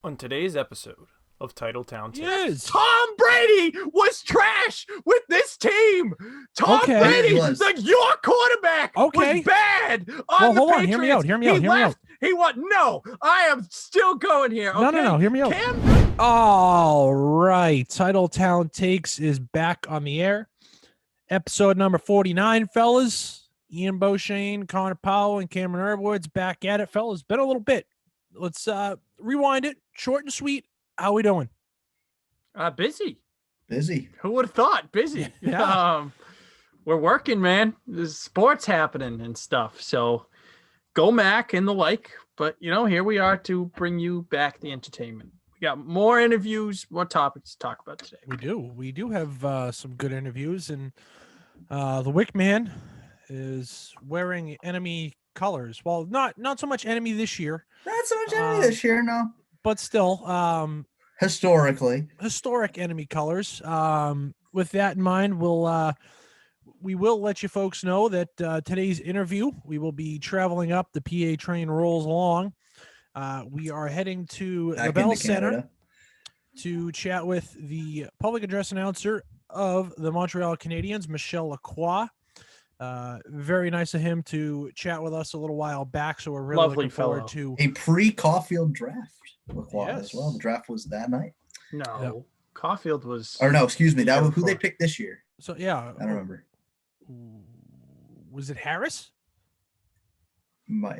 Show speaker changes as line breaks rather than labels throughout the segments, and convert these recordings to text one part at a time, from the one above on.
On today's episode of Titletown,
Yes.
Tom Brady was trash with this team. Tom Brady, your quarterback, was bad.
Well, hold on. Hear me out.
He what? No, I am still going here. Okay?
No. Hear me out. All right. Titletown Takes is back on the air. Episode number 49, fellas. Ian Beauchesne, Connor Powell, and Cameron Urbowicz back at it, fellas. Been a little bit. Let's rewind it. Short and sweet. How we doing?
Busy.
Who
would have thought? Busy.
Yeah.
We're working, man. There's sports happening and stuff. So go Mac and the like. But, here we are to bring you back the entertainment. We got more interviews, more topics to talk about today.
We do have some good interviews. And the Wick Man is wearing enemy colors. Well, not so much enemy this year.
Not so much enemy this year, no.
But still, historic enemy colors. With that in mind, we will let you folks know that today's interview, we will be traveling up. The PA train rolls along. We are heading to the Bell Center to chat with the public address announcer of the Montreal Canadiens, Michel Lacroix. Very nice of him to chat with us a little while back, so we're really looking forward to
a pre-Caulfield draft. As well. The draft was that night.
No, Caulfield was.
Or no, excuse me. That was who they picked this year.
So yeah,
I don't remember.
Was it Harris?
I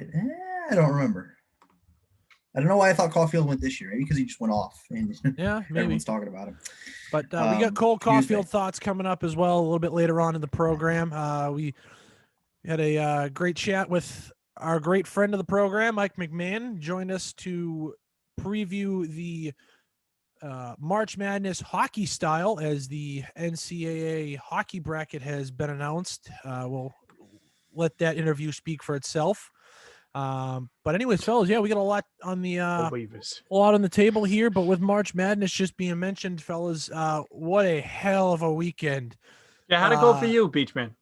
don't remember. I don't know why I thought Caulfield went this year. Maybe because he just went off and
maybe
everyone's talking about him.
But we got Cole Caulfield thoughts coming up as well a little bit later on in the program. We had a great chat with our great friend of the program, Mike McMahon, joined us to preview the March Madness hockey style as the NCAA hockey bracket has been announced. We'll let that interview speak for itself. But anyways, fellas, we got a lot on the table here, but with March Madness just being mentioned, fellas, what a hell of a weekend.
Yeah, how'd it go for you, Beachman?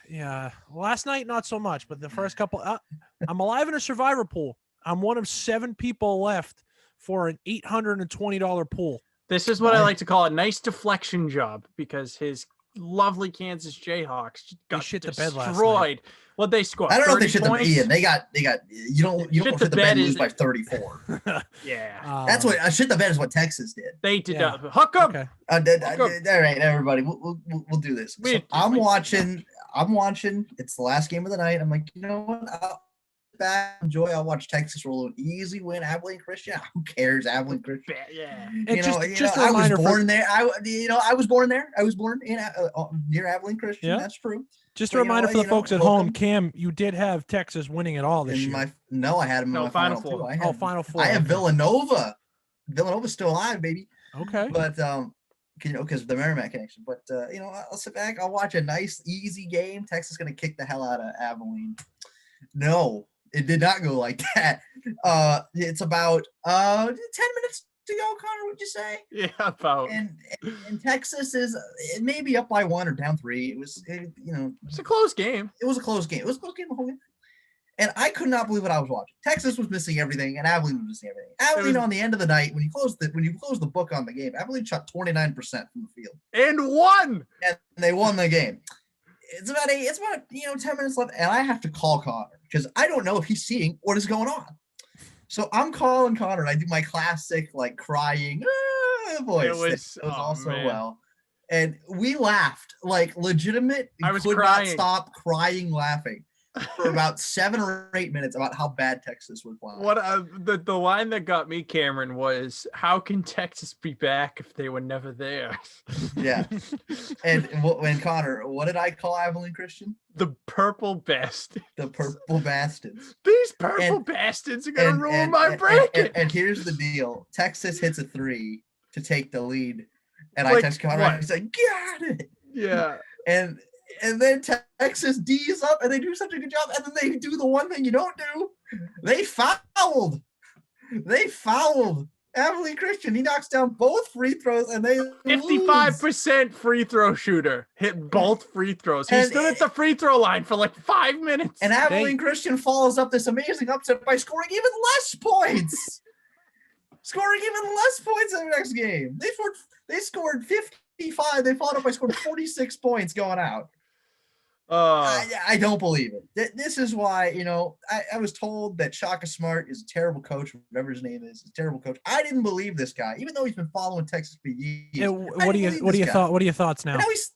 Yeah, last night not so much, but the first couple, I'm alive in a survivor pool. I'm one of 7 people left for an $820 pool.
This is what I like to call a nice deflection job, because his lovely Kansas Jayhawks got
shit the bed last
night. Well, they scored.
I don't know if they shit the bed. Ian, they got. You don't shit the bed and lose by 34.
Yeah,
that's what shit the bed is. What Texas did.
They did. Hook up.
Okay.
All right, everybody, we'll do this. So I'm watching. It's the last game of the night. I'm like, you know what? I'll watch Texas roll an easy win. Abilene Christian. Who cares? Abilene Christian.
Yeah.
Just a reminder.
I was born there. I was born there. I was born in near Abilene Christian. Yeah. That's true.
Just a reminder for the folks at home, Cam, you did have Texas winning it all this year.
I had them in my Final Four.
Final Four.
I have Villanova. Villanova's still alive, baby.
Okay.
But because of the Merrimack connection. But I'll sit back. I'll watch a nice, easy game. Texas is gonna kick the hell out of Abilene. No. It did not go like that. It's about 10 minutes to go, Connor, would you say?
Yeah, about.
And Texas is maybe up by 1 or down 3. It's
a close game.
It was a close game. The whole game. And I could not believe what I was watching. Texas was missing everything, and Abilene was missing everything. Abilene on the end of the night, when you close the book on the game, Abilene shot 29% from the field
and won.
And they won the game. It's about 10 minutes left, and I have to call Connor because I don't know if he's seeing what is going on. So I'm calling Connor, and I do my classic crying voice. It was also man. Well, and we laughed like legitimate.
I was
could
crying.
Not stop crying, laughing for about 7 or 8 minutes about how bad Texas was playing.
What the line that got me, Cameron, was how can Texas be back if they were never there?
Yeah. And Connor, what did I call Abilene Christian?
The purple bastards.
The purple bastards.
These purple bastards are gonna ruin my bracket.
And here's the deal: Texas hits a 3 to take the lead, and I text Connor. And he's like, "Got it."
Yeah.
And then Texas D's up, and they do such a good job. And then they do the one thing you don't do. They fouled. Abilene Christian. He knocks down both free throws, and they
55% free throw shooter. Hit both free throws. He stood at the free throw line for like 5 minutes.
And Abilene Christian follows up this amazing upset by scoring even less points. scoring even less points in the next game. They scored 55. They followed up by scoring 46 points going out. I don't believe it. This is why, I was told that Shaka Smart is a terrible coach, whatever his name is a terrible coach. I didn't believe this guy, even though he's been following Texas for years.
What are your thoughts now?
Now he's,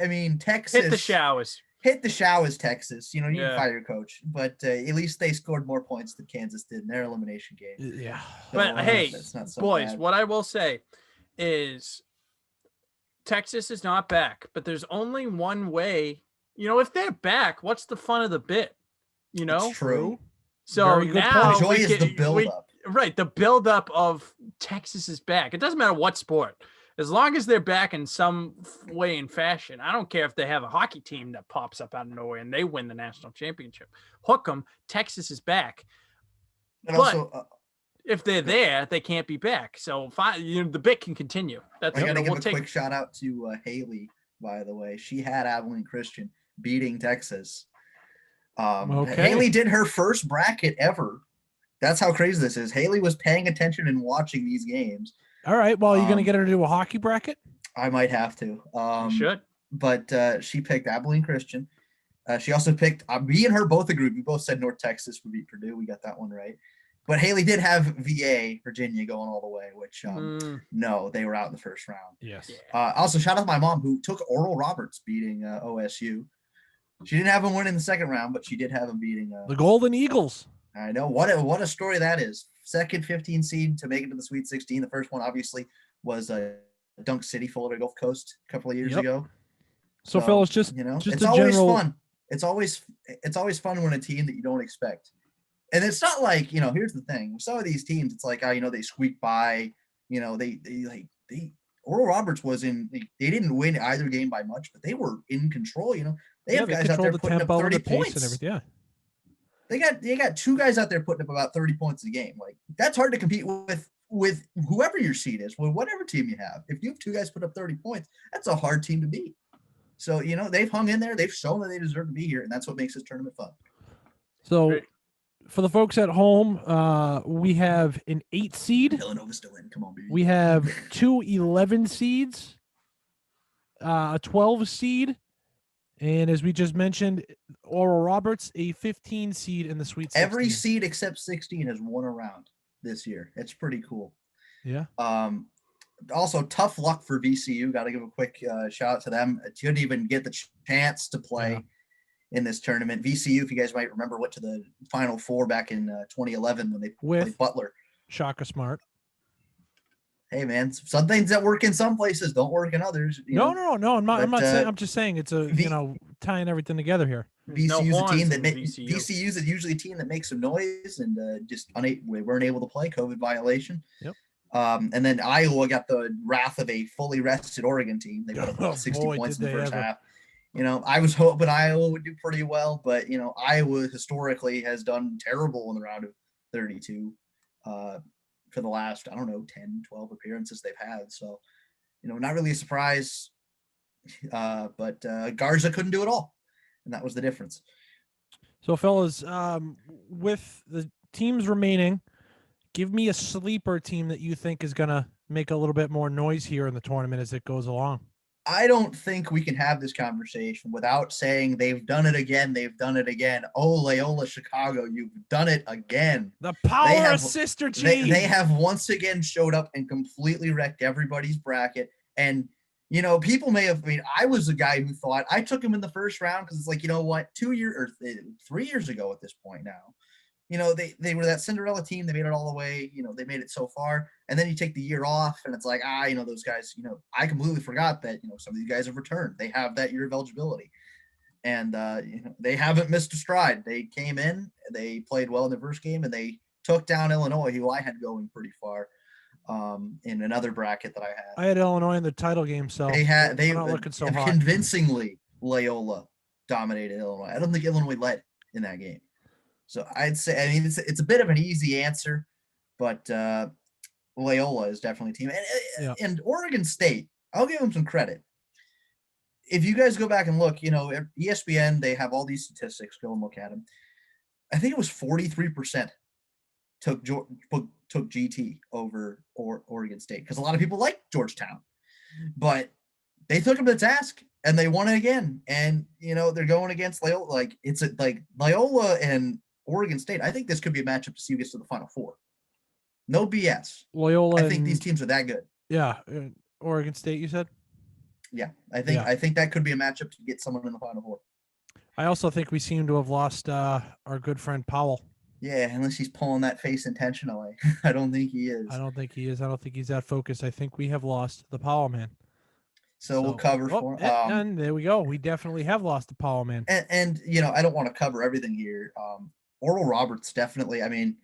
I mean, Texas
hit the showers.
Hit the showers, Texas. You can fire your coach, but at least they scored more points than Kansas did in their elimination game.
Yeah,
but hey,
that's not so
boys,
bad.
what I will say is Texas is not back, but there's only one way. If they're back, what's the fun of the bit?
It's true.
So
Very good
now
the joy is the build-up.
Right, the build-up of Texas is back. It doesn't matter what sport. As long as they're back in some way and fashion, I don't care if they have a hockey team that pops up out of nowhere and they win the national championship. Hook them. Texas is back.
And
but
also,
if they're there, they can't be back. So the bit can continue.
I got to give a quick shout out to Haley, by the way. She had Abilene Christian beating Texas. Haley did her first bracket ever. That's how crazy this is. Haley was paying attention and watching these games.
All right. Well, are you going to get her to do a hockey bracket?
I might have to.
You should.
But she picked Abilene Christian. She also picked me and her both agreed. We both said North Texas would beat Purdue. We got that one right. But Haley did have VA, Virginia, going all the way, which no, they were out in the first round.
Yes.
Also, shout out to my mom who took Oral Roberts beating OSU. She didn't have him win in the second round, but she did have him beating
the Golden Eagles.
I know what a story that is. Second 15 seed to make it to the Sweet 16. The first one obviously was Dunk City, Florida Gulf Coast, a couple of years ago.
So fellas, just
it's always fun. It's always fun when a team that you don't expect. And it's not like, here's the thing. Some of these teams, it's like, they squeak by, Oral Roberts they didn't win either game by much, but they were in control, They have guys out there putting up 30 points. And everything. Yeah. They got two guys out there putting up about 30 points a game. Like, that's hard to compete with whoever your seed is, with whatever team you have. If you have two guys put up 30 points, that's a hard team to beat. So, they've hung in there. They've shown that they deserve to be here, and that's what makes this tournament fun.
So, for the folks at home, we have an 8 seed.
Villanova's still in. Come on, baby.
We have 2 11 seeds, a 12 seed, and as we just mentioned, Oral Roberts, a 15 seed in the Sweet 16.
Every seed except 16 has won a round this year. It's pretty cool.
Yeah.
Also, tough luck for VCU. Got to give a quick shout out to them. Couldn't even get the chance to play in this tournament. VCU, if you guys might remember, went to the Final Four back in 2011 when they played Butler.
Shaka Smart.
Hey man, some things that work in some places don't work in others.
No. I'm not saying. I'm just saying it's tying everything together here.
VCU's a team that VCU's usually a team that makes some noise and we weren't able to play, COVID violation.
Yep.
And then Iowa got the wrath of a fully rested Oregon team. They got about 60 points in the first half. I was hoping Iowa would do pretty well, but Iowa historically has done terrible in the round of 32 for the last, 10, 12 appearances they've had. So, not really a surprise. But Garza couldn't do it all. And that was the difference.
So, fellas, with the teams remaining, give me a sleeper team that you think is going to make a little bit more noise here in the tournament as it goes along.
I don't think we can have this conversation without saying they've done it again. They've done it again. Oh, Loyola Chicago, you've done it again.
The power of sister team.
They have once again showed up and completely wrecked everybody's bracket. And, people may have, I was a guy who thought I took him in the first round because it's like, 3 years ago at this point now. They were that Cinderella team. They made it all the way. They made it so far. And then you take the year off and it's like, those guys, I completely forgot that, some of these guys have returned. They have that year of eligibility. And, they haven't missed a stride. They came in, they played well in the first game, and they took down Illinois, who I had going pretty far in another bracket that I had.
I had Illinois in the title game, so
they
not looking so hot.
Convincingly, Loyola dominated Illinois. I don't think Illinois led in that game. So I'd say, it's a bit of an easy answer, but Loyola is definitely a team. And Oregon State, I'll give them some credit. If you guys go back and look, at ESPN, they have all these statistics. Go and look at them. I think it was 43% took GT over Oregon State, because a lot of people like Georgetown, but they took them to task and they won it again. And they're going against Loyola. Like like Loyola and Oregon State. I think this could be a matchup to see who gets to the Final Four. No BS.
Loyola.
I think these teams are that good.
Yeah, Oregon State. You said.
Yeah, I think that could be a matchup to get someone in the Final Four.
I also think we seem to have lost our good friend Powell.
Yeah, unless he's pulling that face intentionally. I don't think he is.
I don't think he is. I don't think he's that focused. I think we have lost the Powell man.
So we'll cover for him.
And there we go. We definitely have lost the Powell man.
And I don't want to cover everything here. Oral Roberts, definitely. I mean,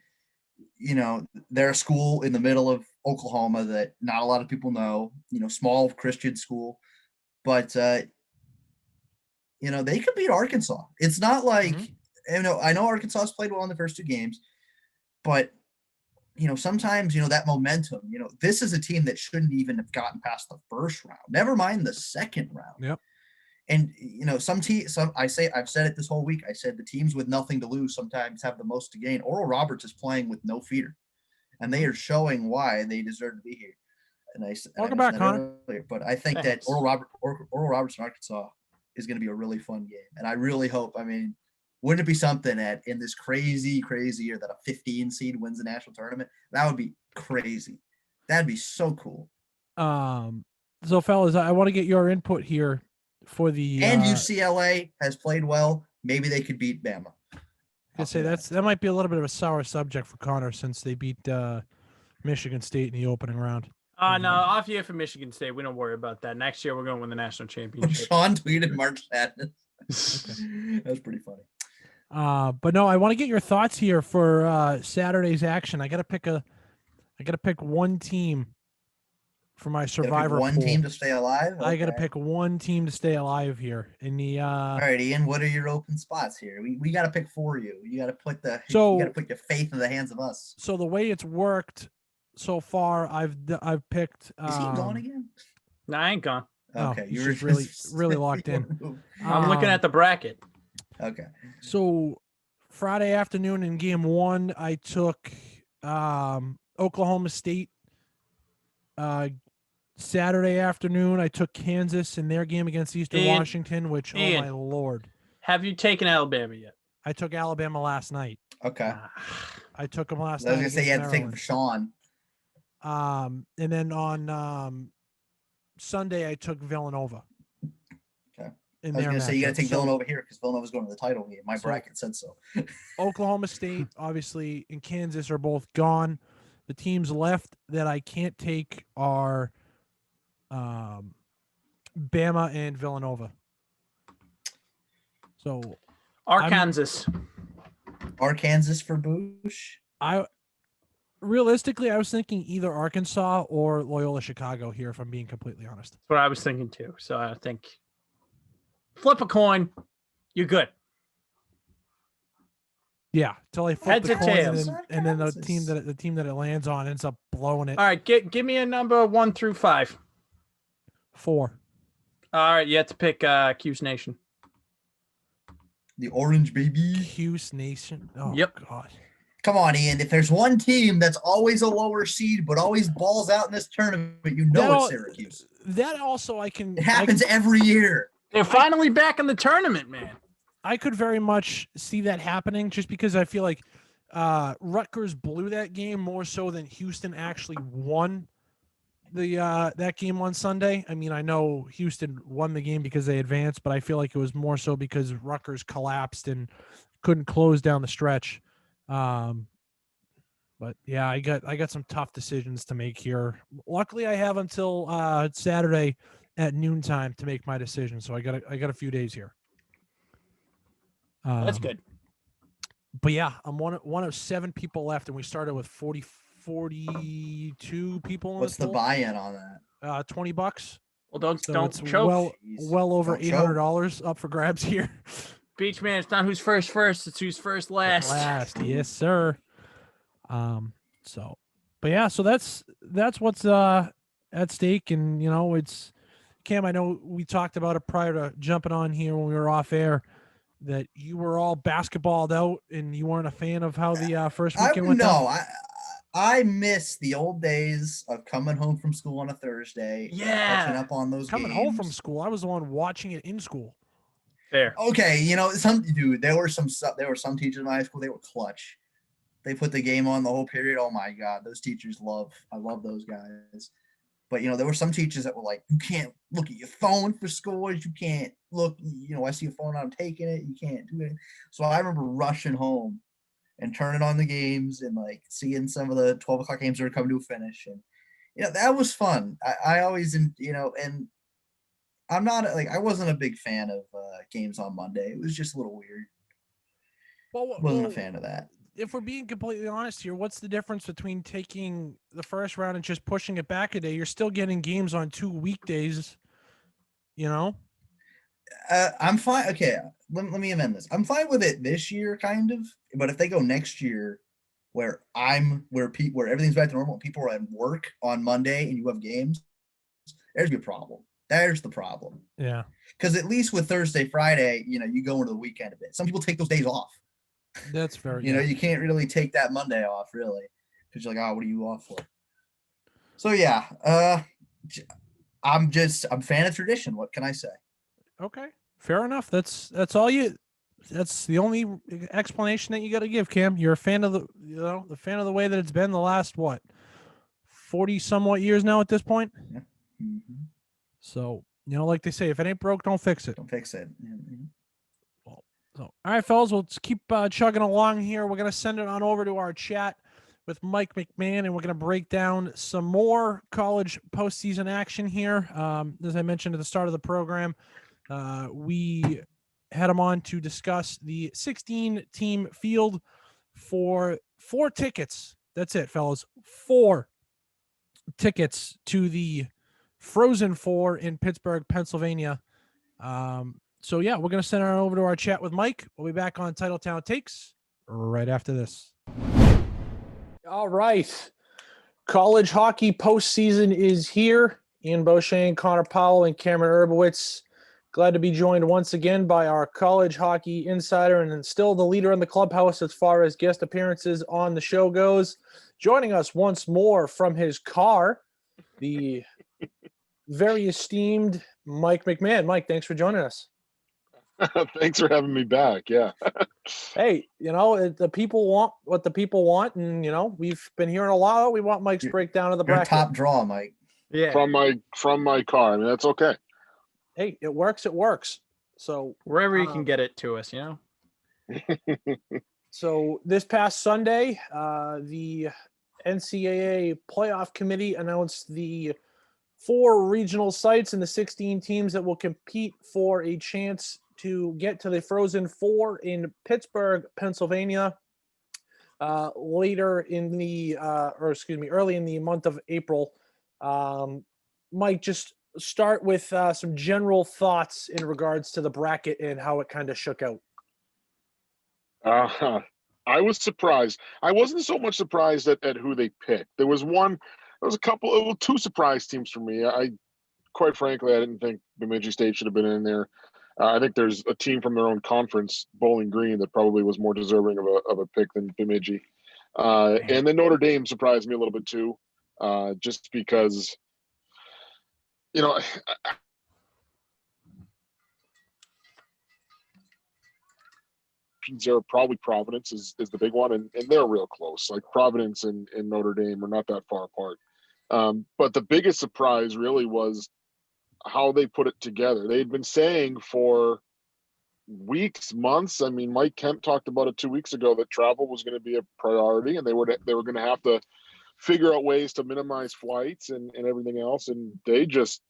they're a school in the middle of Oklahoma that not a lot of people know, small Christian school, but, they could beat Arkansas. It's not like, I know Arkansas has played well in the first two games, but, sometimes, that momentum, this is a team that shouldn't even have gotten past the first round, never mind the second round.
Yep.
And, I've said it this whole week. I said the teams with nothing to lose sometimes have the most to gain. Oral Roberts is playing with no fear, and they are showing why they deserve to be here. And
welcome back, Connor.
But I think that Oral Roberts in Arkansas is going to be a really fun game. And I really hope, wouldn't it be something that in this crazy, crazy year that a 15 seed wins the national tournament? That would be crazy. That'd be so cool.
So fellas, I want to get your input here for the
and UCLA has played well. Maybe they could beat Bama.
I say that might be a little bit of a sour subject for Connor since they beat Michigan State in the opening round.
No, off year for Michigan State. We don't worry about that. Next year we're going to win the national championship.
Sean tweeted March Madness. That was pretty funny.
But no, I want to get your thoughts here for Saturday's action. I got to pick one team for my survivor
one
pool.
Team to stay alive. Okay.
I got to pick one team to stay alive here in the.
All right, Ian. What are your open spots here? We got to pick for you. You got to put your faith in the hands of us.
So the way it's worked so far, I've picked.
Is he gone again?
No, I ain't gone.
Okay,
you're really locked in.
I'm looking at the bracket.
Okay.
So Friday afternoon in game one, I took Oklahoma State. Saturday afternoon, I took Kansas in their game against Eastern Washington, which,
Ian,
oh my Lord.
Have you taken Alabama yet?
I took Alabama last night.
Okay.
I took them last night.
I was going to say you had to take them for Sean.
And then on Sunday, I took Villanova.
Okay. I was going to say you got to take Villanova here because Villanova's going to the title game. My bracket said so.
Oklahoma State, obviously, and Kansas are both gone. The teams left that I can't take are Bama and Villanova. So
Arkansas
for Bush.
Realistically, I was thinking either Arkansas or Loyola Chicago here, if I'm being completely honest.
That's what I was thinking too. So I think flip a coin, you're good.
Yeah, till I flip the coin, and then the team that it lands on ends up blowing it.
All right, give me a number 1 through 5.
4.
All right, you have to pick Cuse Nation.
The Orange Baby.
Cuse Nation. Oh,
yep.
God.
Come on, Ian. If there's one team that's always a lower seed but always balls out in this tournament, it's Syracuse.
That also
It happens every year.
They're finally back in the tournament, man.
I could very much see that happening just because I feel like Rutgers blew that game more so than Houston actually won that game on Sunday. I mean, I know Houston won the game because they advanced, but I feel like it was more so because Rutgers collapsed and couldn't close down the stretch. But yeah, I got some tough decisions to make here. Luckily, I have until Saturday at noontime to make my decision, so I got a few days here.
That's good.
But yeah, I'm one of 7 people left, and we started with 42 people.
What's the buy-in on that?
$20.
Well, don't
it's
choke.
Well over $800 up for grabs here.
Beach man, it's not who's first, it's who's first last.
Yes, sir. But yeah, so that's what's at stake, and it's Cam. I know we talked about it prior to jumping on here when we were off air. that you were all basketballed out and you weren't a fan of how the first weekend went down?
No, I miss the old days of coming home from school on a Thursday, catching up on those
Coming
games.
home from school, I was the one watching it in school.
Fair.
Okay, there were some teachers in my high school, they were clutch. They put the game on the whole period. Oh my God, those teachers I love those guys. But there were some teachers that were like, you can't look at your phone for scores. You can't look, I see a phone, I'm taking it. You can't do it. So I remember rushing home and turning on the games and like seeing some of the 12 o'clock games that were coming to a finish. And that was fun. I always, and I'm not I wasn't a big fan of games on Monday. It was just a little weird. Wasn't a fan of that.
If we're being completely honest here, what's the difference between taking the first round and just pushing it back a day? You're still getting games on 2 weekdays,
I'm fine. Okay, let me amend this. I'm fine with it this year, kind of. But if they go next year, where everything's back to normal, people are at work on Monday and you have games, there's your problem. There's the problem.
Yeah.
Because at least with Thursday, Friday, you go into the weekend a bit. Some people take those days off.
That's very.
You can't really take that Monday off, really, because you're like, what are you off for? So yeah, I'm a fan of tradition. What can I say?
Okay, fair enough. That's the only explanation that you got to give, Cam. You're a fan of the way that it's been the last 40 somewhat years now at this point.
Yeah. Mm-hmm.
So like they say, if it ain't broke, don't fix it.
Don't fix it. Mm-hmm.
So, all right, fellas, let's keep chugging along here. We're going to send it on over to our chat with Mike McMahon, and we're going to break down some more college postseason action here. As I mentioned at the start of the program, we had him on to discuss the 16-team field for 4 tickets. That's it, fellas. 4 tickets to the Frozen Four in Pittsburgh, Pennsylvania. So, yeah, we're going to send it over to our chat with Mike. We'll be back on Titletown Takes right after this. All right. College hockey postseason is here. Ian Beauchesne, Connor Powell, and Cameron Urbowicz. Glad to be joined once again by our college hockey insider and still the leader in the clubhouse as far as guest appearances on the show goes. Joining us once more from his car, the very esteemed Mike McMahon. Mike, thanks for joining us.
Thanks for having me back. Yeah.
Hey, the people want what the people want, and we've been hearing a lot. We want Mike's breakdown of the bracket.
Top draw, Mike.
Yeah.
From my car. I mean, that's okay.
Hey, it works. It works. So
wherever you can get it to us,
So this past Sunday, the NCAA playoff committee announced the 4 regional sites and the 16 teams that will compete for a chance to get to the Frozen Four in Pittsburgh, Pennsylvania, early in the month of April. Mike, just start with some general thoughts in regards to the bracket and how it kind of shook out.
I was surprised. I wasn't so much surprised at who they picked. There was 2 surprise teams for me. Quite frankly, I didn't think Bemidji State should have been in there. I think there's a team from their own conference, Bowling Green, that probably was more deserving of a pick than Bemidji. And then Notre Dame surprised me a little bit too, just because, are probably Providence is the big one, and they're real close. Like Providence and Notre Dame are not that far apart. But the biggest surprise really was how they put it together. They had been saying for weeks, months. I mean, Mike Kemp talked about it 2 weeks ago that travel was going to be a priority, and they were going to have to figure out ways to minimize flights and everything else. And they just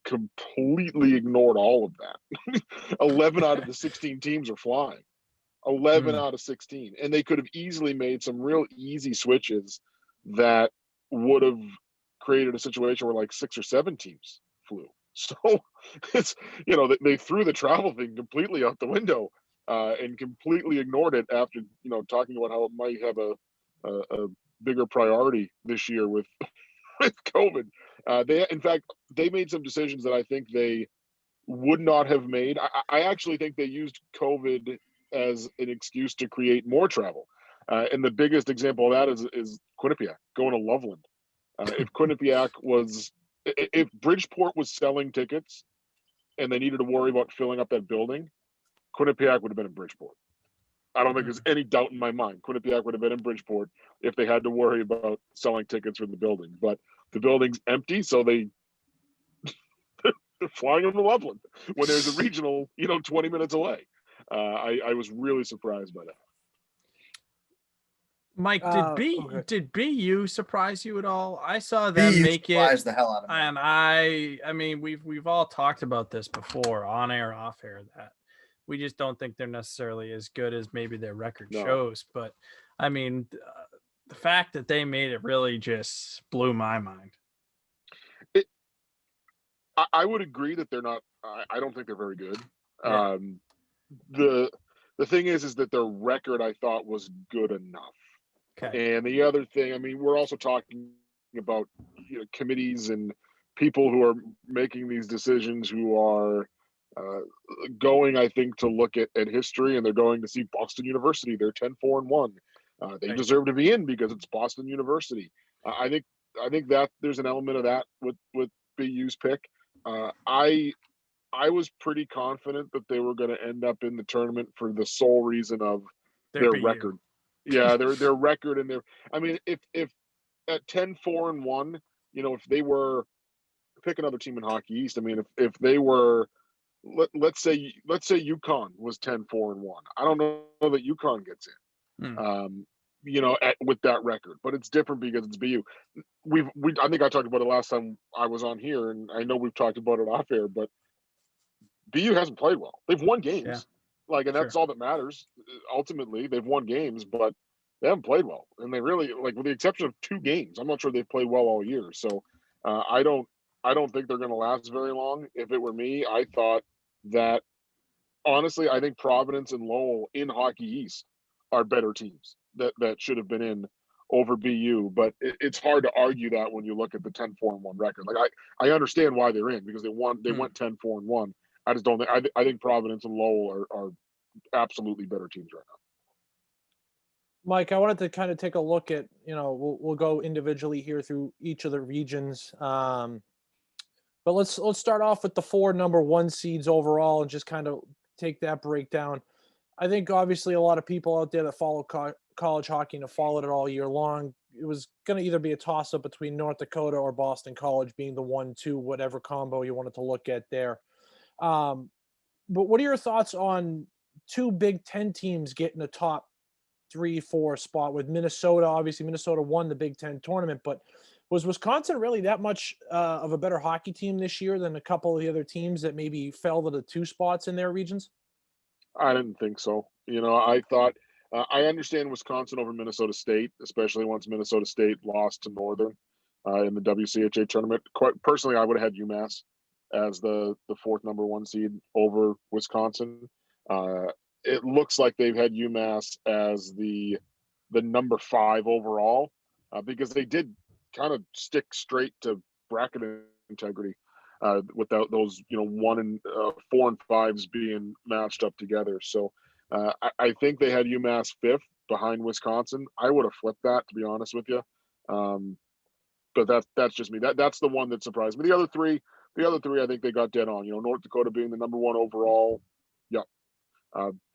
completely ignored all of that. 11 out of the 16 teams are flying. 11 out of 16. And they could have easily made some real easy switches that would have created a situation where like 6 or 7 teams flew. So it's, they threw the travel thing completely out the window and completely ignored it after, talking about how it might have a bigger priority this year with COVID. They made some decisions that I think they would not have made. I actually think they used COVID as an excuse to create more travel. And the biggest example of that is Quinnipiac going to Loveland. If Bridgeport was selling tickets and they needed to worry about filling up that building, Quinnipiac would have been in Bridgeport. I don't think there's any doubt in my mind. Quinnipiac would have been in Bridgeport if they had to worry about selling tickets for the building. But the building's empty, so they're flying them to Loveland when there's a regional, 20 minutes away. I was really surprised by that.
Mike, did BU surprise you at all? I saw them
BU
make
surprised
it,
the hell out of me.
and I mean, we've all talked about this before, on air, off air, that we just don't think they're necessarily as good as maybe their record shows. But I mean, the fact that they made it really just blew my mind.
I would agree that they're not. I don't think they're very good.
Yeah.
The thing is that their record I thought was good enough.
Okay.
And the other thing, I mean, we're also talking about committees and people who are making these decisions who are going, I think, to look at history, and they're going to see Boston University. They're 10-4-1. They deserve to be in because it's Boston University. I think that there's an element of that with BU's pick. I was pretty confident that they were going to end up in the tournament for the sole reason of their record. Yeah, their record and I mean, if at 10-4-1, if they were, pick another team in Hockey East. I mean, if they were, let's say UConn was 10-4-1. I don't know that UConn gets in. With that record, but it's different because it's BU. I think I talked about it last time I was on here, and I know we've talked about it off air, but BU hasn't played well. They've won games, and that's all that matters. Ultimately, they've won games, but they haven't played well, and they really, with the exception of 2 games, I'm not sure they've played well all year. So I don't think they're going to last very long. If it were me, I thought that, honestly, I think Providence and Lowell in Hockey East are better teams that should have been in over BU, but it's hard to argue that when you look at the 10-4-1 record. I understand why they're in, because they went 10-4-1. I just don't think I think Providence and Lowell are absolutely better teams right now.
Mike, I wanted to kind of take a look at, we'll go individually here through each of the regions. But let's start off with the 4 number 1 seeds overall and just kind of take that breakdown. I think obviously a lot of people out there that follow college hockey and have followed it all year long, it was going to either be a toss-up between North Dakota or Boston College being the 1-2, whatever combo you wanted to look at there. But what are your thoughts on 2 Big Ten teams getting a top 3-4 spot with Minnesota? Obviously, Minnesota won the Big Ten tournament, but was Wisconsin really that much of a better hockey team this year than a couple of the other teams that maybe fell to the 2 spots in their regions?
I didn't think so. I thought I understand Wisconsin over Minnesota State, especially once Minnesota State lost to Northern in the WCHA tournament. Quite personally, I would have had UMass as the 4th number 1 seed over Wisconsin. It looks like they've had UMass as the number 5 overall because they did kind of stick straight to bracket integrity without those 1 and 4 and 5s being matched up together. So I think they had UMass 5th behind Wisconsin. I would have flipped that, to be honest with you. But that's just me. That's the one that surprised me. The other three, I think they got dead on. North Dakota being the number 1 overall. Yeah.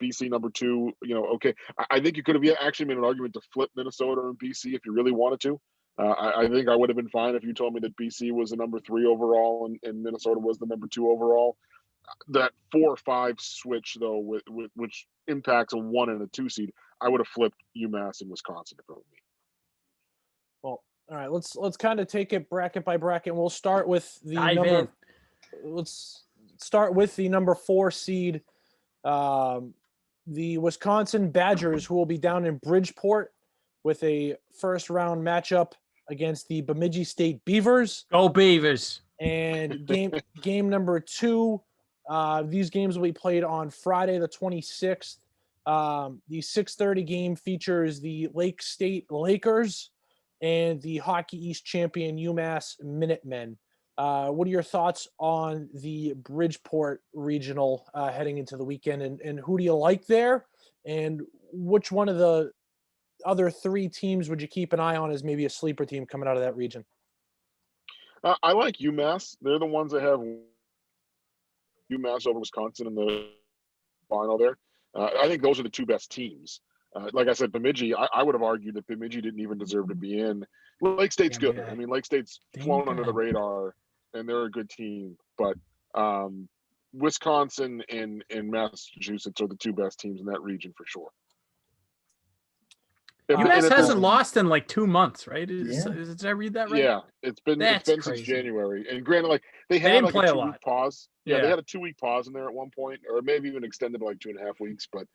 BC number 2. Okay. I think you could have actually made an argument to flip Minnesota and BC if you really wanted to. I think I would have been fine if you told me that BC was the number 3 overall and Minnesota was the number 2 overall. That 4 or 5 switch though, which impacts a 1 and a 2 seed, I would have flipped UMass and Wisconsin if it were me.
Well, all right, let's kind of take it bracket by bracket. We'll start with the Let's start with the number 4 seed, the Wisconsin Badgers, who will be down in Bridgeport with a first round matchup against the Bemidji State Beavers.
Go Beavers!
And game number 2. These games will be played on Friday, the 26th. The 6:30 game features the Lake State Lakers and the Hockey East champion UMass Minutemen. What are your thoughts on the Bridgeport regional heading into the weekend, and who do you like there? And which one of the other 3 teams would you keep an eye on as maybe a sleeper team coming out of that region?
I like UMass. They're the ones that have UMass over Wisconsin in the final there. I think those are the 2 best teams. Like I said, Bemidji, I would have argued that Bemidji didn't even deserve to be in. Lake State's good. I mean, Lake State's flown under the radar, and they're a good team. But Wisconsin and Massachusetts are the 2 best teams in that region for sure.
UMass hasn't lost in like 2 months, right?
Yeah.
Did I read that right?
Yeah, it's been
crazy.
since January. And granted, like they had
didn't
like
play
a
a
2-week
lot.
pause. Yeah,
Yeah.
they had a 2-week pause in there at one point, or maybe even extended to like 2.5 weeks. But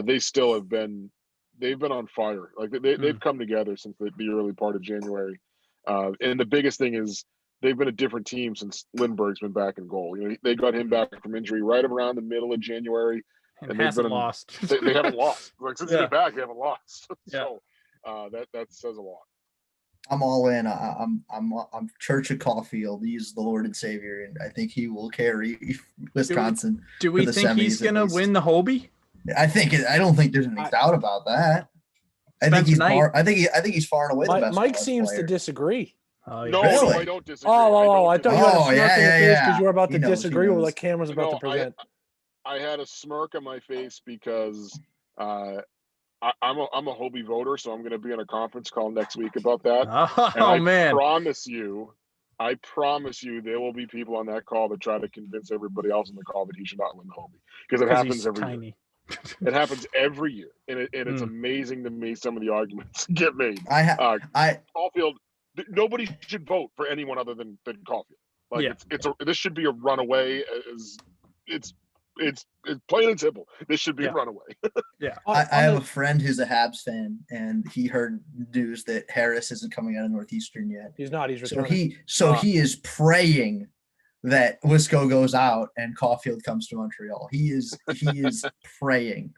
they still have been. They've been on fire. Like they've come together since the early part of January. And the biggest thing is they've been a different team since Lindbergh's been back in goal. You know, they got him back from injury right around the middle of January,
and hasn't lost.
They haven't lost. Like since he's been back, they haven't lost. So that says a lot.
I'm all in. I'm Church of Caulfield. He's the Lord and Savior, and I think he will carry Wisconsin.
Do we think he's gonna win the Hobie?
I don't think there's any doubt about that. I think he's far and away the best.
Mike seems to disagree.
No,
really?
I don't disagree.
I thought you had a smirk on your face because you were about to disagree with what Cameron's about to present.
I had a smirk on my face because I'm a Hobie voter, so I'm going to be on a conference call next week about that.
Man!
I promise you, there will be people on that call that try to convince everybody else on the call that he should not win the Hobie because it happens every year. It happens every year, and it's amazing to me some of the arguments get made. Caulfield. Nobody should vote for anyone other than Caulfield. Like this should be a runaway. It's plain and simple. This should be a runaway.
I have a friend who's a Habs fan, and he heard news that Harris isn't coming out of Northeastern yet.
He's not. He's returning.
So he is praying that Wisco goes out and Caulfield comes to Montreal. He is praying.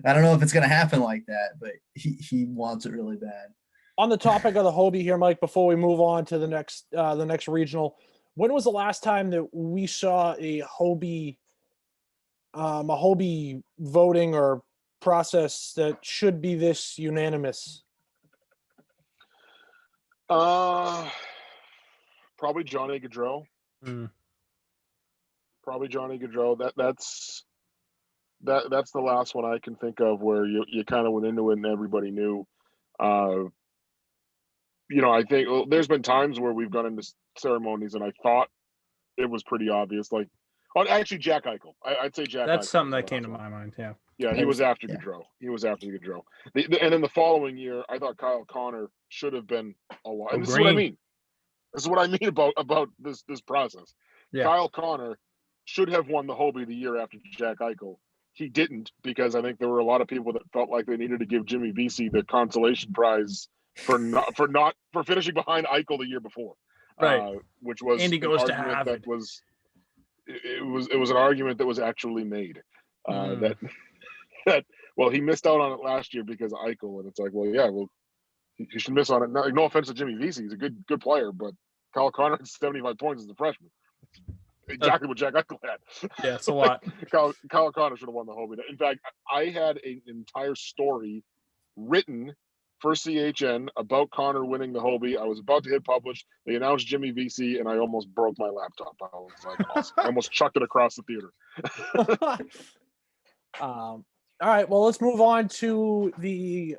I don't know if it's going to happen like that, but he wants it really bad.
On the topic of the Hobie here, Mike, before we move on to the next regional, when was the last time that we saw a Hobie voting or process that should be this unanimous?
Probably Johnny Gaudreau. Probably Johnny Gaudreau. That's the last one I can think of where you kind of went into it and everybody knew. I think there's been times where we've gone into ceremonies and I thought it was pretty obvious. Like, actually, Jack Eichel. I'd say Jack.
That's
Eichel
something that came to my mind. Yeah.
Yeah, he was after Gaudreau. And in the following year, I thought Kyle Connor should have been a lot. And this is what I mean. This is what I mean about this process. Yeah. Kyle Connor should have won the Hobie the year after Jack Eichel. He didn't because I think there were a lot of people that felt like they needed to give Jimmy Vesey the consolation prize for finishing behind Eichel the year before,
right?
Which was
and he goes to have it.
It was an argument that was actually made that he missed out on it last year because of Eichel, and it's like, he should miss on it. No offense to Jimmy Vesey, he's a good player, but Kyle Connor had 75 points as a freshman. Exactly what Jack Eichel had.
Yeah, it's a lot.
Kyle Connor should have won the Hobie. In fact, I had an entire story written for CHN about Connor winning the Hobie. I was about to hit publish. They announced Jimmy Vesey, and I almost broke my laptop. I was like, awesome. I almost chucked it across the theater.
All right, well, let's move on to the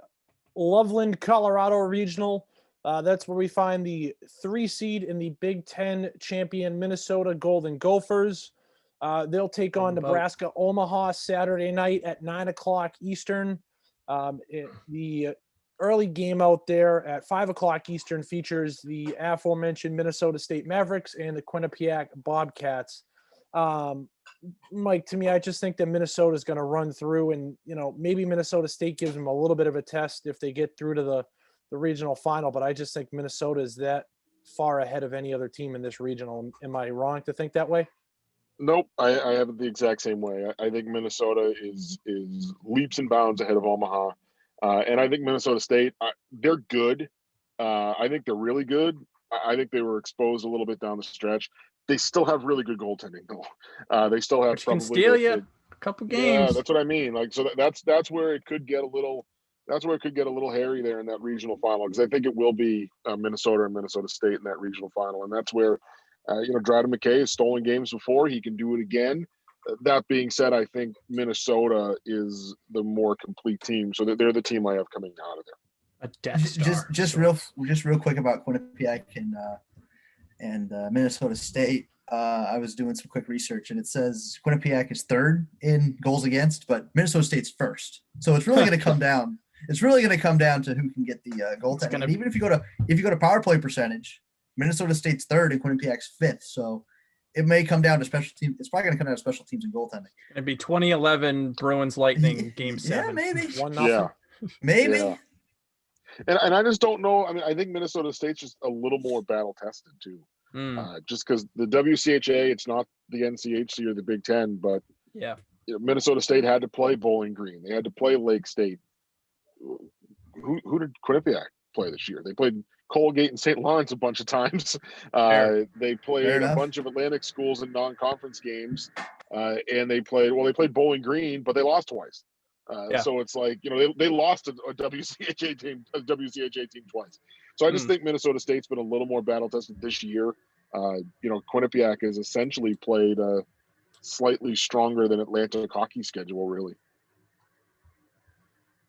Loveland, Colorado Regional. That's where we find the 3 seed in the Big Ten champion Minnesota Golden Gophers. They'll take on Nebraska Omaha Saturday night at 9:00 Eastern. The early game out there at 5:00 Eastern features the aforementioned Minnesota State Mavericks and the Quinnipiac Bobcats. Mike, to me, I just think that Minnesota is going to run through, and maybe Minnesota State gives them a little bit of a test if they get through to the regional final. But I just think Minnesota is that far ahead of any other team in this regional. Am I wrong to think that way?
Nope, I have it the exact same way. I think Minnesota is leaps and bounds ahead of Omaha. And I think Minnesota State, they're good. I think they're really good. I think they were exposed a little bit down the stretch. They still have really good goaltending, though. They still have
Which can
probably
steal you a couple games.
Yeah, that's what I mean. Like, so that's where it could get a little. That's where it could get a little hairy there in that regional final, because I think it will be Minnesota and Minnesota State in that regional final, and that's where Dryden McKay has stolen games before. He can do it again. That being said, I think Minnesota is the more complete team, so they're the team I have coming out of there.
A Death Star.
Just real quick about Quinnipiac and Minnesota State. I was doing some quick research, and it says Quinnipiac is third in goals against, but Minnesota State's first. So it's really going to come down. It's really going to come down to who can get the goaltending. And even if you go to power play percentage, Minnesota State's third and Quinnipiac's fifth. So it may come down to special teams. It's probably going to come down to special teams and goaltending.
It'd be 2011 Bruins Lightning Game 7.
Yeah, maybe.
1-0.
Yeah,
Maybe.
yeah. And I just don't know. I mean, I think Minnesota State's just a little more battle tested too. Just because the WCHA, it's not the NCHC or the Big Ten, but
yeah,
Minnesota State had to play Bowling Green. They had to play Lake State. Who did Quinnipiac play this year? They played Colgate and St. Lawrence a bunch of times. They played a bunch of Atlantic schools in non-conference games, and they played Bowling Green, but they lost twice. So it's like, they lost a WCHA team twice. So I just think Minnesota State's been a little more battle tested this year. Quinnipiac has essentially played a slightly stronger than Atlantic hockey schedule, really.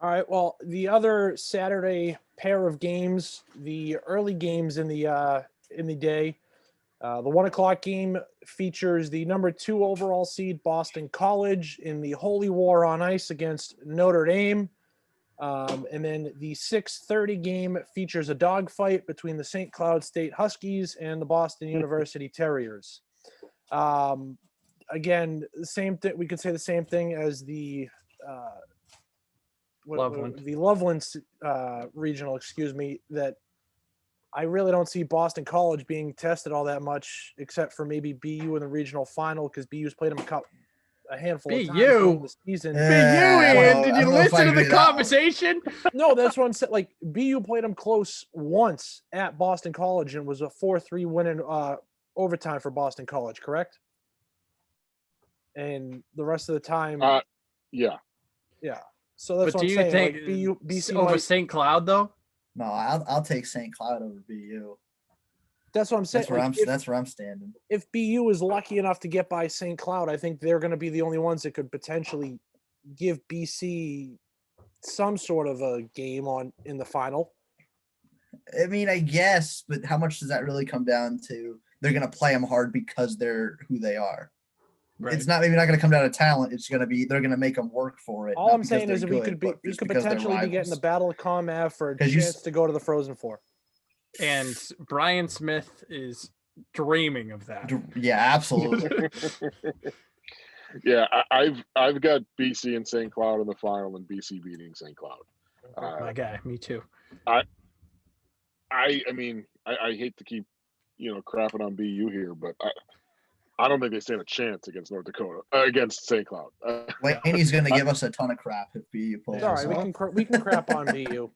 All right. Well, the other Saturday pair of games, the early games in the day, the 1:00 game features the number 2 overall seed Boston College in the Holy War on ice against Notre Dame. And then the 6:30 game features a dogfight between the St. Cloud State Huskies and the Boston University Terriers. Again, the same thing. We could say the same thing as the Loveland regional. Excuse me. That I really don't see Boston College being tested all that much, except for maybe BU in the regional final, because BU's played them a handful of times during the season.
BU, Ian, did you listen to the conversation?
No, that's what I'm saying. Like, BU played them close once at Boston College and was a 4-3 win in overtime for Boston College, correct? And the rest of the time,
yeah.
So that's what I'm saying.
Think
like, BC
over St. Cloud though?
No, I'll take St. Cloud over BU.
That's what I'm saying.
That's where I'm standing.
If BU is lucky enough to get by St. Cloud, I think they're going to be the only ones that could potentially give BC some sort of a game in the final.
I mean, I guess, but how much does that really come down to? They're going to play them hard because they're who they are. Right. It's not going to come down to talent. It's going to be they're going to make them work for it.
All I'm saying is we could potentially be getting the Battle of CONMAV for a chance to go to the Frozen Four.
And Brian Smith is dreaming of that.
Yeah, absolutely.
Yeah, I've got BC and St. Cloud in the final, and BC beating St. Cloud.
My guy, me too.
I mean, I hate to keep crapping on BU here, but I don't think they stand a chance against North Dakota against St. Cloud.
Laney's going to give us a ton of crap if BU pulls.
All right, we can crap on BU.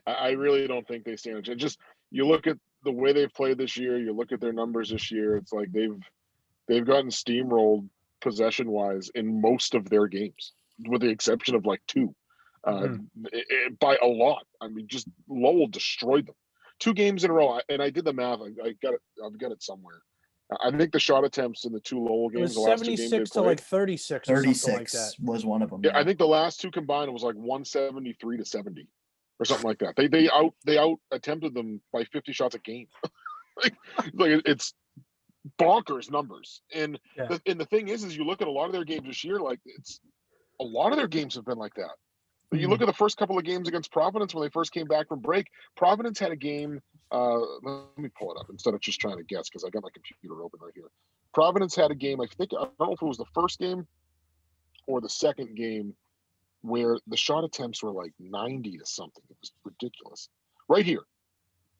I really don't think they stand a chance. Just you look at the way they've played this year. You look at their numbers this year. It's like they've gotten steamrolled possession wise in most of their games, with the exception of like 2, by a lot. I mean, just Lowell destroyed them 2 games in a row. And I did the math. I've got it somewhere. I think the shot attempts in the 2 Lowell games,
it was 76 to like 36.
36
like that.
was one of them.
Yeah, I think the last 2 combined was like 173 to 70 or something like that. They out attempted them by 50 shots a game. like it's bonkers numbers. And the thing is you look at a lot of their games this year, like a lot of their games have been like that. But you look at the first couple of games against Providence when they first came back from break. Providence had a game. Let me pull it up instead of just trying to guess, because I got my computer open right here. Providence had a game. I don't know if it was the first game or the second game, where the shot attempts were like 90 to something. It was ridiculous. Right here,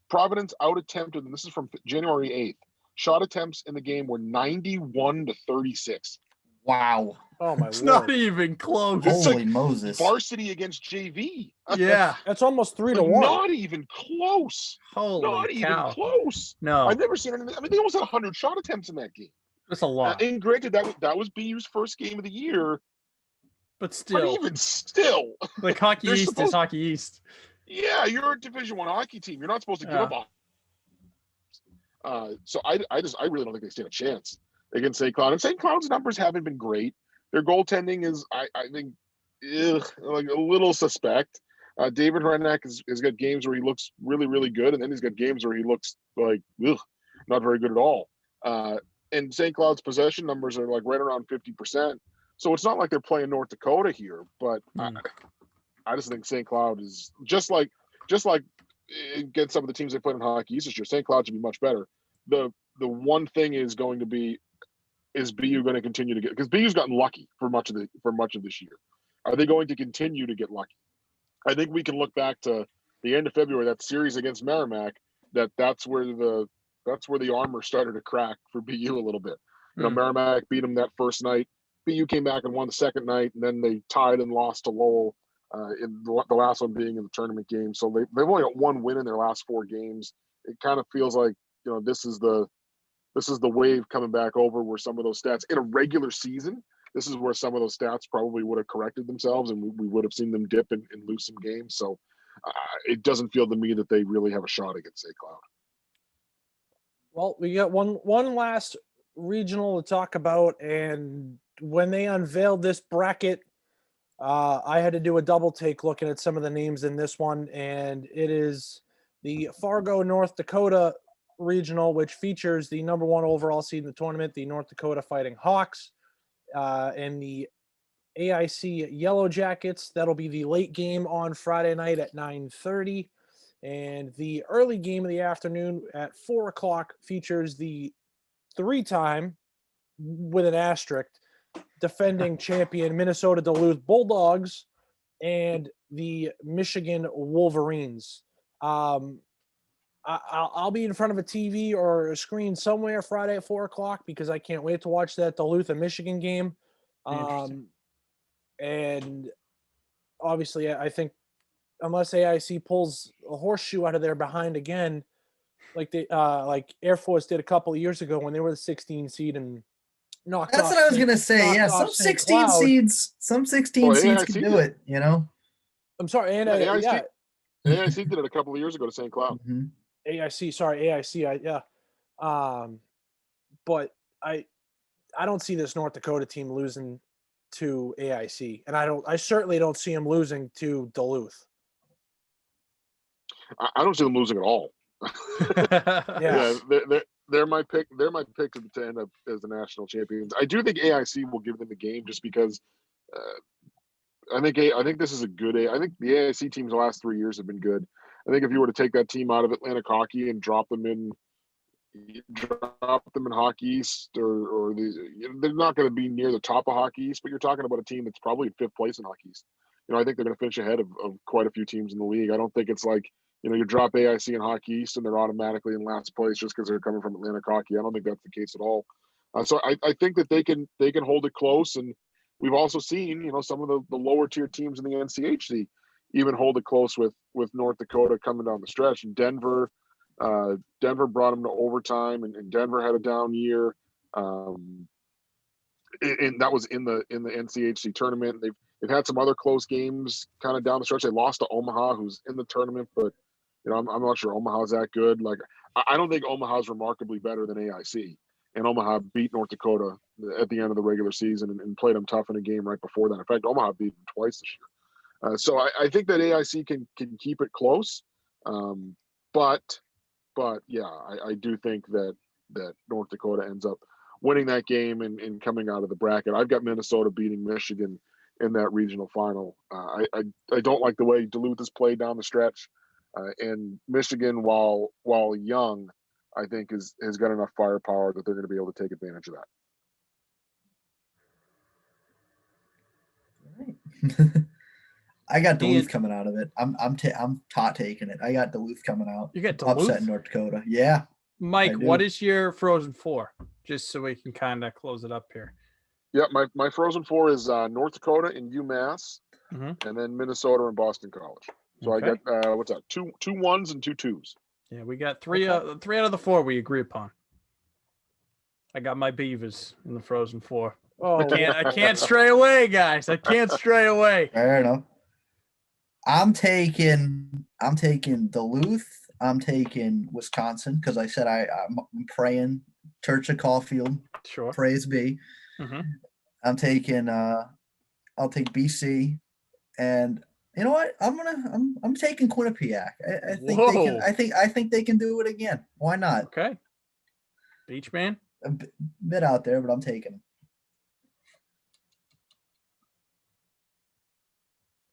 Providence out attempted, and this is from January 8th. Shot attempts in the game were 91 to 36.
Wow.
Oh my
It's
lord.
not even close.
It's
Holy
like
Moses.
varsity against JV.
Yeah.
That's almost 3 to
Like,
1.
not even close.
Holy
Not even
cow.
close.
No,
I've never seen anything. I mean, they almost had 100 shot attempts in that game.
that's a lot.
And granted, that was BU's first game of the year.
But
But
still,
even still,
like Hockey
they're
East is
supposed-
Hockey East.
yeah, you're a Division I hockey team. You're not supposed to give up on. So I really don't think they stand a chance against St. Cloud. And St. Cloud's numbers haven't been great. Their goaltending is, I think, like a little suspect. David Hrenak has got games where he looks really, really good, and then he's got games where he looks like not very good at all. And St. Cloud's possession numbers are like right around 50%. So it's not like they're playing North Dakota here, but I just think St. Cloud is just like against some of the teams they played in Hockey East this year. St. Cloud should be much better. The one thing is going to be, is BU going to continue to get, because BU's gotten lucky for much of this year. Are they going to continue to get lucky? I think we can look back to the end of February, that series against Merrimack, that's where the armor started to crack for BU a little bit. You know, Merrimack beat them that first night. BU came back and won the second night, and then they tied and lost to Lowell in the last one being in the tournament game. So they've only got one win in their last 4 games. It kind of feels like, you know, this is the wave coming back over, where some of those stats in a regular season, this is where some of those stats probably would have corrected themselves, and we would have seen them dip and lose some games. So it doesn't feel to me that they really have a shot against St. Cloud.
Well, we got one last regional to talk about, and when they unveiled this bracket, I had to do a double take looking at some of the names in this one, and it is the Fargo, North Dakota regional, which features the number 1 overall seed in the tournament, the North Dakota Fighting Hawks, and the AIC Yellow Jackets. That'll be the late game on Friday night at 9:30. And the early game of the afternoon at 4 o'clock features the 3-time, with an asterisk, defending champion Minnesota Duluth Bulldogs and the Michigan Wolverines. I'll be in front of a TV or a screen somewhere Friday at 4 o'clock, because I can't wait to watch that Duluth and Michigan game. And obviously, I think unless AIC pulls a horseshoe out of their behind again, like Air Force did a couple of years ago when they were the 16 seed and knocked
That's
off
what I was gonna say. Yeah,
knocked
some
off St.
16
Cloud.
seeds, some 16 seeds can do it. You know.
I'm sorry, and
AIC did it a couple of years ago to St. Cloud.
Mm-hmm.
AIC. But I don't see this North Dakota team losing to AIC, and I certainly don't see them losing to Duluth.
I don't see them losing at all.
Yeah.
They're my pick. They're my pick to end up as the national champions. I do think AIC will give them the game, just because I think this is a good. I think the AIC teams the last 3 years have been good. I think if you were to take that team out of Atlantic hockey and drop them in Hockey East, or they're not going to be near the top of Hockey East, but you're talking about a team that's probably in 5th place in Hockey East. You know, I think they're going to finish ahead of quite a few teams in the league. I don't think it's like, you know, you drop AIC in Hockey East and they're automatically in last place just because they're coming from Atlantic hockey. I don't think that's the case at all. So I think that they can hold it close, and we've also seen, you know, some of the lower tier teams in the NCHC even hold it close with North Dakota coming down the stretch. And Denver brought them to overtime, and Denver had a down year. And that was in the NCHC tournament. They've had some other close games kind of down the stretch. They lost to Omaha, who's in the tournament, but you know, I'm not sure Omaha's that good. Like, I don't think Omaha's remarkably better than AIC. And Omaha beat North Dakota at the end of the regular season and played them tough in a game right before that. In fact, Omaha beat them twice this year. So I think that AIC can keep it close. But yeah, I do think that North Dakota ends up winning that game and coming out of the bracket. I've got Minnesota beating Michigan in that regional final. I don't like the way Duluth has played down the stretch. And Michigan, while young, I think has got enough firepower that they're going to be able to take advantage of that.
Right. I got Duluth coming out of it. I'm taking it. I got Duluth coming out.
You got Duluth?
Upset North Dakota. Yeah.
Mike, what is your Frozen Four? Just so we can kind of close it up here.
Yeah, my Frozen Four is North Dakota and UMass,
Mm-hmm.
and then Minnesota and Boston College. So I
Okay.
got what's that? Two ones and two twos.
Yeah, we got three out of the four we agree upon. I got my Beavers in the Frozen Four.
Oh,
I can't stray away, guys. I can't stray away.
Fair enough. I'm taking Duluth. I'm taking Wisconsin because I said I'm praying Church of Caulfield.
Sure.
Praise be.
Mm-hmm.
I'm taking I'll take BC, and you know what? I'm taking Quinnipiac. I think they can. I think they can do it again. Why not?
Okay. Beach man.
A bit out there, but I'm taking them.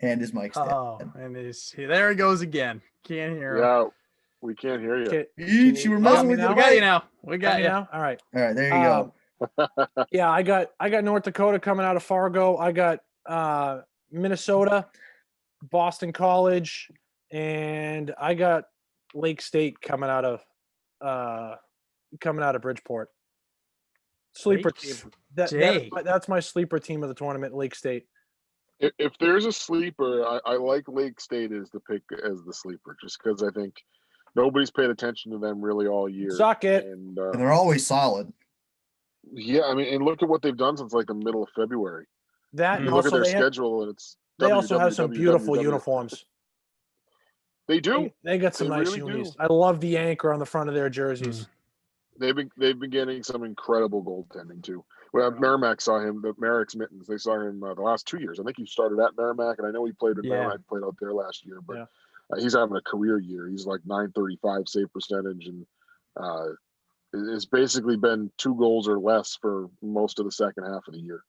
And his mic's dead.
Oh, and there he goes again. Can't hear him.
Yeah, we can't hear you.
You were messing with
We
your
got you
mic.
now. We got you.
now. All right.
All right, there you go.
Yeah, I got North Dakota coming out of Fargo. I got Minnesota, Boston College, and I got Lake State coming out of Bridgeport. Sleeper team. That's my sleeper team of the tournament, Lake State.
If there's a sleeper, I like Lake State as the pick as the sleeper, just because I think nobody's paid attention to them really all year.
Suck it.
And they're always solid.
Yeah, I mean, and look at what they've done since like the middle of February.
That
you look at their schedule, and it's
they also have some beautiful uniforms.
They do.
They got some nice
really
unis.
do.
I love the anchor on the front of their jerseys.
They've been getting some incredible goaltending too. Well, Merrimack saw him. The Merrick's mittens. They saw him the last 2 years. I think he started at Merrimack, and I know he played with Merrimack. Played out there last year, but he's having a career year. He's like .935 save percentage, and it's basically been 2 goals or less for most of the second half of the year.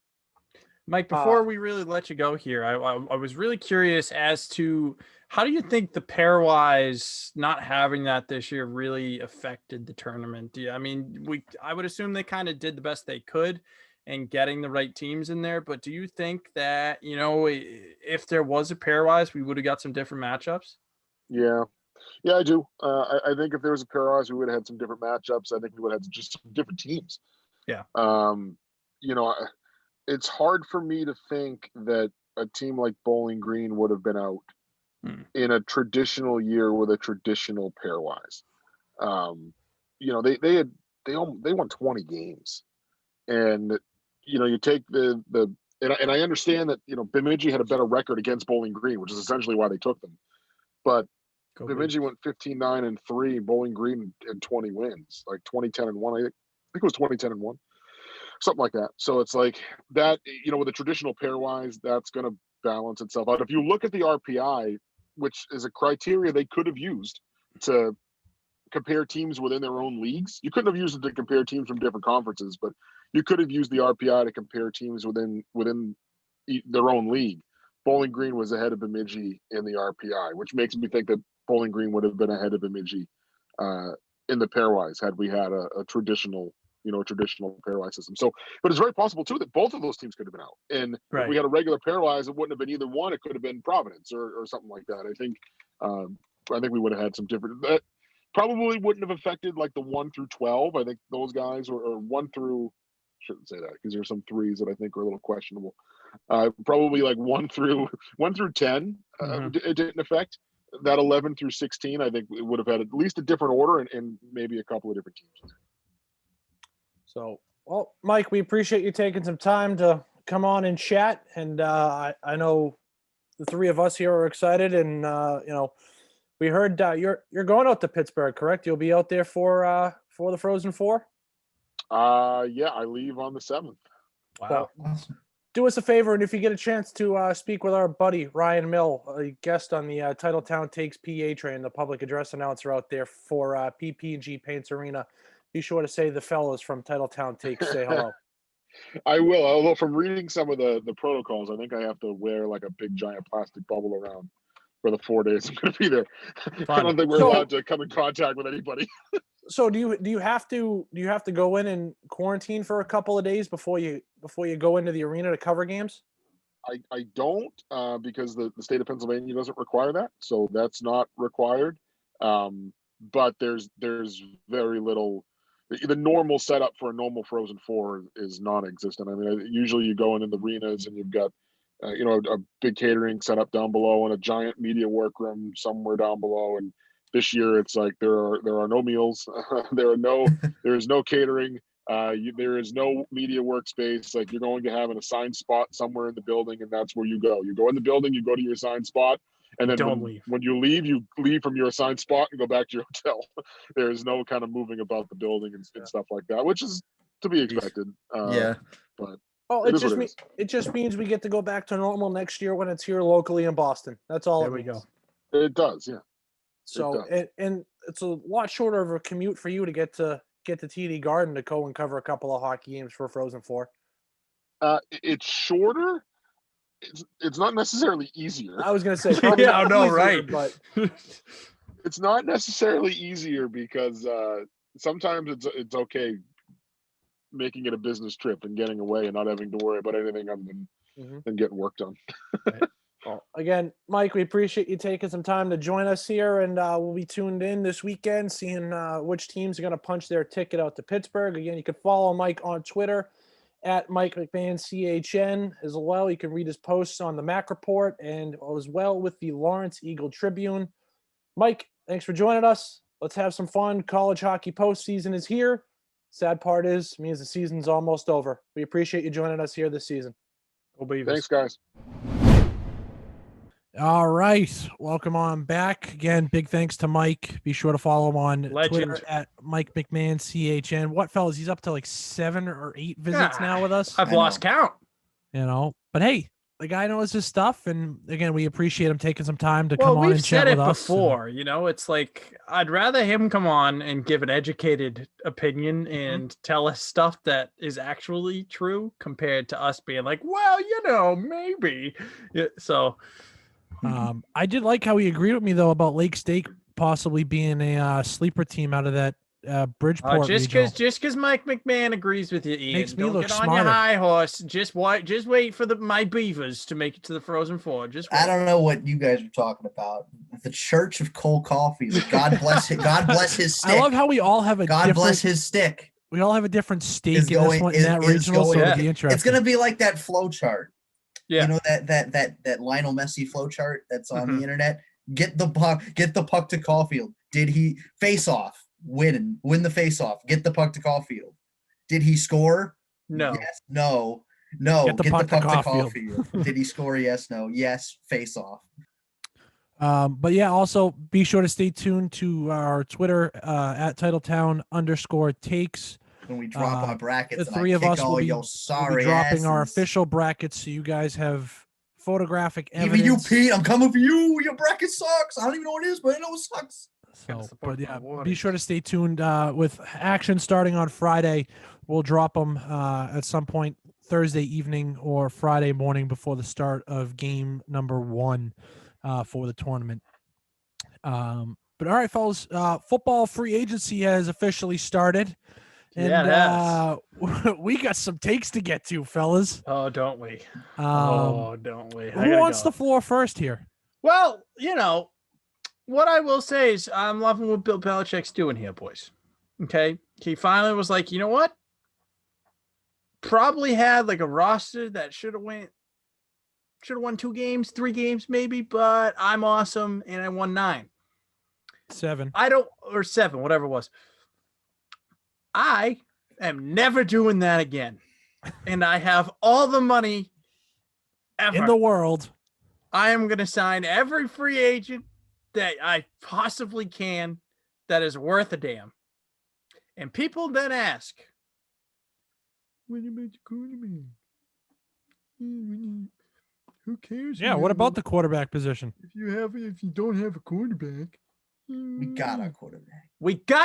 Mike, before we really let you go here, I was really curious as to how do you think the pairwise not having that this year really affected the tournament? I mean, I would assume they kind of did the best they could in getting the right teams in there, but do you think that, if there was a pairwise, we would have got some different matchups?
Yeah, I do. I think if there was a pairwise, we would have had some different matchups. I think we would have had just some different teams.
Yeah.
It's hard for me to think that a team like Bowling Green would have been out in a traditional year with a traditional pairwise. They won 20 games, and you take and I understand that Bemidji had a better record against Bowling Green, which is essentially why they took them, but Bemidji went 15-9-3, Bowling Green had 20 wins, like 20-10-1. I think it was 20-10-1. Something like that. So it's like that, with a traditional pairwise, that's going to balance itself out. If you look at the RPI, which is a criteria they could have used to compare teams within their own leagues, you couldn't have used it to compare teams from different conferences, but you could have used the RPI to compare teams within their own league. Bowling Green was ahead of Bemidji in the RPI, which makes me think that Bowling Green would have been ahead of Bemidji in the pairwise had we had a traditional pairwise system. So, but it's very possible too that both of those teams could have been out. And if we had a regular pairwise, it wouldn't have been either one. It could have been Providence or something like that. I think we would have had some different. That probably wouldn't have affected like the 1 through 12. I think those guys or 1 through. Shouldn't say that because there's some 3s that I think are a little questionable. Probably like 1 through 10. It didn't affect. That 11 through 16, I think it would have had at least a different order and maybe a couple of different teams.
So, well, Mike, we appreciate you taking some time to come on and chat. And I know the 3 of us here are excited. And we heard you're going out to Pittsburgh, correct? You'll be out there for the Frozen Four.
Yeah, I leave on the 7th.
Wow.
Awesome.
Do us a favor, and if you get a chance to speak with our buddy Ryan Mill, a guest on the Titletown Takes PA train, the public address announcer out there for PP&G Paints Arena, be sure to say the fellows from Titletown Takes say hello.
I will. Although from reading some of the protocols, I think I have to wear like a big giant plastic bubble around for the 4 days I'm going to be there. I don't think we're allowed to come in contact with anybody.
So do you have to go in and quarantine for a couple of days before you go into the arena to cover games?
I don't because the state of Pennsylvania doesn't require that, so that's not required. But there's very little. the normal setup for a normal Frozen Four is non-existent. I mean, usually you go in the arenas and you've got a big catering set up down below and a giant media workroom somewhere down below. And this year it's like there are no meals, there is no catering, there is no media workspace. Like, you're going to have an assigned spot somewhere in the building, and that's where you go. You go in the building, you go to your assigned spot, and then when you leave from your assigned spot and go back to your hotel. There is no kind of moving about the building and stuff like that, which is to be expected. But
it just means we get to go back to normal next year when it's here locally in Boston. That's all.
There we go.
It does, yeah.
So and it's a lot shorter of a commute for you to get to TD Garden to go and cover a couple of hockey games for Frozen Four.
It's shorter. It's not necessarily easier.
I was going to say,
yeah, no, right.
But
it's not necessarily easier because sometimes it's okay making it a business trip and getting away and not having to worry about anything other than getting work done.
Right. Well, again, Mike, we appreciate you taking some time to join us here, and we'll be tuned in this weekend, seeing which teams are going to punch their ticket out to Pittsburgh. Again, you can follow Mike on Twitter at Mike McMahon CHN as well. You can read his posts on the Mac Report and as well with the Lawrence Eagle Tribune. Mike, thanks for joining us. Let's have some fun. College hockey postseason is here. Sad part means the season's almost over. We appreciate you joining us here this season.
Thanks, guys.
All right. Welcome on back. Again, big thanks to Mike. Be sure to follow him on Twitter at Mike McMahon CHN. What, fellas? He's up to like 7 or 8 visits now with us.
I've lost count.
But hey, the guy knows his stuff. And again, we appreciate him taking some time to come on and chat with us.
We've said it before. It's like, I'd rather him come on and give an educated opinion and tell us stuff that is actually true compared to us being like, well, maybe. Yeah, so...
I did like how he agreed with me though about Lake State possibly being a sleeper team out of that Bridgeport.
Just because Mike McMahon agrees with you, Ian,
makes me
don't
look
get on
smarter.
your high horse. Just wait for my Beavers to make it to the Frozen Four.
I don't know what you guys are talking about. The Church of Cole Caulfield. God bless it. God bless his stick.
I love how we all have a
God bless his stick.
We all have a different stake in this one, in that regional. So it'll be interesting.
It's going to be like that flow chart.
Yeah.
That Lionel Messi flow chart that's on the internet. Get the puck to Caulfield. Did he face off? Win the face off. Get the puck to Caulfield. Did he score?
No.
Yes. No. Get the puck to Caulfield. Did he score? Yes. No. Yes. Face off.
But yeah, also be sure to stay tuned to our Twitter at Titletown _takes.
When we drop our brackets,
the three of us will be dropping our
asses.
official brackets, so you guys have photographic evidence.
Even you, Pete, I'm coming for you. Your bracket sucks. I don't even know what it is, but I know it sucks.
So, but yeah, be sure to stay tuned with action starting on Friday. We'll drop them at some point Thursday evening or Friday morning before the start of game number 1 for the tournament. But all right, fellas, football free agency has officially started. And we got some takes to get to, fellas.
Oh, don't we? Don't we?
Who wants the floor first here?
Well, what I will say is I'm loving what Bill Belichick's doing here, boys. Okay? He finally was like, you know what? Probably had like a roster that should have won 2 games, 3 games maybe, but I'm awesome and I won 9.
7.
Or 7, whatever it was. I am never doing that again. And I have all the money ever
in the world.
I am going to sign every free agent that I possibly can that is worth a damn. And people then ask, what about the quarterback? Who cares?
Yeah, what about the quarterback position?
If you don't have a quarterback.
We got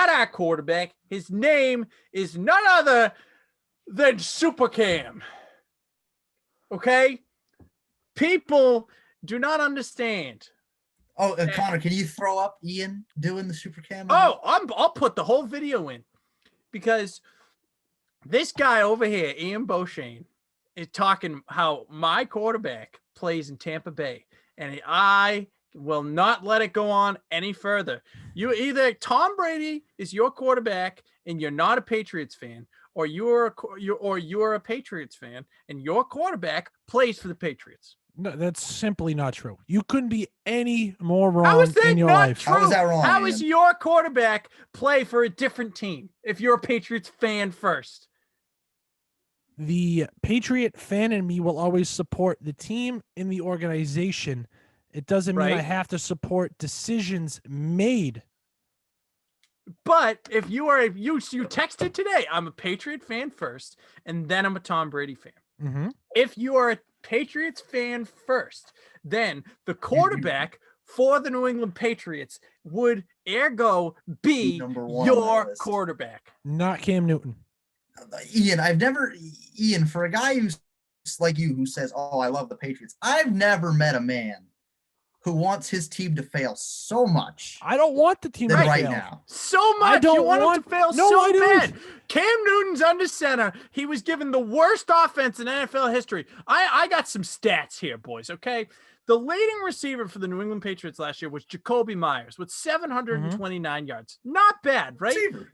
our quarterback.
His name is none other than Super Cam. Okay? People do not understand.
Oh, Connor, can you throw up Ian doing the Super Cam?
Oh, I'll put the whole video in because this guy over here, Ian Beauchesne, is talking how my quarterback plays in Tampa Bay, and I will not let it go on any further. You either Tom Brady is your quarterback and you're not a Patriots fan, or you're a Patriots fan and your quarterback plays for the Patriots.
No, that's simply not true. You couldn't be any more
How
wrong
is that
in your
not
life.
true?
How is that wrong,
How is
Ian?
your quarterback play for a different team if you're a Patriots fan first?
The Patriot fan in me will always support the team and the organization. It doesn't mean I
Right.
have to support decisions made.
But if you texted today, I'm a Patriot fan first, and then I'm a Tom Brady fan.
Mm-hmm.
If you are a Patriots fan first, then the quarterback for the New England Patriots would ergo be
Number one on that
your
list.
quarterback.
Not Cam Newton.
Ian, for a guy who's like you, who says, "Oh, I love the Patriots," I've never met a man who wants his team to fail so much
I don't want the team
than
to
right
fail.
now.
So much.
don't
You want him
want-
to fail
No,
so
I don't.
bad. Cam Newton's under center. He was given the worst offense in NFL history. I got some stats here, boys, okay? The leading receiver for the New England Patriots last year was Jacoby Myers with 729 yards. Not bad, right?
Receiver.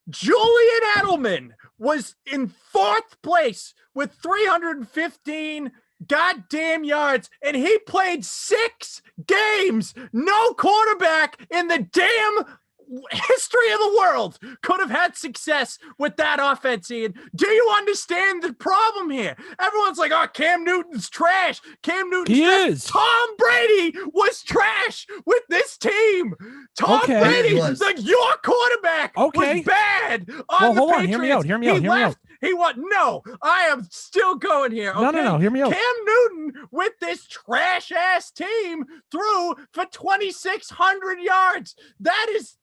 Julian Edelman was in fourth place with 315 goddamn yards, and he played 6 games. No quarterback in the damn history of the world could have had success with that offense, Ian. Do you understand the problem here? Everyone's like, oh, Cam Newton's trash. Cam Newton's
He
trash.
is.
Tom Brady was trash with this team. Tom
Okay.
Brady,
He was.
like your quarterback,
Okay.
was bad on
Well,
the
hold on.
Patriots.
Hear me out. Hear me out.
He
Hear me
left. He what? No, I am still going here. Okay?
No. Hear me out.
Cam Newton with this trash ass team threw for 2,600 yards. That is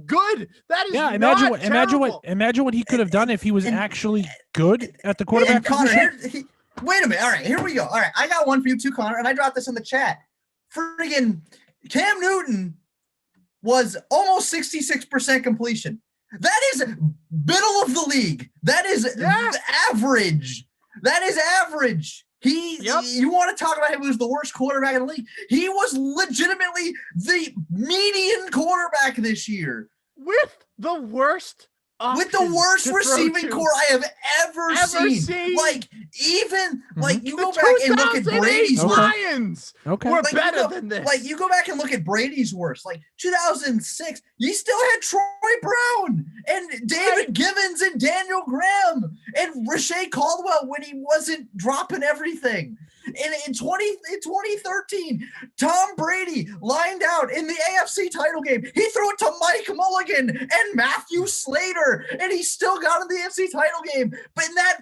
good. That is
Yeah,
not
imagine what he could have done if he was
and-
actually good at the quarterback
And Connor,
position.
wait a minute. All right, here we go. All right, I got one for you too, Connor, and I dropped this in the chat. Friggin' Cam Newton was almost 66% completion. That is middle of the league. That is average. That is average. You want to talk about him who was the worst quarterback in the league? He was legitimately the median quarterback this year.
with the worst.
With the worst receiving core I have ever seen. Like, even like you go back and look at Brady's
Okay.
Lions
Okay.
were
Like,
better than this.
Like, you go back and look at Brady's worst. Like 2006, you still had Troy Brown and David Givens and Daniel Graham and Rashae Caldwell when he wasn't dropping everything. And in 2013, Tom Brady lined out in the AFC title game. He threw it to Mike Mulligan and Matthew Slater, and he still got in the AFC title game. But that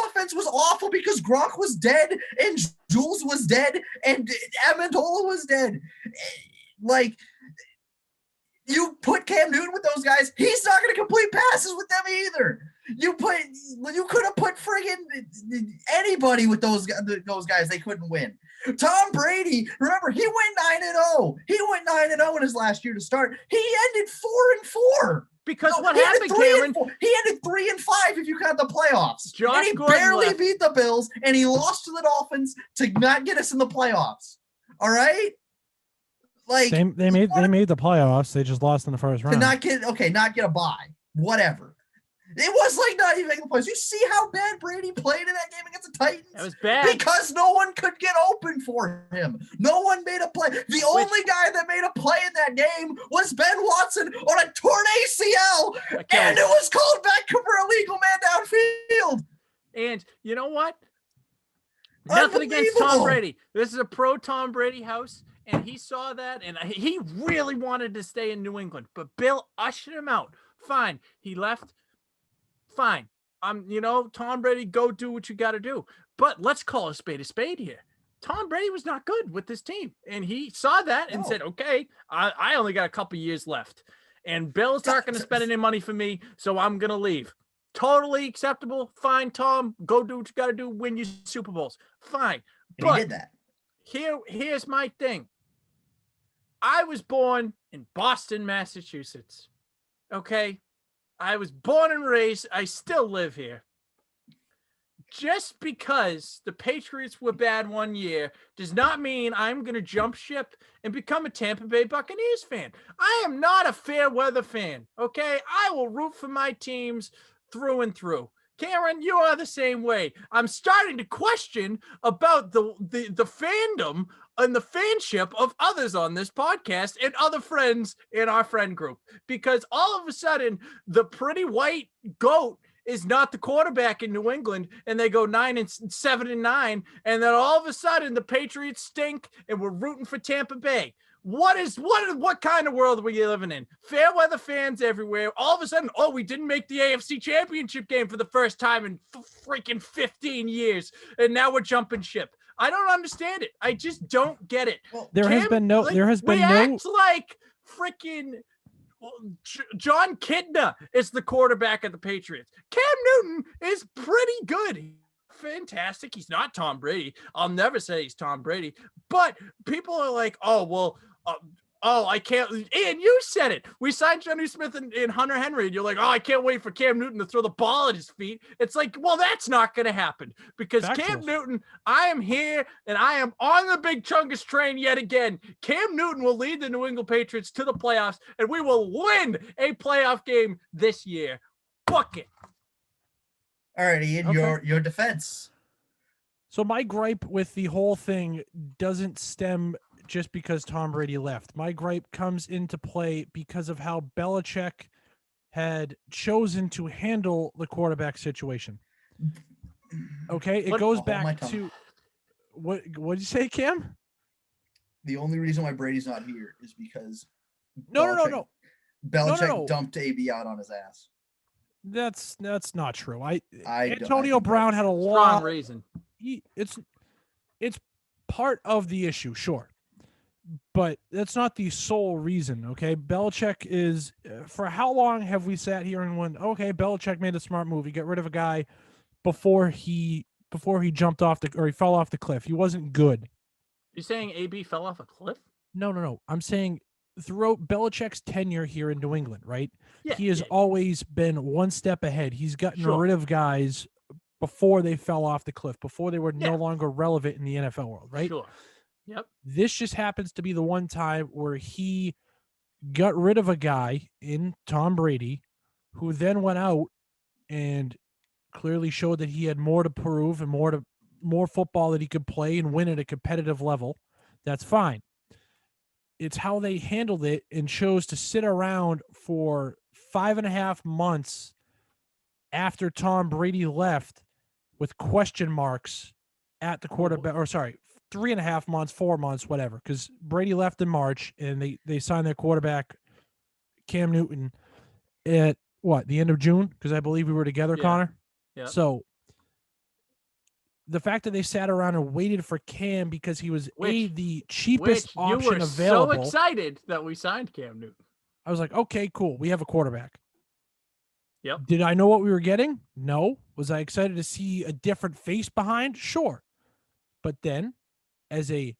offense was awful because Gronk was dead and Jules was dead and Amendola was dead. Like, you put Cam Newton with those guys, he's not going to complete passes with them either. You could have put friggin' anybody with those guys. They couldn't win. Tom Brady, remember, he went 9-0. He went 9-0 in his last year to start. He ended 4-4.
Because
No,
what
he
happened,
ended 3
Cameron?
and 4. He ended 3-5 if you count the playoffs.
Josh
and he
Gordon
barely
left.
beat the Bills, and he lost to the Dolphins to not get us in the playoffs. All right, like
They made the playoffs. They just lost in the first
to
round.
not get a bye. Whatever. It was like not even making the playoffs. You see how bad Brady played in that game against the Titans?
That was bad.
Because no one could get open for him. No one made a play. The only guy that made a play in that game was Ben Watson on a torn ACL, and it was called back for a legal man downfield.
And you know what? Nothing against Tom
Unbelievable.
Brady. This is a pro Tom Brady house, and he saw that, and he really wanted to stay in New England, but Bill ushered him out. Fine, he left. Fine. Tom Brady, go do what you got to do. But let's call a spade here. Tom Brady was not good with this team, and he saw that and said, "Okay, I only got a couple years left, and Bill's not going to spend any money for me, so I'm going to leave." Totally acceptable. Fine, Tom. Go do what you got to do. Win your Super Bowls. Fine.
And he did that.
Here's my thing. I was born in Boston, Massachusetts. Okay? I was born and raised. I still live here. just because the Patriots were bad one year does not mean I'm going to jump ship and become a Tampa Bay Buccaneers fan. I am not a fair weather fan, okay? I will root for my teams through and through. Cameron, you are the same way. I'm starting to question about the fandom and the fanship of others on this podcast and other friends in our friend group, because all of a sudden the pretty white goat is not the quarterback in New England, and they go 7-9, and then all of a sudden the Patriots stink, and we're rooting for Tampa Bay. What kind of world are we living in? Fair weather fans everywhere. All of a sudden, we didn't make the AFC Championship game for the first time in freaking 15 years, and now we're jumping ship. I don't understand it. I just don't get it.
Well, there has been no.
Act like freaking John Kidna is the quarterback of the Patriots. Cam Newton is pretty good. Fantastic. He's not Tom Brady. I'll never say he's Tom Brady. But people are like, I can't. Ian, you said it. We signed Johnny Smith and Hunter Henry, and you're like, I can't wait for Cam Newton to throw the ball at his feet. It's like, well, that's not going to happen, because Cam Newton, I am here, and I am on the big Chungus train yet again. Cam Newton will lead the New England Patriots to the playoffs, and we will win a playoff game this year. Book it.
All right, Ian,
Okay.
your defense.
So my gripe with the whole thing doesn't stem just because Tom Brady left. My gripe comes into play because of how Belichick had chosen to handle the quarterback situation. Okay, it goes back to what did you say, Cam?
The only reason why Brady's not here is because
No.
Belichick dumped AB out on his ass.
That's not true.
I
Antonio Brown had a
strong reason.
It's part of the issue, sure, but that's not the sole reason. Okay, Belichick is. For how long have we sat here and went, okay, Belichick made a smart move. He got rid of a guy before he jumped off he fell off the cliff. He wasn't good.
You're saying AB fell off a cliff?
No. I'm saying throughout Belichick's tenure here in New England, right?
Yeah,
he has always been one step ahead. He's gotten rid of guys before they fell off the cliff, before they were no longer relevant in the NFL world, right?
Sure. Yep.
This just happens to be the one time where he got rid of a guy in Tom Brady, who then went out and clearly showed that he had more to prove and more football that he could play and win at a competitive level. That's fine. It's how they handled it and chose to sit around for 5.5 months after Tom Brady left with question marks at the quarterback, 3.5 months, 4 months, whatever, because Brady left in March and they signed their quarterback, Cam Newton, at the end of June? Because I believe we were together, Connor.
Yeah.
So the fact that they sat around and waited for Cam because he was the cheapest option available.
You were so excited that we signed Cam Newton.
I was like, okay, cool. We have a quarterback.
Yep.
Did I know what we were getting? No. Was I excited to see a different face behind? Sure. But then, as a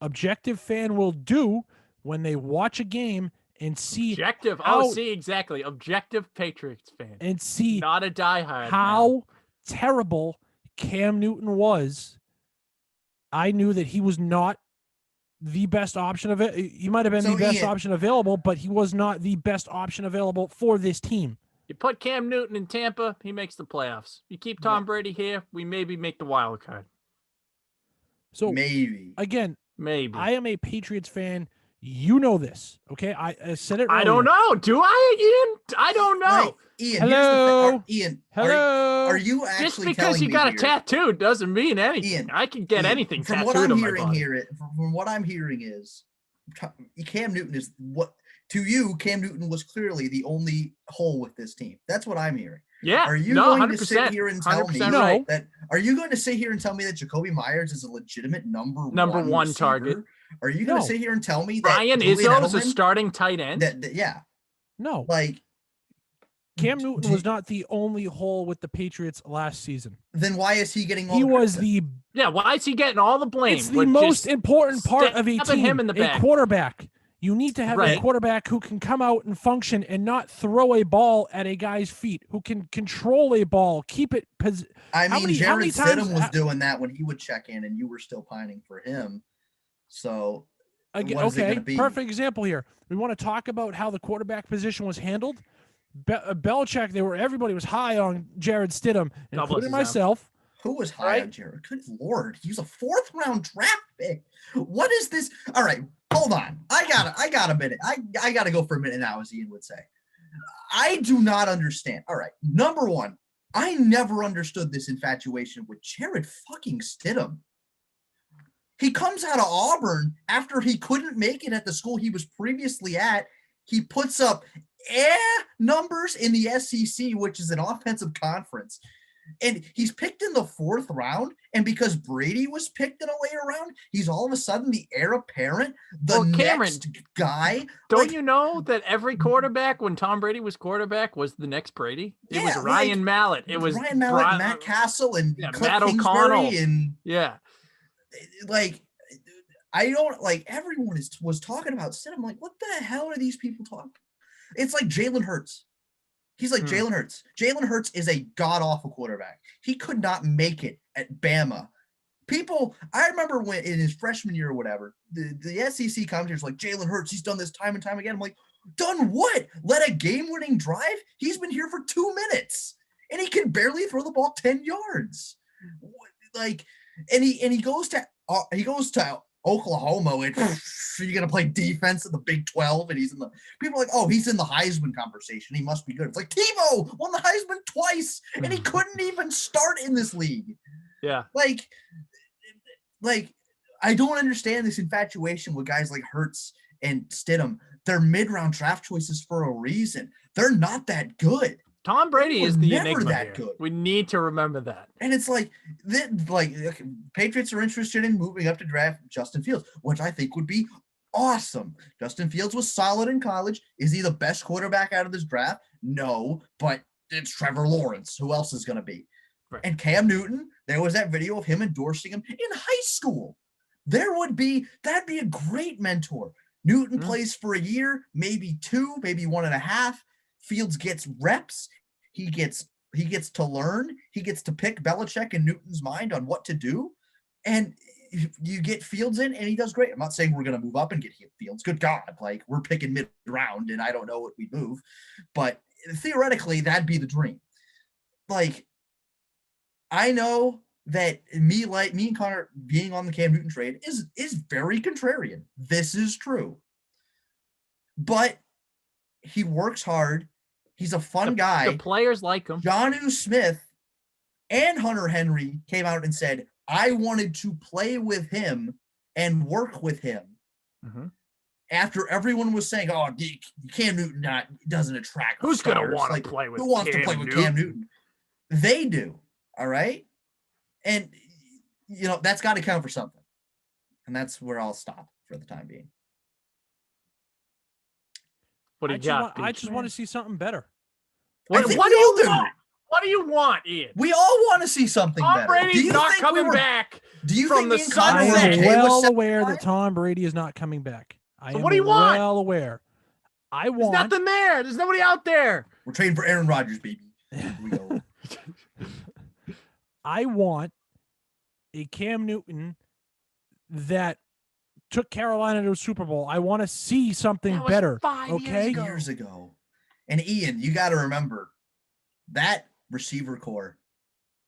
objective fan will do when they watch a game and see
objective Patriots fan
and see
not a diehard
how terrible Cam Newton was, I knew that he was not the best option of it. He might have been the best option available, but he was not the best option available for this team.
You put Cam Newton in Tampa, he makes the playoffs. You keep Tom Brady here, we maybe make the wild card.
So maybe
I am a Patriots fan. You know this, okay? I said it earlier.
I don't know. Do I, Ian? I don't know.
Right. Ian,
hello.
Ian,
hello.
Are you actually
just because you got a tattoo doesn't mean anything.
Ian,
I can get anything
from
tattooed
what I'm
on
hearing
my body.
From what I'm hearing is Cam Newton is what to you. Cam Newton was clearly the only hole with this team. That's what I'm hearing.
Yeah.
Are you going to sit here and tell me that? Are you going to sit here and tell me that Jacoby Myers is a legitimate number one
receiver? Target?
Are you going to sit here and tell me that
Ryan Izzo is a starting tight end?
No.
Like
Cam Newton was not the only hole with the Patriots last season.
Then why is he getting all
he
the
was
credit?
the
why is he getting all the blame?
It's the most important part of a team.
Him in the back.
A quarterback. You need to have
Right.
a quarterback who can come out and function and not throw a ball at a guy's feet, who can control a ball, keep it.
I mean, Jared
times
Stidham was doing that when he would check in, and you were still pining for him. So, what is it going to be?
Perfect example here. We want to talk about how the quarterback position was handled. Belichick, everybody was high on Jared Stidham, including myself.
Who was high on Jared? Good Lord, he was a 4th round draft pick. What is this? All right, hold on. I got a minute. I got to go for a minute now, as Ian would say. I do not understand. All right, number one, I never understood this infatuation with Jared fucking Stidham. He comes out of Auburn after he couldn't make it at the school he was previously at. He puts up numbers in the SEC, which is an offensive conference. And he's picked in the 4th round. And because Brady was picked in a later round, he's all of a sudden the heir apparent, next guy.
Don't you know that every quarterback, when Tom Brady was quarterback, was the next Brady? It was Ryan Mallett. It was
Ryan Mallett, Matt Castle, and
Matt O'Connell.
And
like,
I don't everyone was talking about Sid. I'm like, what the hell are these people talking? It's like Jalen Hurts. He's like Jalen Hurts. Jalen Hurts is a god-awful quarterback. He could not make it at Bama. I remember when in his freshman year or whatever, the SEC commentators were like, Jalen Hurts, he's done this time and time again. I'm like, done what? Led a game-winning drive? He's been here for 2 minutes, and he can barely throw the ball 10 yards. And he goes to Oklahoma, and you're gonna play defense in the Big 12, and people are like, oh, he's in the Heisman conversation. He must be good. It's like Tebow won the Heisman twice, and he couldn't even start in this league.
Yeah.
I don't understand this infatuation with guys like Hurts and Stidham. They're mid-round draft choices for a reason. They're not that good.
Tom Brady is the enigma
that
here.
Good.
We need to remember that.
And it's Patriots are interested in moving up to draft Justin Fields, which I think would be awesome. Justin Fields was solid in college. Is he the best quarterback out of this draft? No, but it's Trevor Lawrence. Who else is going to be?
Right.
And Cam Newton, there was that video of him endorsing him in high school. That'd be a great mentor. Newton plays for a year, maybe 2, maybe 1.5. Fields gets reps. He gets to learn. He gets to pick Belichick and Newton's mind on what to do. And you get Fields in, and he does great. I'm not saying we're going to move up and get Fields. Good God. We're picking mid-round, and I don't know what we move. But theoretically, that'd be the dream. I know that me and Connor being on the Cam Newton trade is very contrarian. This is true. But he works hard. He's a fun guy.
The players like him.
Jonnu Smith and Hunter Henry came out and said, I wanted to play with him and work with him.
Mm-hmm.
After everyone was saying, oh, Cam Newton doesn't attract
Who's going to
want
to play with
Who wants to play with Cam Newton? They do. All right? And, that's got to count for something. And that's where I'll stop for the time being.
What do you got?
I just want to see something better.
What do you want? What do you want, Ian?
We all want to see something better.
Brady's not coming back.
Do you
from
think
the sunset?
I am well aware that Tom Brady is not coming back.
What do you want?
Well aware.
There's nothing there. There's nobody out there.
We're trading for Aaron Rodgers, baby. Here we go.
I want a Cam Newton that took Carolina to a Super Bowl. I want to see something better.
5
years ago. And Ian, you got to remember that receiver core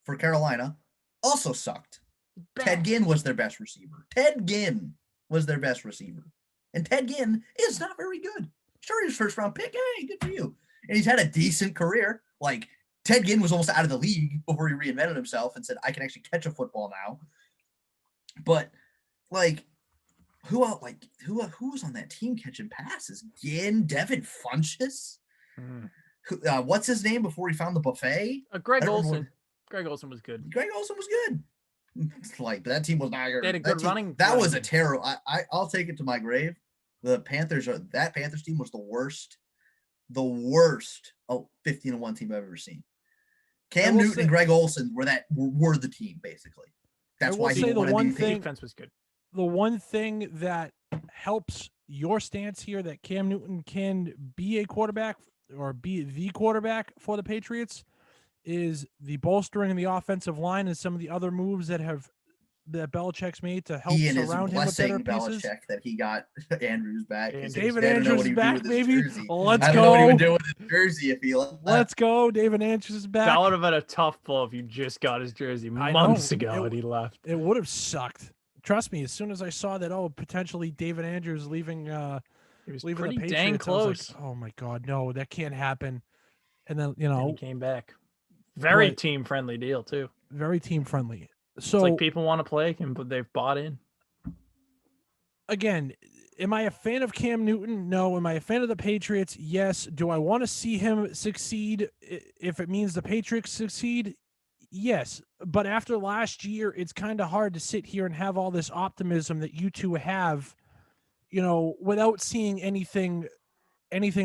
for Carolina also sucked. Ted Ginn was their best receiver. And Ted Ginn is not very good. Sure, he's first round pick. Hey, good for you. And he's had a decent career. Ted Ginn was almost out of the league before he reinvented himself and said, I can actually catch a football now. But who else? Who was on that team catching passes? Ginn, Devin Funchess. What's his name before he found the buffet?
Greg Olsen. Greg Olsen was good.
But that team was not good.
They had a good running.
That was a terrible. I'll take it to my grave. That Panthers team was the worst 15-1 team I've ever seen. Cam Newton and Greg Olsen were the team basically. That's why he wanted to
defense was good.
The one thing that helps your stance here that Cam Newton can be a quarterback or be the quarterback for the Patriots is the bolstering of the offensive line and some of the other moves that Belichick's made to help
Ian is
surround him with better
blessing
pieces.
Belichick that he got Andrews back.
And
David Andrews is back, baby. Let's
I don't know what he would do with his jersey if he left.
Let's go. David Andrews is back.
That would have been a tough blow if you just got his jersey months ago and he left.
It would have sucked. Trust me, as soon as I saw that, potentially David Andrews leaving
He was
leaving
pretty
the Patriots,
dang
I
close.
was like, oh my God, no, that can't happen. And then,
And he came back. Very team-friendly deal, too.
very team friendly.
It's
So
like people want to play him, but they've bought in.
again, am I a fan of Cam Newton? No. Am I a fan of the Patriots? Yes. Do I want to see him succeed if it means the Patriots succeed? Yes. But after last year, it's kind of hard to sit here and have all this optimism that you two have, without seeing anything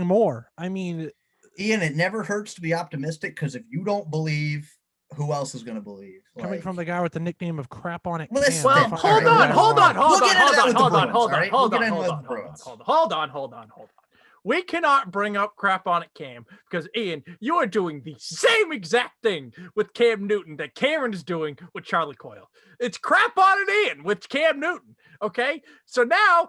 more. I mean,
Ian, it never hurts to be optimistic because if you don't believe, who else is going to believe?
coming from the guy with the nickname of Crap on It.
Well,
Cam,
that's-
Well,
Well,
if I
hold
remember
on,
that
hold
wrong.
on, hold
We'll
on,
get into
hold
that
on,
with the
hold on,
Bruins,
hold
all
on,
right?
hold
We'll
on,
get into
hold
it
on,
with the Bruins.
hold on. We cannot bring up Crap on It Cam because, Ian, you are doing the same exact thing with Cam Newton that Cameron is doing with Charlie Coyle. It's Crap on It Ian with Cam Newton, okay? So now,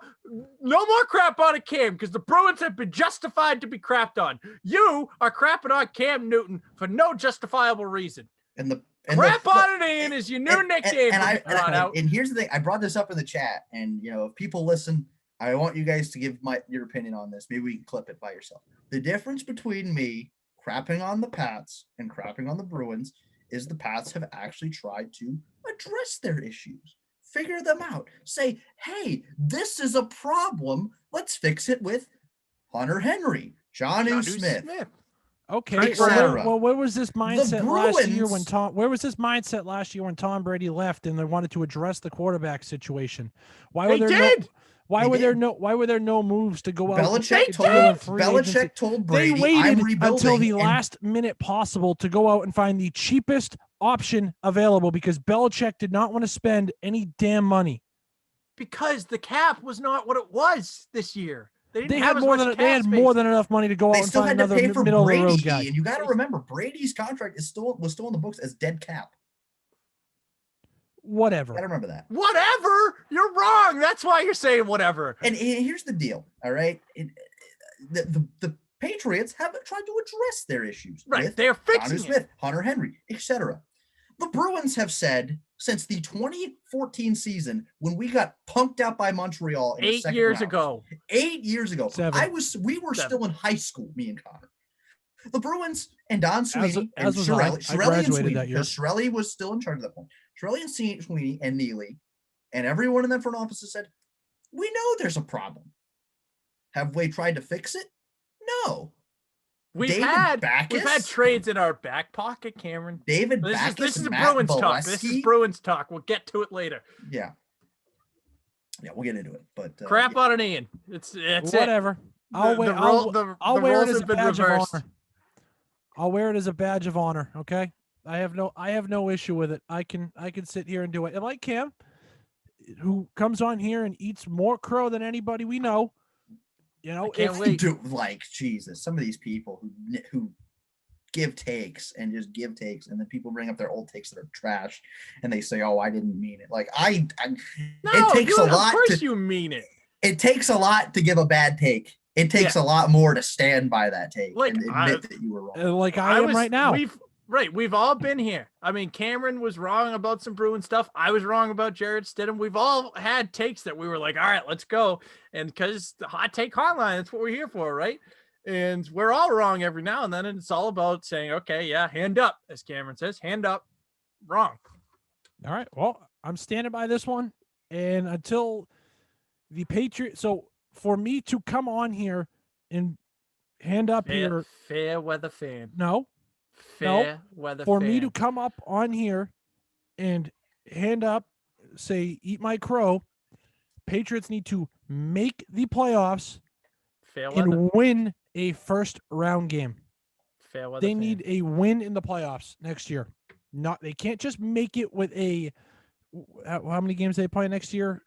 no more Crap on It Cam because the Bruins have been justified to be crapped on. You are crapping on Cam Newton for no justifiable reason. Crap on It Ian is your new nickname from here on out.
And here's the thing. I brought this up in the chat, and, if people listen, I want you guys to give your opinion on this. Maybe we can clip it by yourself. The difference between me crapping on the Pats and crapping on the Bruins is the Pats have actually tried to address their issues, figure them out, say, hey, this is a problem. Let's fix it with Hunter Henry, Jonnu Smith.
Okay, well, where was this mindset last year when Tom? Where was this mindset last year when Tom Brady left and they wanted to address the quarterback situation? Why were there no moves to go out?
Belichick told Brady,
they waited
I'm
until the last minute possible to go out and find the cheapest option available because Belichick did not want to spend any damn money.
Because the cap was not what it was this year. They
had more than enough money to go out and find another middle of the road guy.
And you got to remember, Brady's contract was still in the books as dead cap.
Whatever.
I don't remember that.
Whatever. You're wrong. That's why you're saying whatever.
And here's the deal. All right. The Patriots have tried to address their issues.
Right. They're fixing
Jonnu Smith, Hunter Henry, etc. The Bruins have said since the 2014 season when we got punked out by Montreal in
8 years ago.
8 years ago.
7.
We were still in high school, me and Connor. The Bruins and Don Sweeney and
as was I graduated that year.
Shirelli was still in charge at that point. Shirelli and Sweeney and Neely and everyone in that front office has said, we know there's a problem. Have we tried to fix it? No.
We've had trades in our back pocket, Cameron.
David Backus,
this is
Matt
Bruins talk. This is Bruins talk. We'll get to it later.
Yeah, we'll get into it. But
crap on it, Ian. It's
whatever. I'll wear it as a badge of honor. I'll wear it as a badge of honor. Okay. I have no issue with it. I can sit here and do it. And like Cam, who comes on here and eats more crow than anybody we know.
Jesus, some of these people who give takes and just give takes, and then people bring up their old takes that are trash, and they say, "Oh, I didn't mean it." Like it takes a lot. Of course,
you mean it.
It takes a lot to give a bad take. It takes a lot more to stand by that take and admit that you were wrong.
Like I am right now.
We've all been here. I mean, Cameron was wrong about some Bruin stuff. I was wrong about Jared Stidham. We've all had takes that we were like, all right, let's go. And because the hot take hotline, that's what we're here for, right? And we're all wrong every now and then. And it's all about saying, okay, yeah, hand up, as Cameron says, hand up, wrong.
All right. Well, I'm standing by this one. And until the Patriots, so for me to come on here and hand up here.
Fair weather fan.
No.
Fair weather
for
fan.
me to come up on here and hand up, say, eat my crow, Patriots need to make the playoffs and win a first round game.
Fair weather
they
fan.
need a win in the playoffs next year. They can't just make it with how many games they play next year?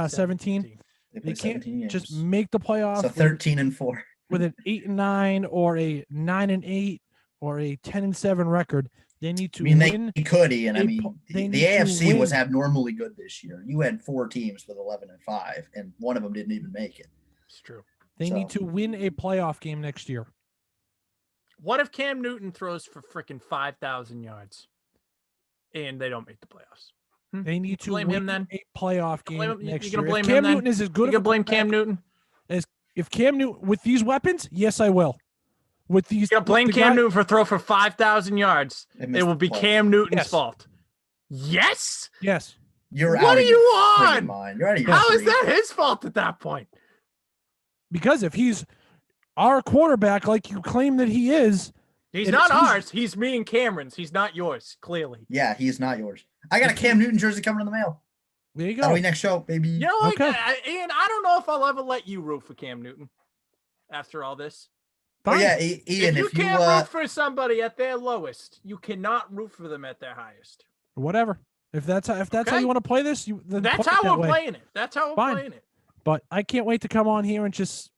17.
They
They
play
can't
17 games.
just make the playoffs.
So 13-4
with an 8-9 or a 9-8 or a 10-7 record. They need to win.
They could, Ian. I mean,
they
the
need to
AFC was
win.
abnormally good this year. You had 4 teams with 11-5, and one of them didn't even make it.
It's true.
They need to win a playoff game next year.
What if Cam Newton throws for freaking 5,000 yards and they don't make the playoffs?
They need to
blame
win
him then.
A playoff game next
You're
year.
gonna blame
Cam
him then?
Newton is as good.
You gonna blame Cam Newton?
If Cam Newton with these weapons, yes, I will. With these,
you're gonna blame Cam Newton for throw for 5,000 yards. It will be Cam Newton's fault. Yes.
Yes.
You're
what
out
are
of
you
your
on?
mind. You're out of your
How is that his fault at that point?
Because if he's our quarterback, like you claim that he is,
he's not ours. He's me and Cameron's. He's not yours. Clearly.
Yeah, he's not yours. I got a Cam Newton jersey coming in the mail.
There you go.
That'll be next show, baby.
You know,
Okay.
Ian, I don't know if I'll ever let you root for Cam Newton after all this.
Oh yeah, Ian.
If you can't root for somebody at their lowest, you cannot root for them at their highest.
Whatever. If that's how you want to play this, then
that's
play
how
it
we're
that way.
playing it. That's how we're playing it.
But I can't wait to come on here and just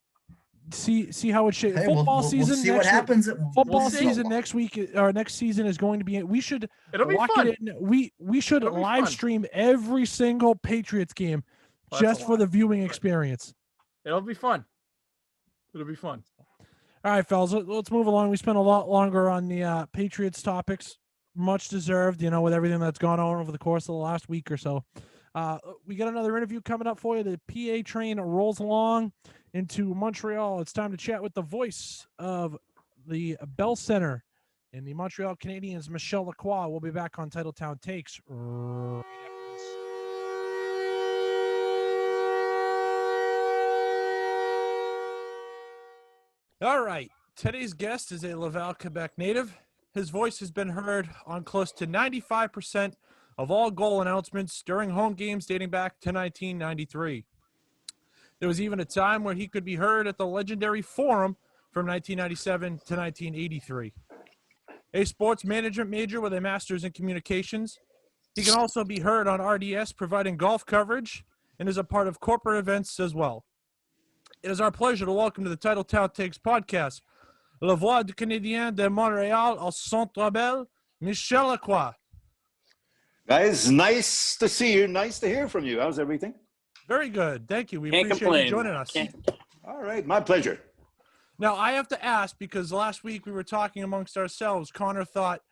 see how it shapes.
Hey,
football season.
We'll see what happens.
Football season next week or next season is going to be. We should lock it in. We should live stream every single Patriots game just for the viewing experience.
It'll be fun. It'll be fun.
All right, fellas, let's move along. We spent a lot longer on the Patriots topics, much deserved, with everything that's gone on over the course of the last week or so. We got another interview coming up for you. The PA train rolls along into Montreal. It's time to chat with the voice of the Bell Center in the Montreal Canadiens, Michel Lacroix. We'll be back on Titletown Takes right after this. All right. Today's guest is a Laval, Quebec native. His voice has been heard on close to 95% of all goal announcements during home games dating back to 1993. There was even a time where he could be heard at the legendary Forum from 1997 to 1983. A sports management major with a master's in communications, he can also be heard on RDS providing golf coverage and is a part of corporate events as well. It is our pleasure to welcome to the Titletown Takes podcast, La Voix du Canadien de Montréal au Centre Bell, Michel Lacroix.
Guys, nice to see you. Nice to hear from you. How's everything?
Very good. Thank you. We
Can't
appreciate
complain.
you joining us.
All right. My pleasure.
Now, I have to ask, because last week we were talking amongst ourselves. Connor thought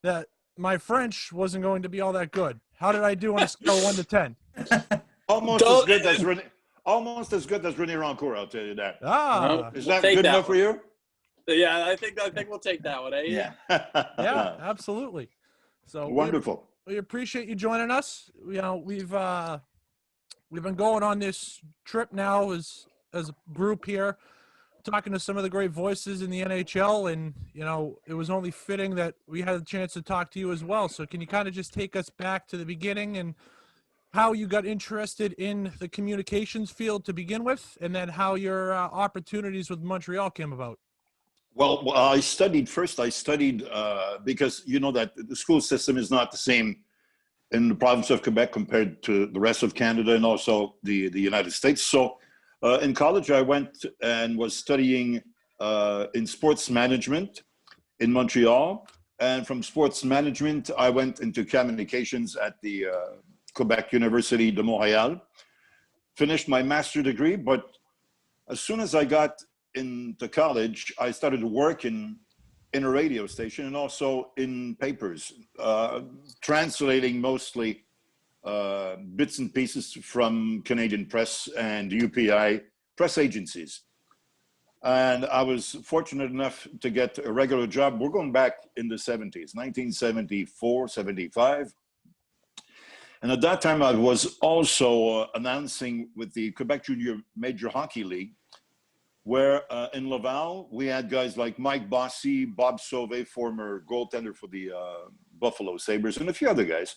that my French wasn't going to be all that good. How did I do on a scale of 1 to 10?
Almost as good as René Rancourt, I'll tell you that. Is that good enough for you?
Yeah, I think we'll take that one. Eh?
Yeah.
Yeah, absolutely. So
wonderful.
We appreciate you joining us. We've been going on this trip now as a group here, talking to some of the great voices in the NHL, and it was only fitting that we had a chance to talk to you as well. So can you kind of just take us back to the beginning and how you got interested in the communications field to begin with, and then how your opportunities with Montreal came about?
Well, I studied because you know that the school system is not the same in the province of Quebec compared to the rest of Canada and also the United States. So in college, I went and was studying in sports management in Montreal. And from sports management, I went into communications at the Quebec University de Montréal. Finished my master's degree, but as soon as I got into college, I started working in a radio station and also in papers, translating mostly bits and pieces from Canadian press and UPI press agencies. And I was fortunate enough to get a regular job. We're going back in the 70s, 1974, 75. And at that time, I was also announcing with the Quebec Junior Major Hockey League, where in Laval, we had guys like Mike Bossy, Bob Sauvé, former goaltender for the Buffalo Sabres, and a few other guys.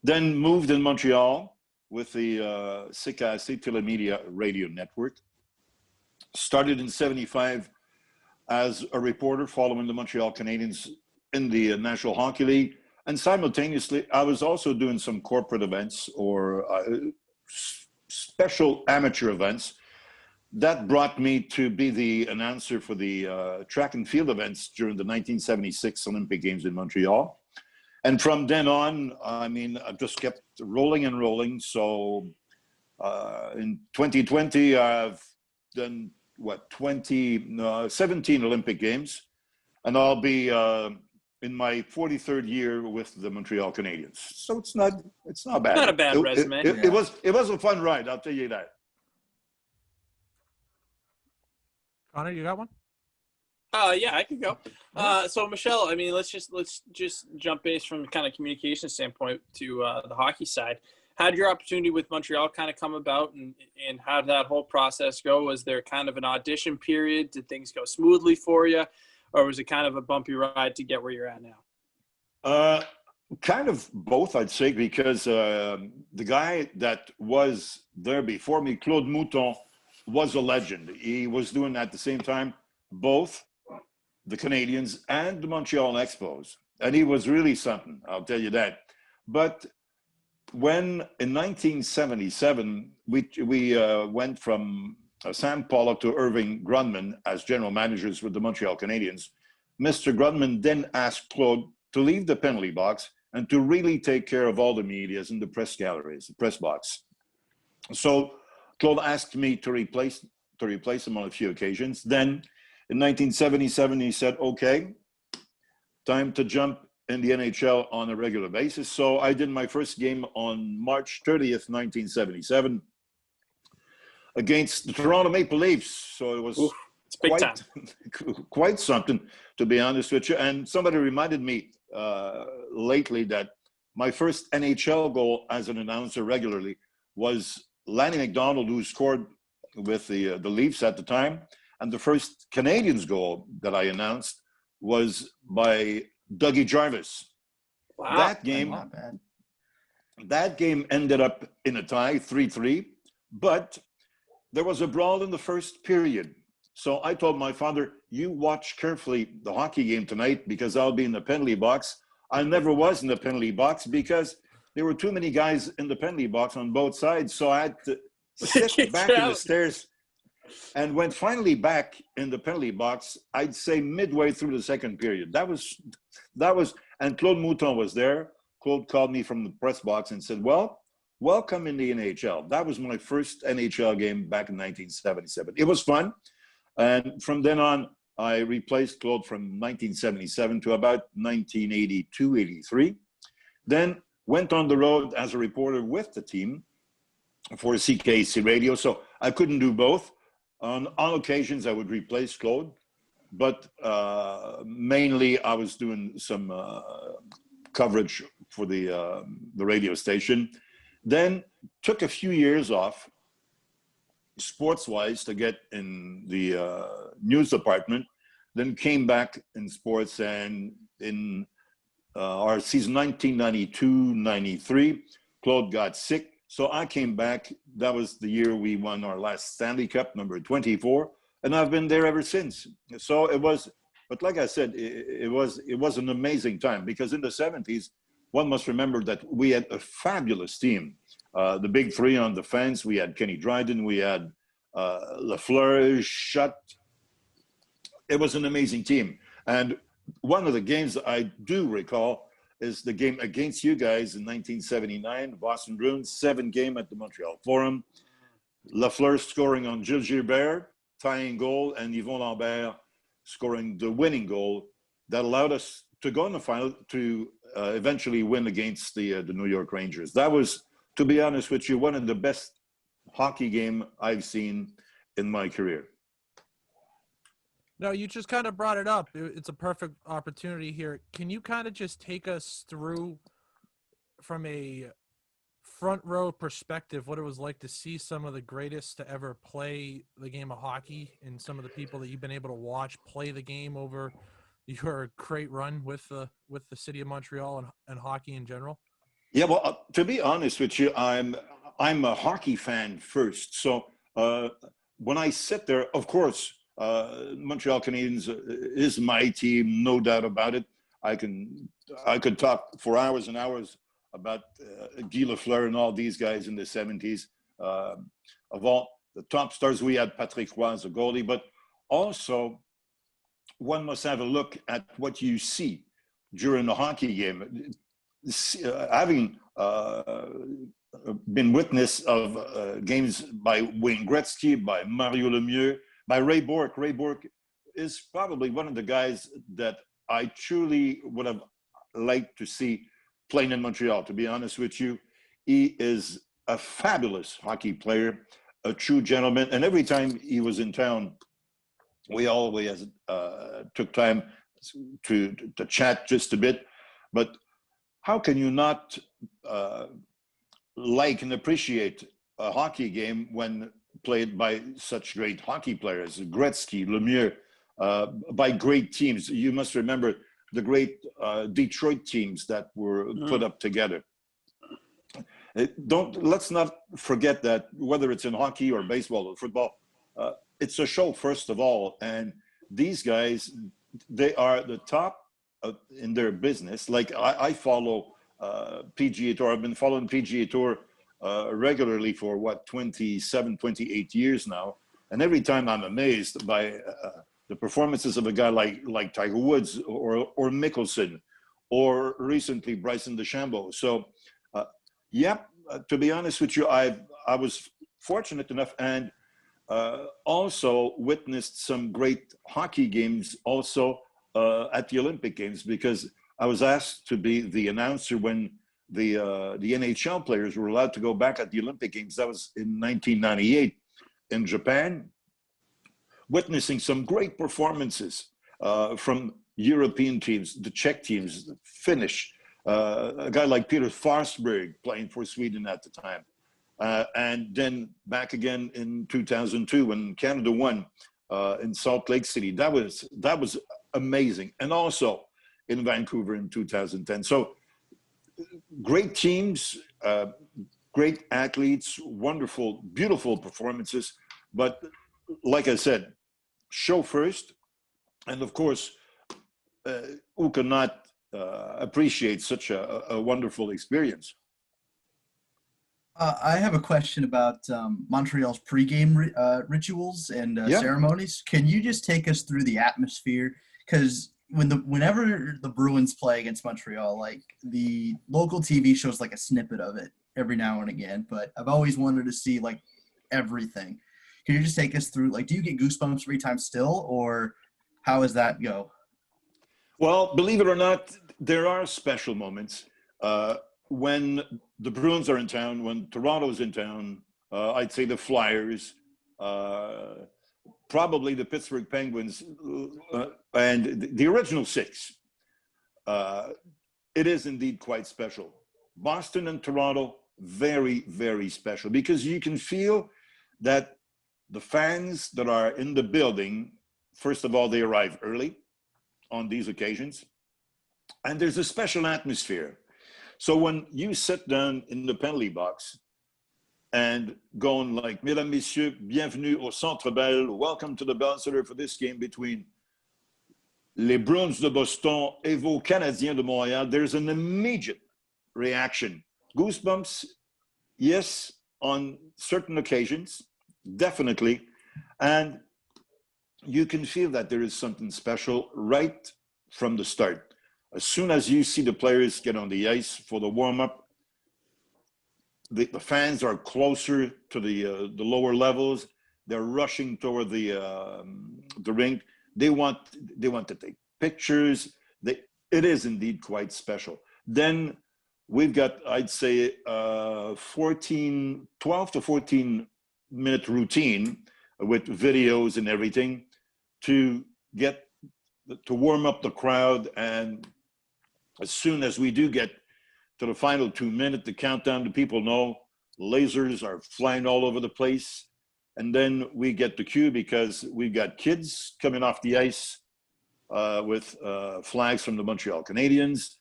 Then moved in Montreal with the CKC Telemedia radio network. Started in 75 as a reporter following the Montreal Canadiens in the National Hockey League. And simultaneously, I was also doing some corporate events or special amateur events. That brought me to be the announcer for the track and field events during the 1976 Olympic Games in Montreal. And from then on, I mean, I've just kept rolling and rolling. So in 2020, I've done, 17 Olympic Games. And I'll be in my 43rd year with the Montreal Canadiens. So it's not bad.
Not a bad resume.
It was a fun ride, I'll tell you that.
Connor, you got one?
Yeah, I could go. So Michel, I mean, let's just jump base from kind of communication standpoint to the hockey side. How did your opportunity with Montreal kind of come about, and how did that whole process go? Was there kind of an audition period? Did things go smoothly for you, or was it kind of a bumpy ride to get where you're at now?
Kind of both, I'd say, because the guy that was there before me, Claude Mouton, was a legend. He was doing at the same time both the Canadiens and the Montreal Expos. And he was really something, I'll tell you that. But when in 1977, we went from Sam Pollock to Irving Grundman as general managers with the Montreal Canadiens, Mr. Grundman then asked Claude to leave the penalty box and to really take care of all the medias in the press galleries, the press box. So Claude asked me to replace him on a few occasions. Then in 1977, he said, okay, time to jump in the NHL on a regular basis. So I did my first game on March 30th, 1977 against the Toronto Maple Leafs. So it was
it's big time.
Quite something, to be honest with you. And somebody reminded me lately that my first NHL goal as an announcer regularly was Lanny McDonald, who scored with the Leafs at the time. And the first Canadiens goal that I announced was by Dougie Jarvis.
Wow.
That game ended up in a tie, 3-3, but there was a brawl in the first period. So I told my father, you watch carefully the hockey game tonight because I'll be in the penalty box. I never was in the penalty box because there were too many guys in the penalty box on both sides. So I had to sit back in the stairs. And when finally back in the penalty box, I'd say midway through the second period. That was, and Claude Mouton was there. Claude called me from the press box and said, well, welcome in the NHL. That was my first NHL game back in 1977. It was fun. And from then on, I replaced Claude from 1977 to about 1982, 83. Then went on the road as a reporter with the team for CKC Radio. So I couldn't do both. On occasions, I would replace Claude, but mainly I was doing some coverage for the radio station. Then took a few years off, sports-wise, to get in the news department. Then came back in sports, and in our season 1992-93, Claude got sick. So I came back. That was the year we won our last Stanley Cup, number 24, and I've been there ever since. So it was, but like I said, it was an amazing time because in the 70s, one must remember that we had a fabulous team. The big three on defense, we had Kenny Dryden, we had Lafleur, Schutt. It was an amazing team. And one of the games I do recall is the game against you guys in 1979, Boston Bruins, 7-game at the Montreal Forum. Lafleur scoring on Gilles Gilbert, tying goal, and Yvon Lambert scoring the winning goal that allowed us to go in the final to eventually win against the New York Rangers. That was, to be honest with you, one of the best hockey game I've seen in my career.
No, you just kind of brought it up. It's a perfect opportunity here. Can you kind of just take us through from a front row perspective what it was like to see some of the greatest to ever play the game of hockey and some of the people that you've been able to watch play the game over your great run with the city of Montreal and hockey in general?
Yeah, well, to be honest with you, I'm a hockey fan first. So when I sit there, of course, Montreal Canadiens is my team, no doubt about it. I could talk for hours and hours about Guy Lafleur and all these guys in the 70s. Of all the top stars, we had Patrick Roy as a goalie, but also one must have a look at what you see during the hockey game. Having been witness of games by Wayne Gretzky, by Mario Lemieux, by Ray Bourque. Ray Bourque is probably one of the guys that I truly would have liked to see playing in Montreal, to be honest with you. He is a fabulous hockey player, a true gentleman. And every time he was in town, we always took time to chat just a bit. But how can you not like and appreciate a hockey game when played by such great hockey players, Gretzky, Lemieux, by great teams? You must remember the great Detroit teams that were put up together. Let's not forget that whether it's in hockey or baseball or football, it's a show first of all, and these guys, they are the top in their business. Like I follow PGA Tour. I've been following PGA Tour regularly for 27, 28 years now, and every time I'm amazed by the performances of a guy like Tiger Woods or Mickelson, or recently Bryson DeChambeau. So, to be honest with you, I was fortunate enough and also witnessed some great hockey games also at the Olympic Games, because I was asked to be the announcer when the NHL players were allowed to go back at the Olympic Games. That was in 1998 in Japan, witnessing some great performances from European teams, the Czech teams, the Finnish, a guy like Peter Forsberg playing for Sweden at the time. And then back again in 2002 when Canada won in Salt Lake City. That was amazing. And also in Vancouver in 2010. So great teams, great athletes, wonderful, beautiful performances. But like I said, show first. And of course, who cannot appreciate such a wonderful experience?
I have a question about Montreal's pregame rituals and ceremonies. Can you just take us through the atmosphere? Because whenever the Bruins play against Montreal, like the local TV shows like a snippet of it every now and again, but I've always wanted to see like everything. Can you just take us through, like, do you get goosebumps every time still, or how does that go?
Well, believe it or not, there are special moments. When the Bruins are in town, when Toronto's in town, I'd say the Flyers, probably the Pittsburgh Penguins, and the original six. It is indeed quite special. Boston and Toronto, very, very special, because you can feel that the fans that are in the building, first of all, they arrive early on these occasions, and there's a special atmosphere. So when you sit down in the penalty box and going like, Mesdames, Messieurs, bienvenue au Centre Bell, welcome to the Bell Center for this game between les Bruins de Boston et vos Canadiens de Montréal, there's an immediate reaction. Goosebumps, yes, on certain occasions, definitely. And you can feel that there is something special right from the start. As soon as you see the players get on the ice for the warm-up, the fans are closer to the lower levels. They're rushing toward the rink. They want to take pictures. It is indeed quite special. Then we've got, I'd say, 12 to 14 minute routine with videos and everything to warm up the crowd. And as soon as we do get to the final 2 minutes, the countdown, the people know lasers are flying all over the place. And then we get the cue because we've got kids coming off the ice with flags from the Montreal Canadiens.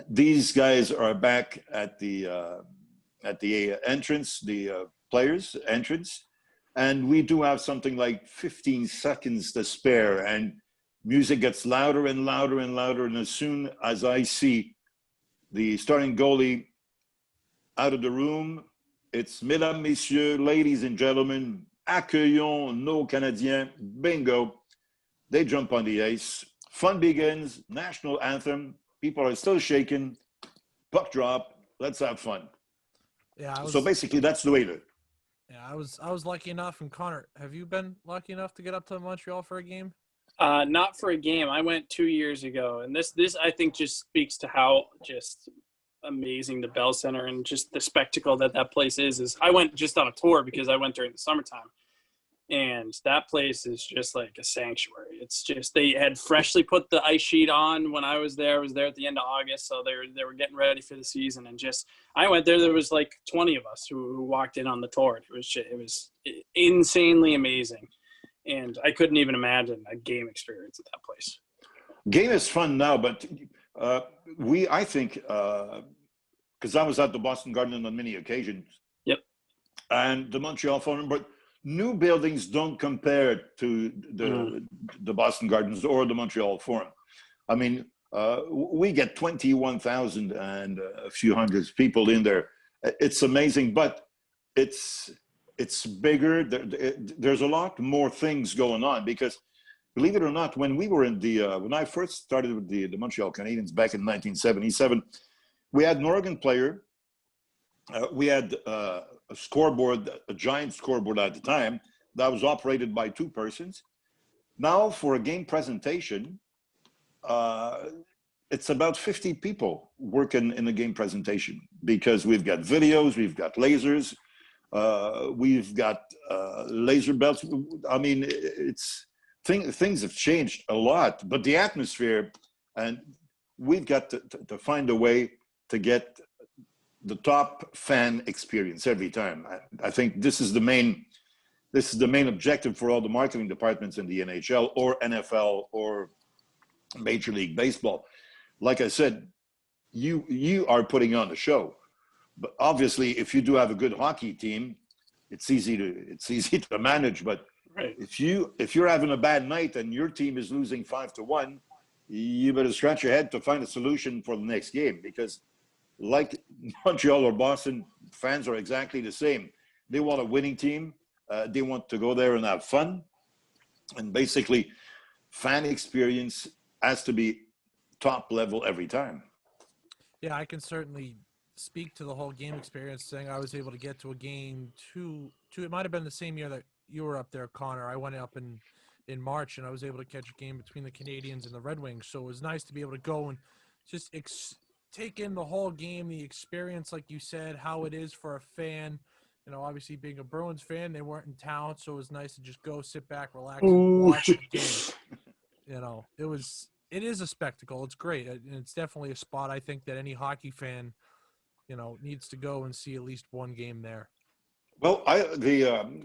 These guys are back at the entrance, the players' entrance. And we do have something like 15 seconds to spare. And music gets louder and louder and louder. And as soon as I see the starting goalie out of the room, It's Mesdames, Messieurs, ladies and gentlemen, accueillons nos Canadiens. Bingo. They jump on the ice. Fun begins. National anthem. People are still shaking. Puck drop. Let's have fun.
Yeah.
So basically, that's the way to.
Yeah, I was lucky enough. And Connor, have you been lucky enough to get up to Montreal for a game?
Not for a game. I went 2 years ago, and this I think just speaks to how just amazing the Bell Center and just the spectacle that place is. I went just on a tour because I went during the summertime, and that place is just like a sanctuary. It's just, they had freshly put the ice sheet on when I was there. I was there at the end of August, so they were getting ready for the season, and just I went there. There was like 20 of us who walked in on the tour. It was insanely amazing, and I couldn't even imagine a game experience at that place.
Game is fun now, but I think, because I was at the Boston Garden on many occasions.
Yep.
And the Montreal Forum, but new buildings don't compare to the Boston Gardens or the Montreal Forum. I mean, we get 21,000 and a few hundred people in there. It's amazing, but it's bigger. There's a lot more things going on because, believe it or not, when we were in when I first started with the Montreal Canadiens back in 1977, we had an organ player. We had a scoreboard, a giant scoreboard at the time that was operated by 2 persons. Now for a game presentation, it's about 50 people working in a game presentation because we've got videos, we've got lasers, we've got laser belts. I mean, things have changed a lot, but the atmosphere, and we've got to find a way to get the top fan experience every time. I think this is the main objective for all the marketing departments in the NHL or NFL or Major League Baseball. Like I said, you are putting on the show, but obviously, if you do have a good hockey team, it's easy to manage. But
right.
if you're having a bad night and your team is losing 5-1, you better scratch your head to find a solution for the next game, because like Montreal or Boston, fans are exactly the same. They want a winning team. They want to go there and have fun. And basically, fan experience has to be top level every time.
Yeah, I can certainly speak to the whole game experience, saying I was able to get to a game two. It might have been the same year that you were up there, Connor. I went up in March, and I was able to catch a game between the Canadiens and the Red Wings. So it was nice to be able to go and just take in the whole game, the experience, like you said, how it is for a fan. You know, obviously being a Bruins fan, they weren't in town, so it was nice to just go sit back, relax, and watch the game. You know, it is a spectacle. It's great, and it's definitely a spot I think that any hockey fan, you know, needs to go and see at least one game there.
Well,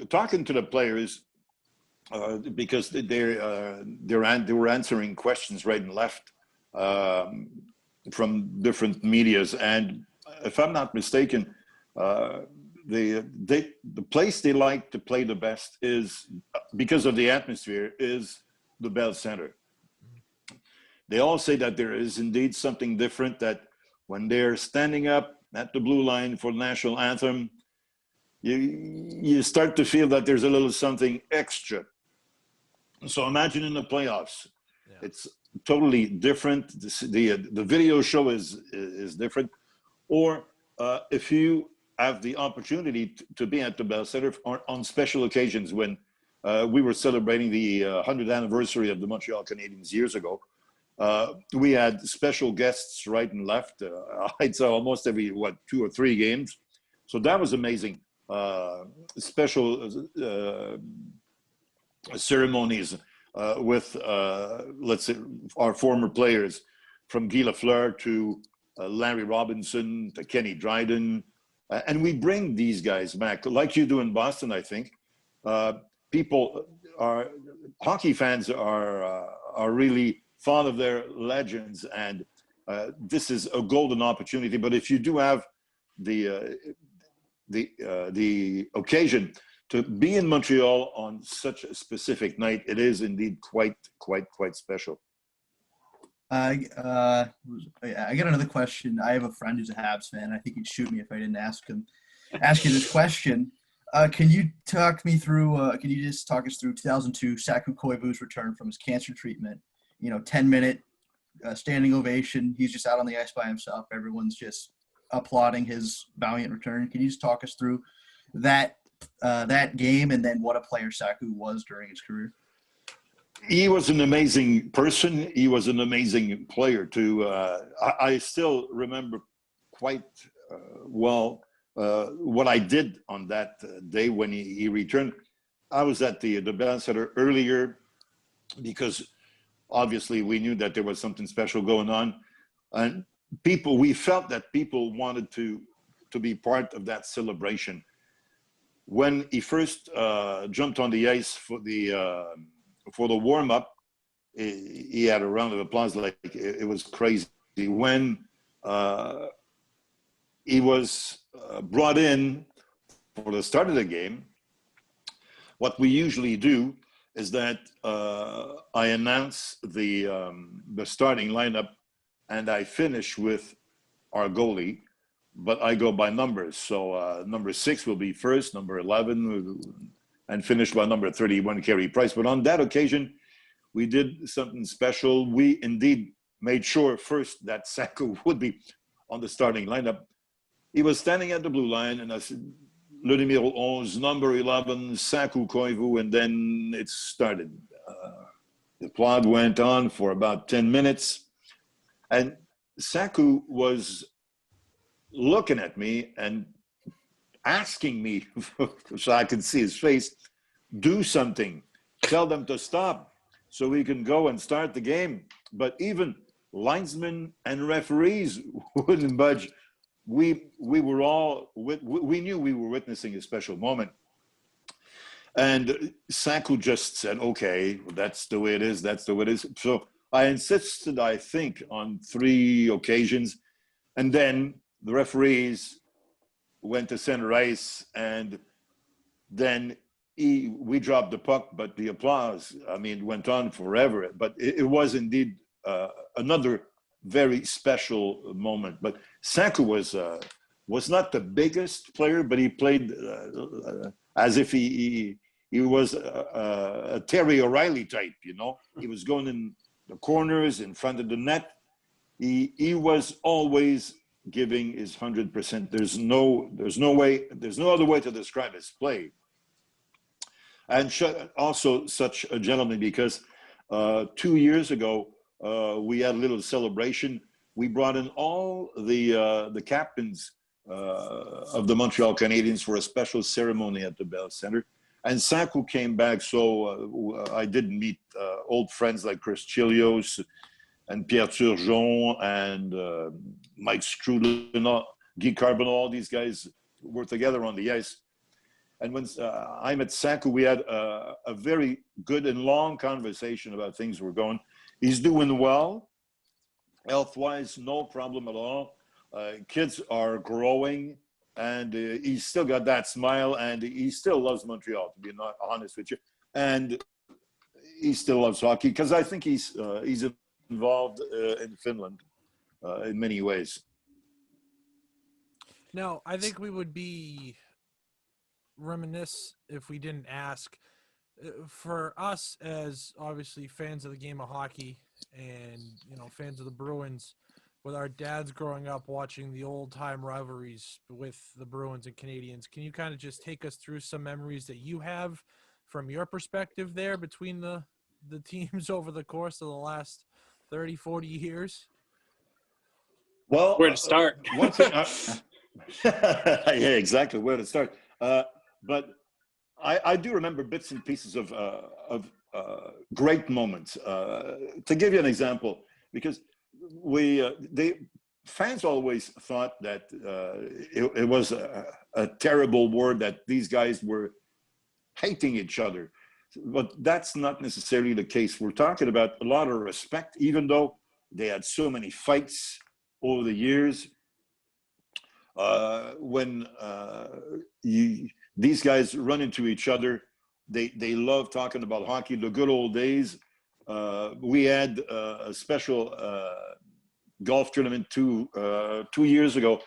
talking to the players, because they were answering questions right and left from different medias, and if I'm not mistaken, the place they like to play the best is, because of the atmosphere, is the Bell Center. They all say that there is indeed something different, that when they're standing up at the blue line for the national anthem, you start to feel that there's a little something extra. So imagine in the playoffs, it's totally different. The video show is different. Or if you have the opportunity to be at the Bell Center on special occasions, when we were celebrating the 100th anniversary of the Montreal Canadiens years ago, we had special guests right and left. I'd say almost every 2 or 3 games. So that was amazing. Special ceremonies with, let's say, our former players, from Guy Lafleur to Larry Robinson to Kenny Dryden. And we bring these guys back, like you do in Boston, I think. Hockey fans are really fond of their legends, and this is a golden opportunity. But if you do have the occasion to be in Montreal on such a specific night, it is indeed quite special.
I got another question. I have a friend who's a Habs fan. I think he'd shoot me if I didn't ask him. ask you this question. Can you talk me through? Can you just talk us through 2002 Saku Koivu's return from his cancer treatment? 10-minute standing ovation. He's just out on the ice by himself. Everyone's just applauding his valiant return. Can you just talk us through that game and then what a player Saku was during his career?
He was an amazing person. He was an amazing player too. I still remember quite well what I did on that day when he returned. I was at the Bell Center earlier because obviously we knew that there was something special going on, and we felt that people wanted to be part of that celebration. When he first jumped on the ice for the warm-up, he had a round of applause like it was crazy. When he was brought in for the start of the game, what we usually do is that I announce the starting lineup, and I finish with our goalie, but I go by numbers. So number 6 will be first, number 11, and finish by number 31, Carey Price. But on that occasion, we did something special. We indeed made sure first that Saku would be on the starting lineup. He was standing at the blue line, and I said, Le numéro 11, number 11, Saku Koivu, and then it started. The plot went on for about 10 minutes, and Saku was looking at me and asking me, so I could see his face, do something, tell them to stop so we can go and start the game. But even linesmen and referees wouldn't budge. We were all, we knew we were witnessing a special moment. And Saku just said, okay, that's the way it is, that's the way it is. So I insisted, I think, on 3 occasions. And then the referees went to center ice, and then we dropped the puck, but the applause, went on forever. But it was indeed another very special moment. But Saku was not the biggest player, but he played as if he was a Terry O'Reilly type, He was going in the corners, in front of the net. He was always giving his 100%. There's no other way to describe his play. And also such a gentleman, because 2 years ago, we had a little celebration. We brought in all the captains of the Montreal Canadiens for a special ceremony at the Bell Center. And Saku came back, so I did meet old friends like Chris Chilios and Pierre Turgeon and Mike Strudel, Guy Carbonneau. All these guys were together on the ice. And when I met Saku, we had a very good and long conversation about things were going. He's doing well, health-wise, no problem at all. Kids are growing, and he's still got that smile, and he still loves Montreal, to be not honest with you. And he still loves hockey, because I think he's involved in Finland in many ways.
Now, I think we would be reminisce if we didn't ask, for us as obviously fans of the game of hockey and fans of the Bruins, with our dads growing up watching the old time rivalries with the Bruins and Canadiens, can you kind of just take us through some memories that you have from your perspective there between the teams over the course of the last 30, 40 years?
Well,
where to start?
One thing, yeah, exactly, where to start. But I do remember bits and pieces of great moments. To give you an example, because fans always thought that it was a terrible war, that these guys were hating each other. But that's not necessarily the case. We're talking about a lot of respect, even though they had so many fights over the years. When these guys run into each other, they love talking about hockey, the good old days. We had a special golf tournament 2 years ago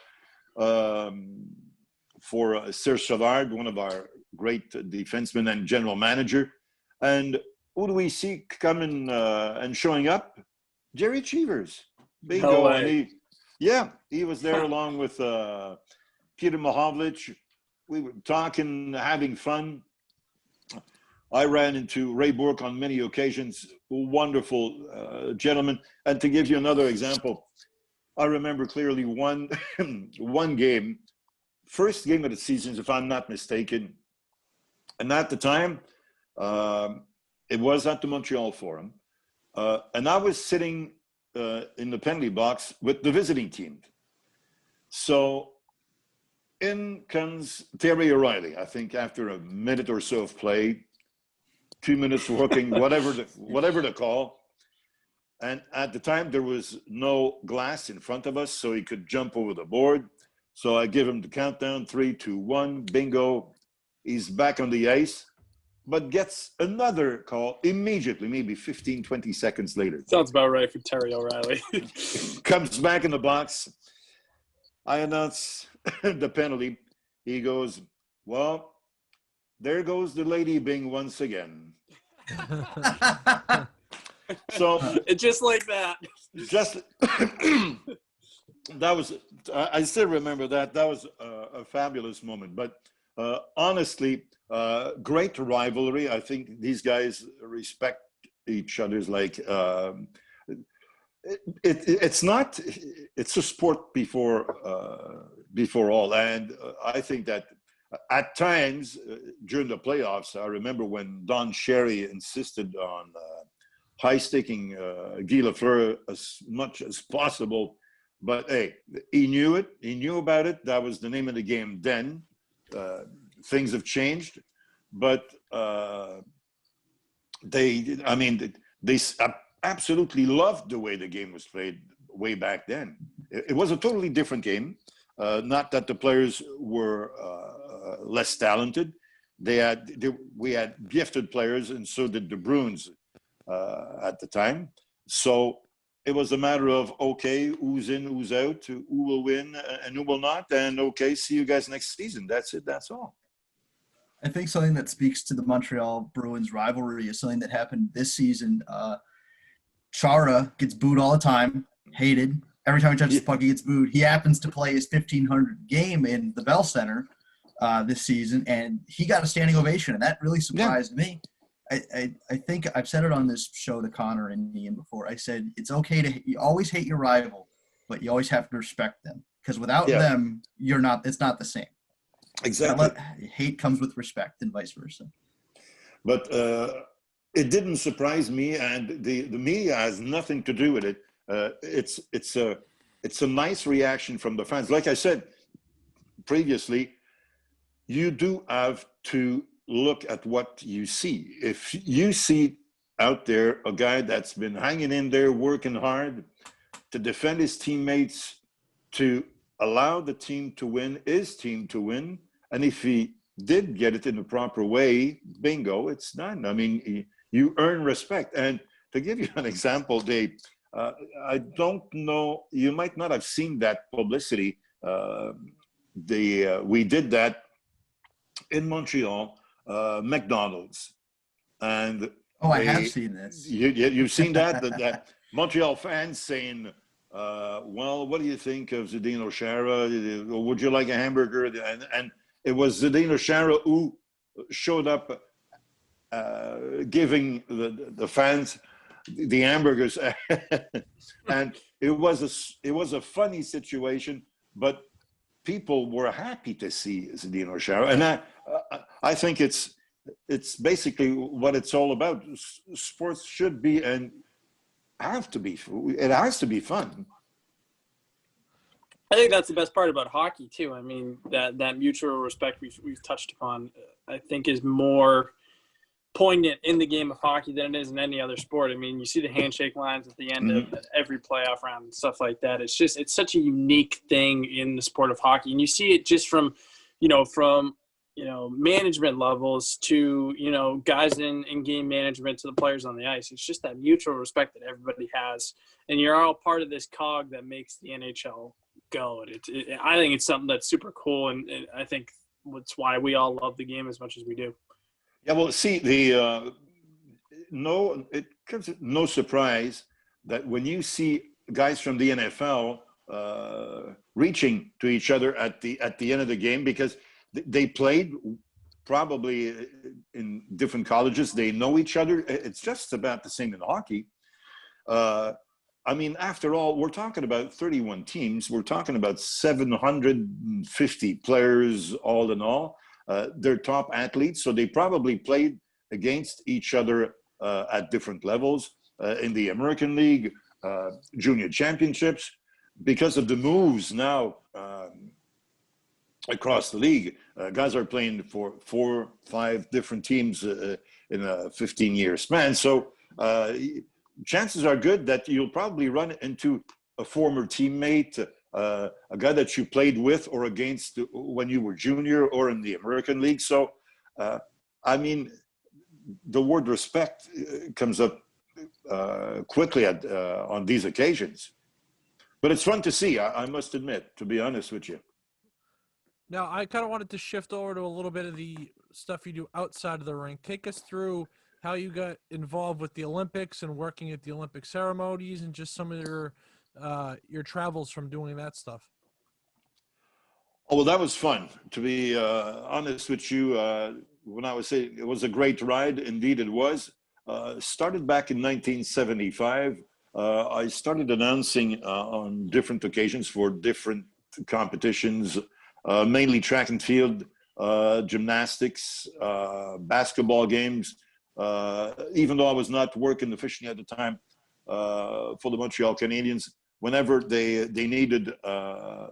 for Serge Savard, one of our great defensemen and general manager. And who do we see coming and showing up? Jerry Cheevers. Bingo.
No
And
way.
he was there along with Peter Mahovlich. We were talking, having fun. I ran into Ray Bourque on many occasions, wonderful gentleman. And to give you another example, I remember clearly one game, first game of the season, if I'm not mistaken. And at the time, it was at the Montreal Forum. And I was sitting in the penalty box with the visiting team. So in comes Terry O'Reilly, I think after a minute or so of play, 2 minutes working, whatever the call. And at the time, there was no glass in front of us, so he could jump over the board. So I give him the countdown, 3, 2, 1, bingo. He's back on the ice, but gets another call immediately, maybe 15, 20 seconds later.
Sounds about right for Terry O'Reilly.
Comes back in the box. I announce the penalty. He goes, well, there goes the lady Bing once again. So
It's just like that.
just that was, I still remember that. That was a fabulous moment. But honestly, great rivalry. I think these guys respect each other's like it's not, it's a sport before all. And I think that at times during the playoffs, I remember when Don Cherry insisted on high-sticking Guy Lafleur as much as possible. But hey, he knew it. He knew about it. That was the name of the game then. Things have changed. But they absolutely loved the way the game was played way back then. It was a totally different game. Not that the players were less talented. We had gifted players, and so did the Bruins at the time. So it was a matter of, okay, who's in, who's out, who will win, and who will not. And okay, see you guys next season. That's it. That's all.
I think something that speaks to the Montreal Bruins rivalry is something that happened this season. Chara gets booed all the time, hated. Every time he touches the puck, he gets booed. He happens to play his 1,500 game in the Bell Center this season, and he got a standing ovation, and that really surprised me. I think I've said it on this show to Connor and Ian before. I said it's okay to you always hate your rival, but you always have to respect them, because without them, you're not. It's not the same.
Exactly.
Hate comes with respect, and vice versa.
But it didn't surprise me, and the media has nothing to do with it. It's a nice reaction from the fans. Like I said previously, you do have to look at what you see. If you see out there a guy that's been hanging in there, working hard to defend his teammates, to allow the team to win, his team to win, and if he did get it in the proper way, bingo, it's done. I mean, you earn respect. And to give you an example, Dave, I don't know, you might not have seen that publicity. We did that in Montreal, McDonald's. And
I have seen this.
You've seen that? that Montreal fans saying, well, what do you think of Zdeno Chara? Would you like a hamburger? And it was Zdeno Chara who showed up giving the fans the hamburgers. And it was a funny situation, but people were happy to see Zdeno Chara. And I think it's basically what it's all about. Sports should be and have to be. It has to be fun.
I think that's the best part about hockey too. I mean, that mutual respect we've touched upon, I think, is more poignant in the game of hockey than it is in any other sport. I mean, you see the handshake lines at the end of every playoff round and stuff like that. It's such a unique thing in the sport of hockey, and you see it just from management levels to guys in game management to the players on the ice. It's just that mutual respect that everybody has, and you're all part of this cog that makes the NHL going. I think it's something that's super cool, and I think that's why we all love the game as much as we do.
Yeah, well, see, it comes as no surprise that when you see guys from the NFL reaching to each other at the end of the game, because they played probably in different colleges, they know each other. It's just about the same in hockey. I mean, after all, we're talking about 31 teams. We're talking about 750 players all in all. They're top athletes, so they probably played against each other at different levels in the American League, junior championships. Because of the moves now across the league, guys are playing for 4-5 different teams in a 15-year span. So chances are good that you'll probably run into a former teammate, a guy that you played with or against when you were junior or in the American League. So, I mean, the word respect comes up quickly on these occasions. But it's fun to see, I must admit, to be honest with you.
Now, I kind of wanted to shift over to a little bit of the stuff you do outside of the rink. Take us through how you got involved with the Olympics and working at the Olympic ceremonies, and just some of your travels from doing that stuff.
Oh, well, that was fun. To be honest with you, when I was saying it was a great ride, indeed it was. Started back in 1975. I started announcing on different occasions for different competitions, mainly track and field, gymnastics, basketball games. Even though I was not working officially at the time for the Montreal Canadiens, whenever they needed a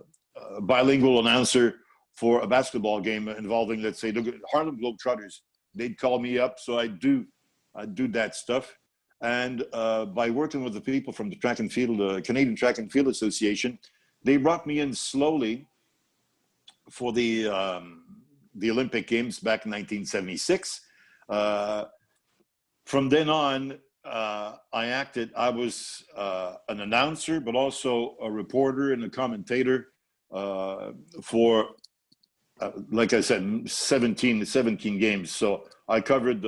bilingual announcer for a basketball game involving, let's say, the Harlem Globetrotters, they'd call me up. So I'd do that stuff. And by working with the people from the track and field, Canadian Track and Field Association, they brought me in slowly for the Olympic Games back in 1976. From then on, I was an announcer, but also a reporter and a commentator for, like I said, 17 games. So I covered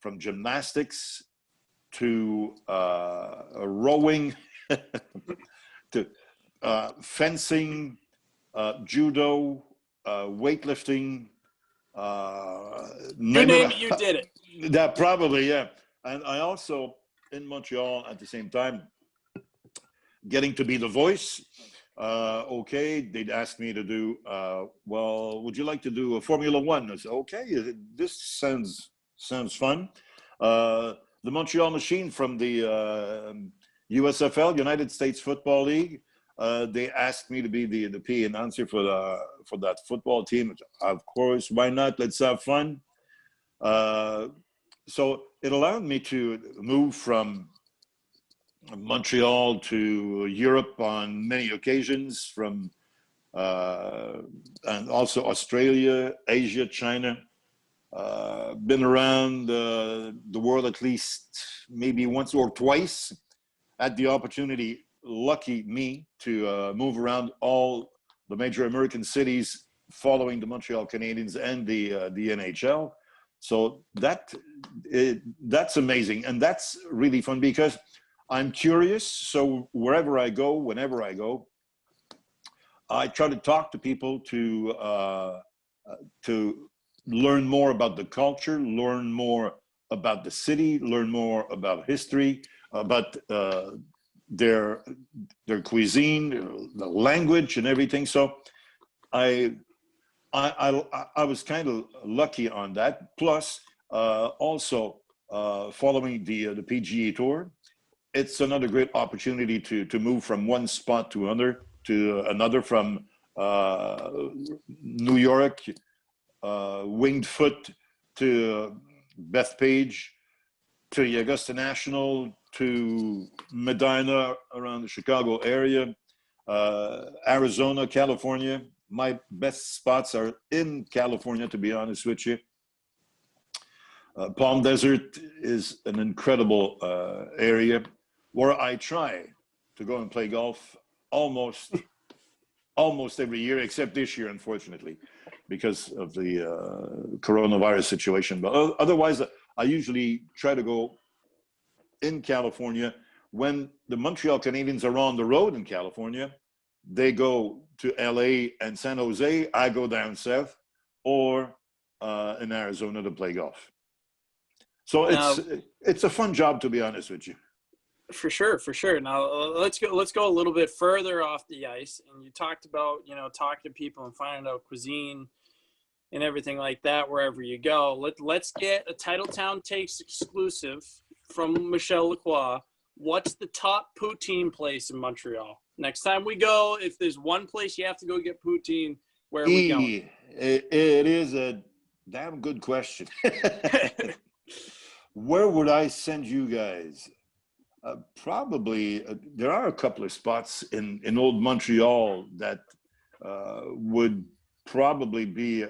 from gymnastics to rowing to fencing, judo, weightlifting.
You name it, you did it.
That probably, yeah. And I also, in Montreal at the same time, getting to be the voice. Okay, they'd ask me to do, well, would you like to do a Formula One? I said, okay, this sounds fun. The Montreal Machine from the USFL, United States Football League, they asked me to be the PA announcer for that football team. Of course, why not? Let's have fun. So it allowed me to move from Montreal to Europe on many occasions, from and also Australia, Asia, China. Been around the world at least maybe once or twice. Had the opportunity, lucky me, to move around all the major American cities following the Montreal Canadiens and the NHL. So that's amazing, and that's really fun because I'm curious. So wherever I go, whenever I go, I try to talk to people to learn more about the culture, learn more about the city, learn more about history, about their cuisine, the language, and everything. So I was kind of lucky on that. Plus, also following the PGA Tour, it's another great opportunity to move from one spot to another, from New York, Winged Foot to Bethpage, to the Augusta National, to Medina around the Chicago area, Arizona, California. My best spots are in California, to be honest with you. Palm Desert is an incredible area where I try to go and play golf almost almost every year, except this year, unfortunately, because of the coronavirus situation. But otherwise, I usually try to go in California. When the Montreal Canadiens are on the road in California, they go to LA and San Jose. I go down south or in Arizona to play golf. So it's a fun job, to be honest with you.
For sure, for sure. Now let's go a little bit further off the ice. And you talked about, talking to people and finding out cuisine and everything like that wherever you go. Let's get a Titletown Takes exclusive from Michel Lacroix. What's the top poutine place in Montreal? Next time we go, if there's one place you have to go get poutine, where are we going?
It is a damn good question. Where would I send you guys? Probably there are a couple of spots in old Montreal that would probably be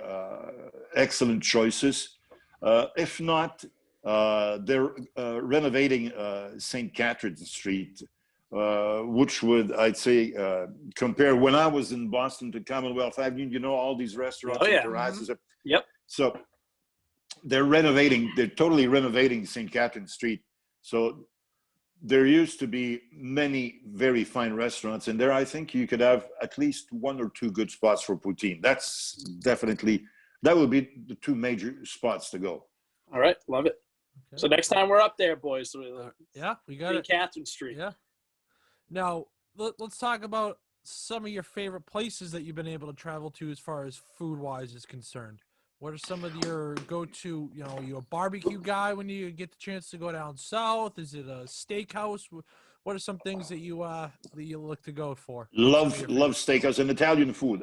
excellent choices. If not, they're renovating St. Catherine Street, which would, I'd say, compare when I was in Boston to Commonwealth Avenue, all these restaurants and terraces.
Mm-hmm. Yep.
So they're totally renovating St. Catherine Street. So there used to be many very fine restaurants, and there I think you could have at least one or two good spots for poutine. That would be the two major spots to go.
All right, love it. Okay. So next time we're up there, boys.
Yeah, we got it.
Catherine Street.
Yeah. Now let's talk about some of your favorite places that you've been able to travel to as far as food-wise is concerned. What are some of your go-to, you a barbecue guy when you get the chance to go down south? Is it a steakhouse? What are some things that you look to go for?
Love steakhouse and Italian food.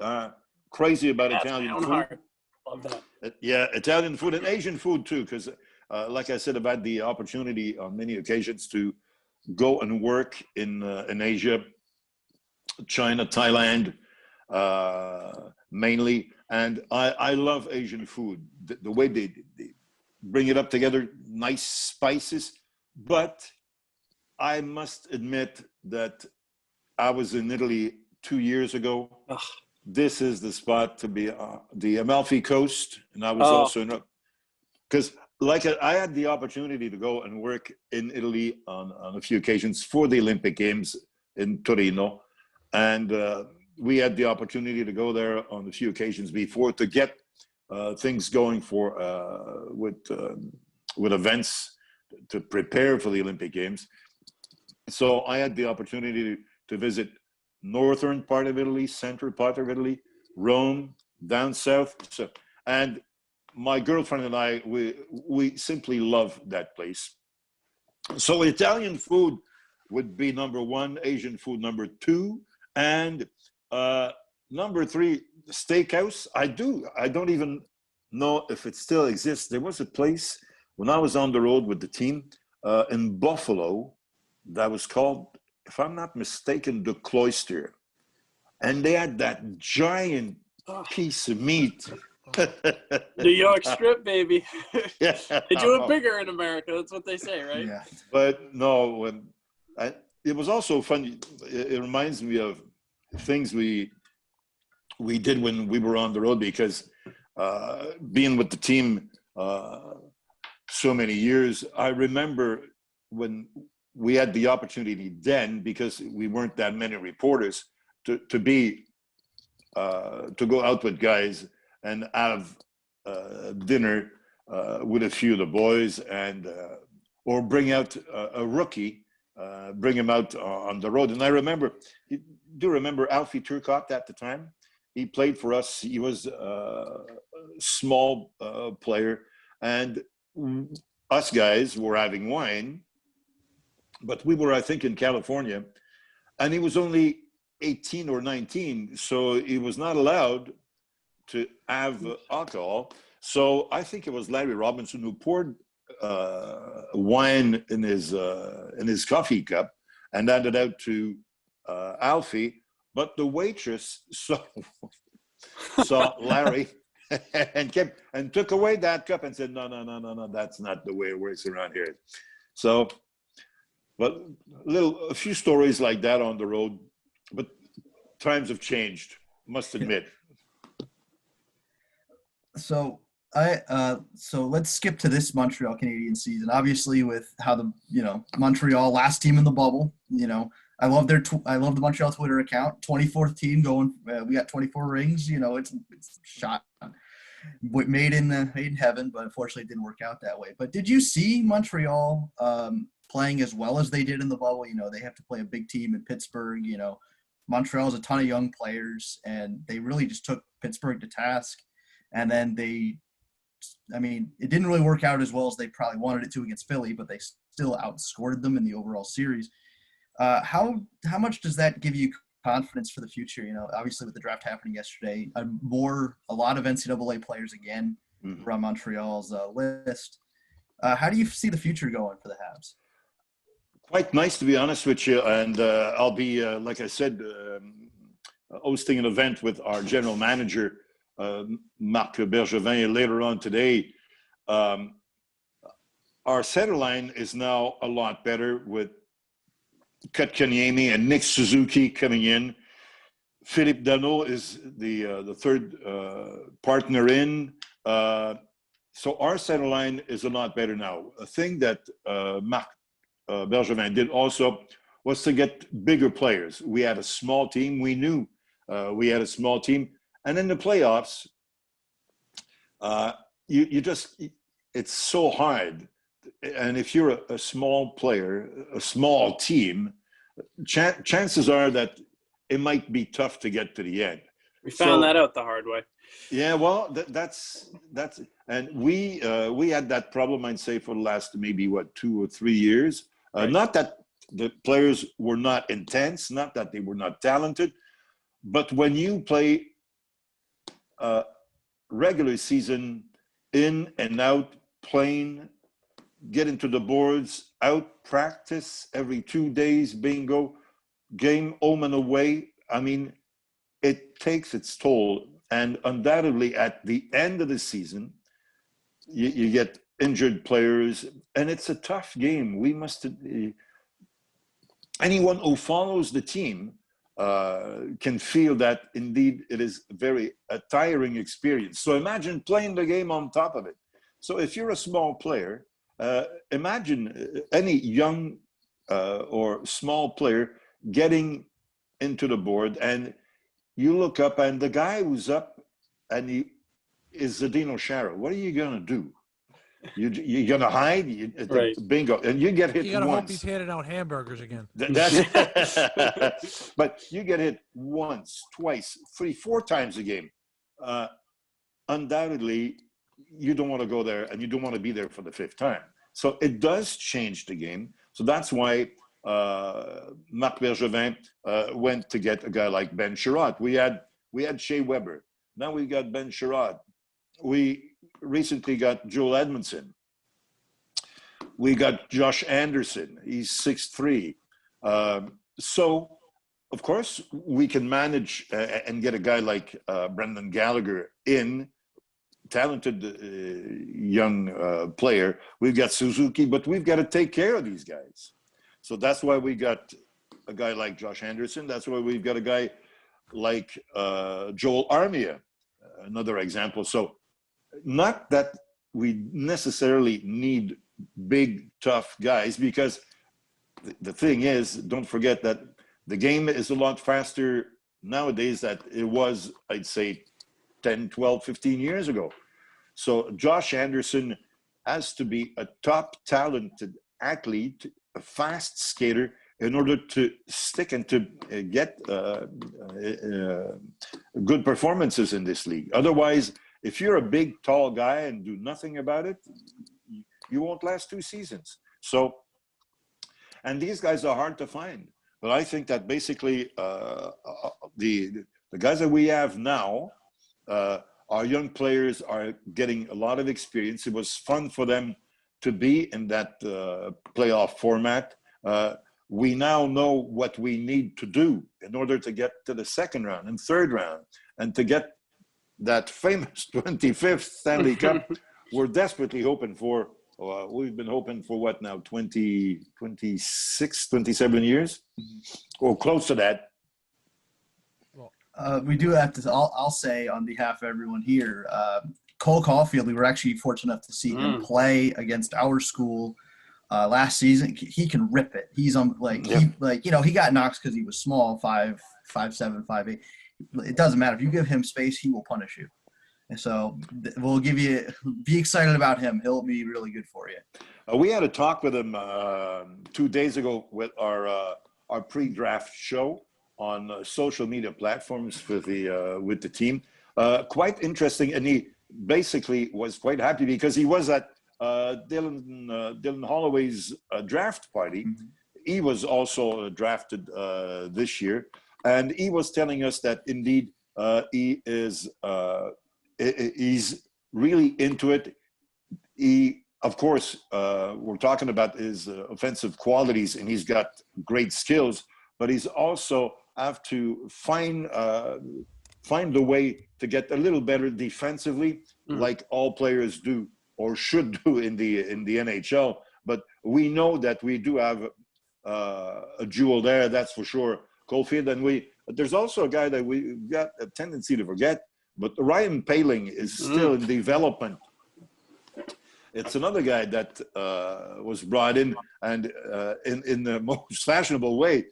Crazy about Italian food.
Heart. Love that.
Yeah, Italian food and Asian food too, because like I said, I've had the opportunity on many occasions to go and work in Asia, China, Thailand, mainly. And I love Asian food, the way they bring it up together, nice spices. But I must admit that I was in Italy 2 years ago.
Ugh.
This is the spot to be, the Amalfi Coast. And I was also in, because I had the opportunity to go and work in Italy on a few occasions for the Olympic Games in Torino. And we had the opportunity to go there on a few occasions before to get things going with events to prepare for the Olympic Games. So I had the opportunity to visit northern part of Italy, central part of Italy, Rome, down south. And my girlfriend and I, we simply love that place. So Italian food would be number one, Asian food number two, and number three, steakhouse. I don't even know if it still exists. There was a place when I was on the road with the team in Buffalo that was called, if I'm not mistaken, the Cloister. And they had that giant piece of meat.
New York strip, baby.
Yeah.
They do it bigger in America. That's what they say, right?
Yeah.
But no, it was also fun. It reminds me of things we did when we were on the road, because being with the team so many years, I remember when we had the opportunity then, because we weren't that many reporters, to go out with guys and have dinner with a few of the boys, and or bring out a rookie, bring him out on the road. And I remember, you do remember Alfie Turcotte at the time? He played for us. He was a small player, and us guys were having wine, but we were, I think, in California, and he was only 18 or 19, so he was not allowed to have alcohol. So I think it was Larry Robinson who poured wine in his coffee cup and handed out to Alfie. But the waitress saw Larry and took away that cup and said, no, that's not the way it works around here. So, but a few stories like that on the road. But times have changed. must admit.
So so let's skip to this Montreal Canadiens season. Obviously, with how the Montreal last team in the bubble. I love I love the Montreal Twitter account. 24th team going. We got 24 rings. It's shot made in heaven, but unfortunately it didn't work out that way. But did you see Montreal playing as well as they did in the bubble? They have to play a big team in Pittsburgh. Montreal has a ton of young players, and they really just took Pittsburgh to task. And then it didn't really work out as well as they probably wanted it to against Philly, but they still outscored them in the overall series. How much does that give you confidence for the future? Obviously with the draft happening yesterday, a lot of NCAA players again from Montreal's list. How do you see the future going for the Habs?
Quite nice, to be honest with you. And I'll be, like I said, hosting an event with our general manager, Marc Bergevin, later on today. Our center line is now a lot better with Kotkaniemi and Nick Suzuki coming in. Philippe Danault is the third partner in. So our center line is a lot better now. A thing that Marc Bergevin did also was to get bigger players. We had a small team. We knew we had a small team. And in the playoffs, it's so hard. And if you're a small player, a small team, chances are that it might be tough to get to the end.
We found that out the hard way.
Yeah, well, that's and we had that problem, I'd say, for the last maybe 2 or 3 years. Right. Not that the players were not intense, not that they were not talented, but when you play regular season in and out, playing, get into the boards, out practice every 2 days, bingo, game home and away. It takes its toll. And undoubtedly at the end of the season, you get injured players, and it's a tough game. Anyone who follows the team can feel that indeed it is a tiring experience. So imagine playing the game on top of it. So if you're a small player, imagine any young or small player getting into the board, and you look up and the guy who's up and he is Zdeno Chara. What are you going to do? You're going to hide?
Right.
Bingo. And you get hit once.
You got to hope he's handing out hamburgers again.
But you get hit once, twice, 3, 4 times a game. Undoubtedly, you don't want to go there, and you don't want to be there for the 5th time. So it does change the game. So that's why Marc Bergevin went to get a guy like Ben Sherratt. We had Shea Weber. Now we got Ben Sherratt. We recently got Joel Edmondson. We got Josh Anderson. He's 6'3". So, of course, we can manage and get a guy like Brendan Gallagher in, talented young player. We've got Suzuki, but we've got to take care of these guys. So that's why we got a guy like Josh Anderson. That's why we've got a guy like Joel Armia, another example. So not that we necessarily need big, tough guys, because the thing is, don't forget that the game is a lot faster nowadays than it was, I'd say, 10, 12, 15 years ago. So Josh Anderson has to be a top talented athlete, a fast skater, in order to stick and to get good performances in this league. Otherwise, if you're a big, tall guy and do nothing about it, you won't last 2 seasons. So, and these guys are hard to find. But I think that basically the guys that we have now, our young players are getting a lot of experience. It was fun for them to be in that playoff format. We now know what we need to do in order to get to the 2nd round and 3rd round and to get that famous 25th Stanley Cup we're desperately hoping for. We've been hoping for what now, 26, 27 years? Or close to that.
Well,
We do have to. I'll say on behalf of everyone here, Cole Caulfield. We were actually fortunate enough to see him play against our school last season. He can rip it. He's he got knocked because he was small, 5'7", 5'8". It doesn't matter if you give him space, he will punish you. And so we'll be excited about him. He'll be really good for you.
We had a talk with him 2 days ago with our pre-draft show on social media platforms with the team. Quite interesting, and he basically was quite happy because he was at Dylan Holloway's draft party. Mm-hmm. He was also drafted this year, and he was telling us that indeed he's really into it. He, of course, we're talking about his offensive qualities, and he's got great skills, but he's also have to find the way to get a little better defensively, like all players do or should do in the NHL. But we know that we do have a jewel there, that's for sure, Caulfield. And there's also a guy that we got a tendency to forget, but Ryan Poehling is still in development. It's another guy that was brought in, and in the most fashionable way.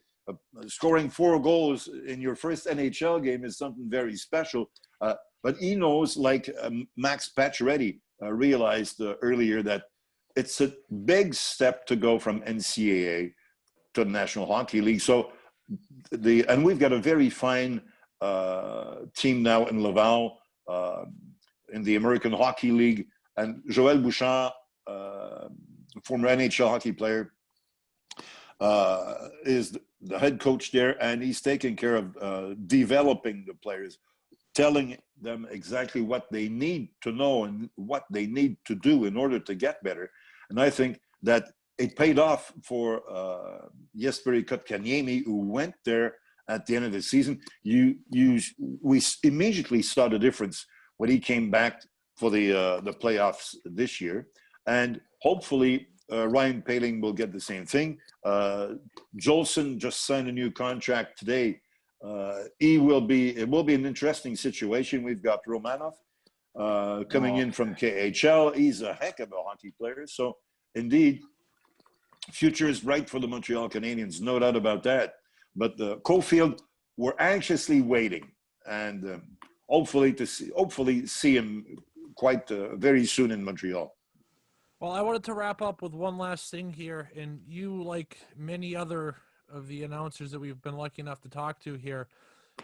Scoring 4 goals in your first NHL game is something very special. But he knows, like Max Pacioretty realized earlier, that it's a big step to go from NCAA to the National Hockey League. So and we've got a very fine team now in Laval, in the American Hockey League. And Joël Bouchard, former NHL hockey player, is the head coach there, and he's taking care of developing the players, telling them exactly what they need to know and what they need to do in order to get better. And I think that it paid off for Jesperi Kotkaniemi, who went there at the end of the season. We immediately saw the difference when he came back for the playoffs this year, and hopefully Ryan Poehling will get the same thing. Jolson just signed a new contract today. It will be an interesting situation. We've got Romanov coming in from KHL. He's a heck of a hockey player. So indeed, future is bright for the Montreal Canadiens, no doubt about that. But Caulfield, we're anxiously waiting, and hopefully see him quite very soon in Montreal.
Well, I wanted to wrap up with one last thing here, and you, like many other of the announcers that we've been lucky enough to talk to here,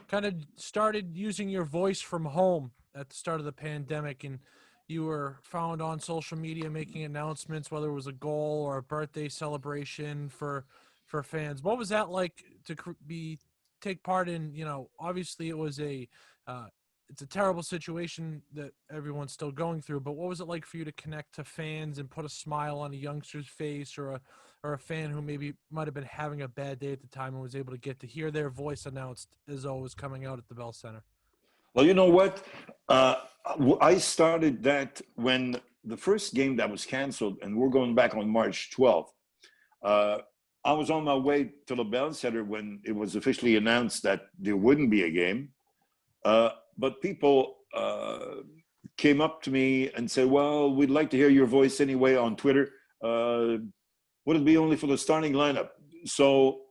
kind of started using your voice from home at the start of the pandemic, and you were found on social media making announcements, whether it was a goal or a birthday celebration for fans. What was that like to take part in? You know, obviously it was it's a terrible situation that everyone's still going through, but what was it like for you to connect to fans and put a smile on a youngster's face, or a fan who maybe might have been having a bad day at the time and was able to get to hear their voice announced as though it was coming out at the Bell Center?
Well, you know what? I started that when the first game that was canceled, and we're going back on March 12th. I was on my way to the Bell Center when it was officially announced that there wouldn't be a game. But people came up to me and said, well, we'd like to hear your voice anyway on Twitter. Would it be only for the starting lineup? So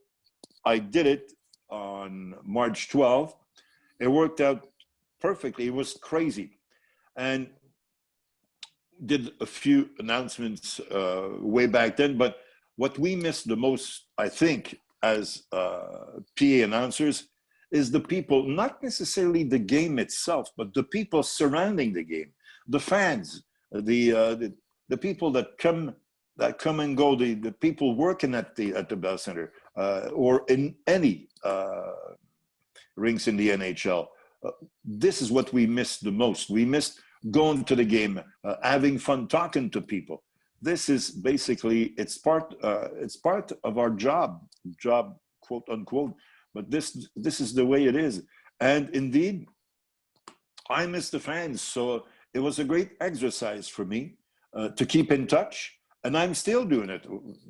I did it on March 12th. It worked out perfectly. It was crazy. And did a few announcements way back then. But what we missed the most, I think, as PA announcers, is the people, not necessarily the game itself, but the people surrounding the game, the fans, the people that come and go, the people working at the Bell Center or in any rinks in the NHL. This is what we missed the most. We missed going to the game, having fun, talking to people. This is basically, it's part of our job, quote unquote. But this is the way it is. And indeed, I miss the fans. So it was a great exercise for me to keep in touch. And I'm still doing it,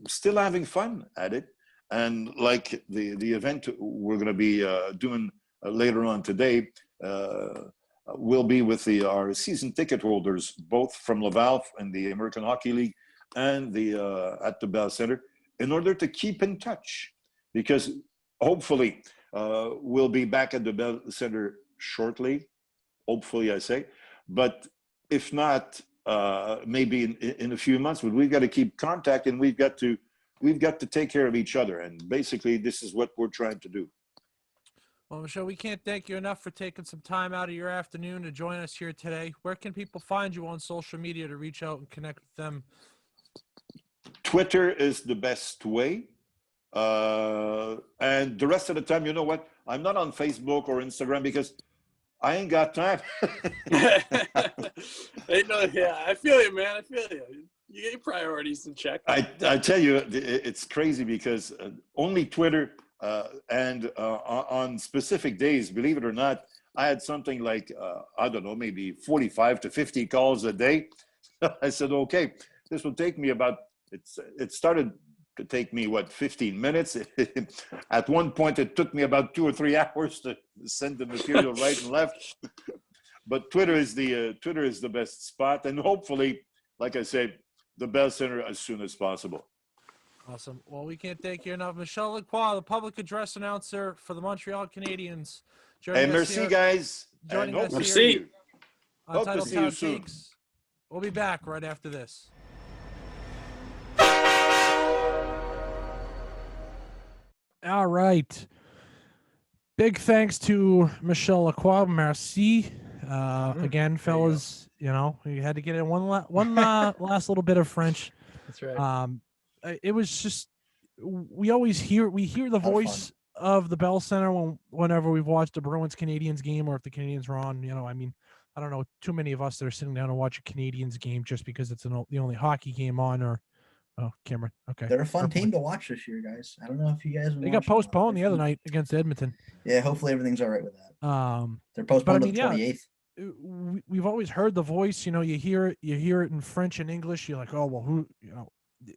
still having fun at it. And like the event we're going to be doing later on today, will be with our season ticket holders, both from Laval and the American Hockey League and at the Bell Center, in order to keep in touch, because hopefully we'll be back at the Bell Center shortly. Hopefully, I say, but if not, maybe in a few months. But we've got to keep contact, and we've got to take care of each other. And basically, this is what we're trying to do.
Well, Michel, we can't thank you enough for taking some time out of your afternoon to join us here today. Where can people find you on social media to reach out and connect with them?
Twitter is the best way. And the rest of the time, you know what? I'm not on Facebook or Instagram because I ain't got time.
Yeah, I feel you, man. I feel you. You get your priorities in check.
I tell you, it's crazy because only Twitter and on specific days, believe it or not, I had something like, I don't know, maybe 45 to 50 calls a day. I said, okay, this will take me about, it started to take me, 15 minutes? At one point, it took me about 2 or 3 hours to send the material right and left. But Twitter is the best spot. And hopefully, like I said, the Bell Center as soon as possible.
Awesome. Well, we can't thank you enough. Michel Lacroix, the public address announcer for the Montreal Canadiens.
Hey, merci, guys.
Joining us
merci.
here on
Hope to see you
Titletown
soon.
Takes. We'll be back right after this. All right. Big thanks to Michel Lacroix. Merci. Again, fellas, you know, we had to get in one last little bit of French.
That's right.
It was just, we hear the voice of the Bell Center whenever we've watched a Bruins Canadiens game, or if the Canadiens are on. You know, I mean, I don't know too many of us that are sitting down and watch a Canadiens game just because it's the only hockey game on. Or Cameron, okay,
They're a fun team to watch this year, guys. I don't know if you guys.
They got postponed the other night against Edmonton.
Yeah, hopefully everything's all right with that. They're postponed
but I mean,
to the 28th.
We've always heard the voice. You know, you hear it in French and English. You're like, oh well, who? You know,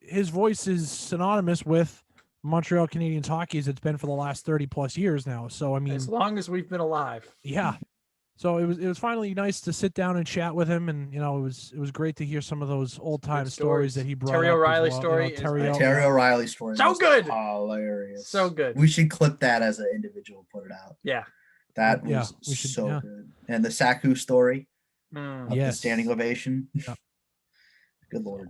his voice is synonymous with Montreal Canadiens hockey as it's been for the last 30 plus years now. So I mean,
as long as we've been alive.
Yeah. So it was finally nice to sit down and chat with him, and you know, it was great to hear some of those old time stories that he brought.
Terry
up
O'Reilly
as well.
story.
You know,
Terry O'Reilly story.
So good.
Hilarious.
So good.
We should clip that as an individual, put it out.
Yeah.
That was so good. And the Saku story. The standing ovation.
Yeah.
Good Lord.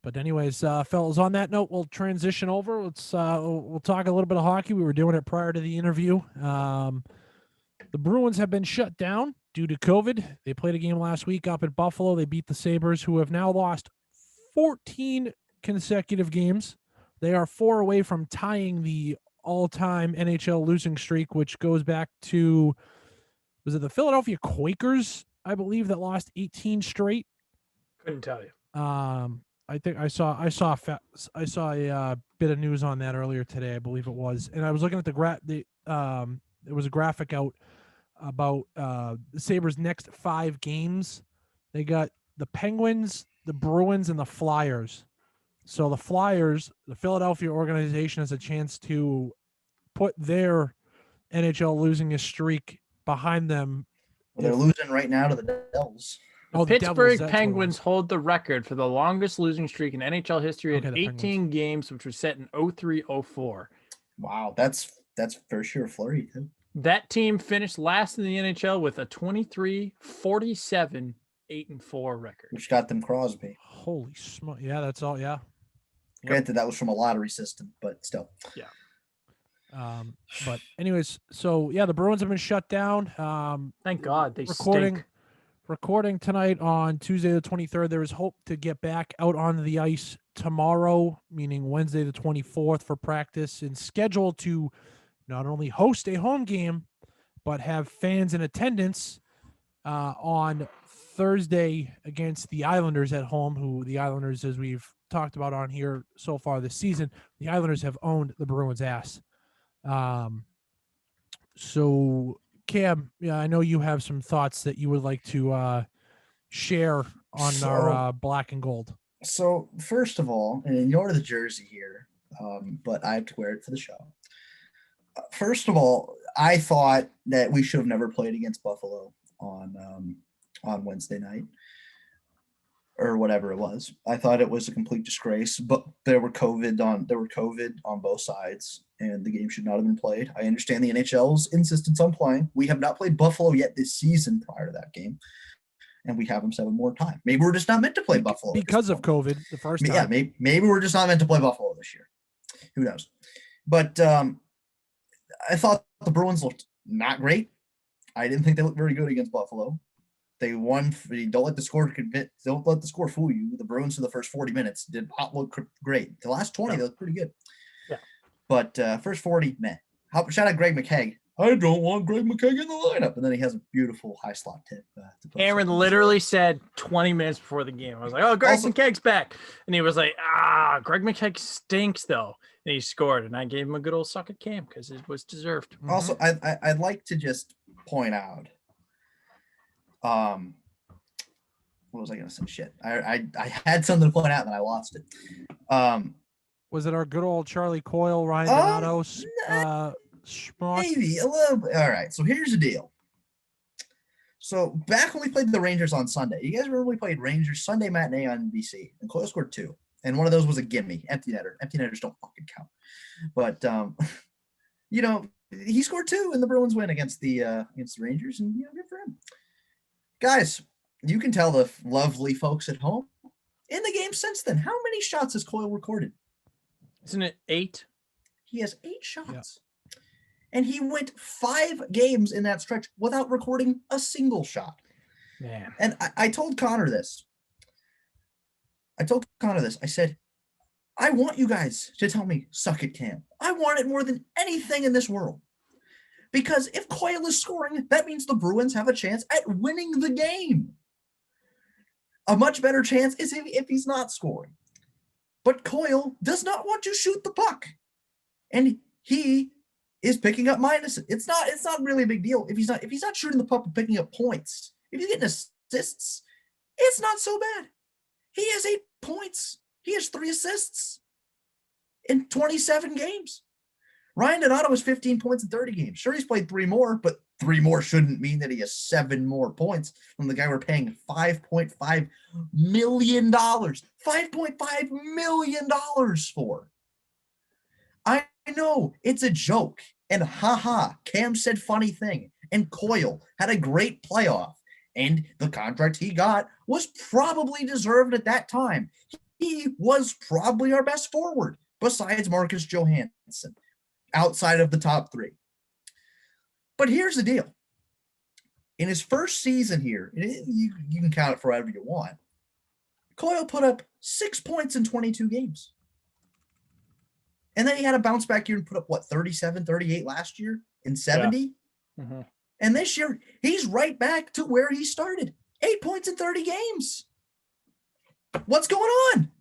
But anyways, fellas, on that note, we'll transition over. We'll talk a little bit of hockey. We were doing it prior to the interview. The Bruins have been shut down due to COVID. They played a game last week up at Buffalo. They beat the Sabres, who have now lost 14 consecutive games. They are 4 away from tying the all-time NHL losing streak, which goes back to, was it the Philadelphia Quakers, I believe, that lost 18 straight?
Couldn't tell you.
I think I saw a bit of news on that earlier today, I believe it was, and I was looking at there was a graphic out about the Sabres' next 5 games. They got the Penguins, the Bruins, and the Flyers. So the Flyers, the Philadelphia organization, has a chance to put their NHL losing streak behind them.
Well, they're losing right now to the Devils.
The Pittsburgh Penguins hold the record for the longest losing streak in NHL history at 18 games, which was set in 03-04.
Wow, that's for sure Fleury too.
That team finished last in the NHL with a 23-47 8-4 record,
which got them Crosby.
Holy smoke! Yeah, that's all. Yeah.
Granted, that was from a lottery system, but still.
Yeah.
But anyways, so yeah, the Bruins have been shut down.
Thank God they stink.
Recording tonight on Tuesday the 23rd. There is hope to get back out on the ice tomorrow, meaning Wednesday the 24th, for practice, and scheduled to not only host a home game, but have fans in attendance on Thursday against the Islanders at home, who the Islanders, as we've talked about on here so far this season, the Islanders have owned the Bruins' ass. So Cam, yeah, I know you have some thoughts that you would like to share on our black and gold.
So first of all, and ignore the jersey here, but I have to wear it for the show. First of all, I thought that we should have never played against Buffalo on Wednesday night or whatever it was. I thought it was a complete disgrace, but there were COVID on both sides, and the game should not have been played. I understand the NHL's insistence on playing. We have not played Buffalo yet this season prior to that game, and we have them 7 more time. Maybe we're just not meant to play Buffalo
because of COVID the first time.
Yeah, maybe we're just not meant to play Buffalo this year. Who knows? But I thought the Bruins looked not great. I didn't think they looked very good against Buffalo. They won. Don't let the score fool you. The Bruins for the first 40 minutes did not look great. The last 20, they looked pretty good.
Yeah.
But first 40, meh. Shout out Greg McKegg. I don't want Greg McKegg in the lineup. And then he has a beautiful high slot tip.
Aaron literally said 20 minutes before the game. I was like, oh, Greg McKegg's back. And he was like, Greg McKegg stinks, though. And he scored. And I gave him a good old suck at Cam because it was deserved.
Also, I'd like to just point out, what was I going to say? Shit. I had something to point out and I lost it.
Was it our good old Charlie Coyle, Ryan Donato,
maybe a little bit. All right. So here's the deal. So back when we played the Rangers on Sunday, you guys remember we played Rangers Sunday matinee on NBC, and Coyle scored 2. And one of those was a gimme, empty netter. Empty netters don't fucking count. But, he scored 2 and the Bruins win against the Rangers, and, good for him. Guys, you can tell the lovely folks at home in the game since then. How many shots has Coyle recorded?
Isn't it 8?
He has 8 shots. Yeah. And he went 5 games in that stretch without recording a single shot.
Man.
And I told Connor this. I said, I want you guys to tell me, suck it, Cam. I want it more than anything in this world. Because if Coyle is scoring, that means the Bruins have a chance at winning the game. A much better chance is if he's not scoring. But Coyle does not want to shoot the puck. And he is picking up minuses. It's not really a big deal if he's not shooting the puck and picking up points. If he's getting assists, it's not so bad. He has 8 points. He has 3 assists in 27 games. Ryan Donato has 15 points in 30 games. Sure, he's played 3 more, but 3 more shouldn't mean that he has 7 more points from the guy we're paying $5.5 million. $5.5 million for. I know it's a joke. And haha, Cam said funny thing. And Coyle had a great playoff. And the contract he got was probably deserved at that time. He was probably our best forward, besides Marcus Johansson, outside of the top 3. But here's the deal. In his first season here, you can count it for however you want, Coyle put up 6 points in 22 games. And then he had a bounce back year and put up, 37, 38 last year in 70?
Yeah. Mm-hmm.
And this year, he's right back to where he started. 8 points in 30 games. What's going on?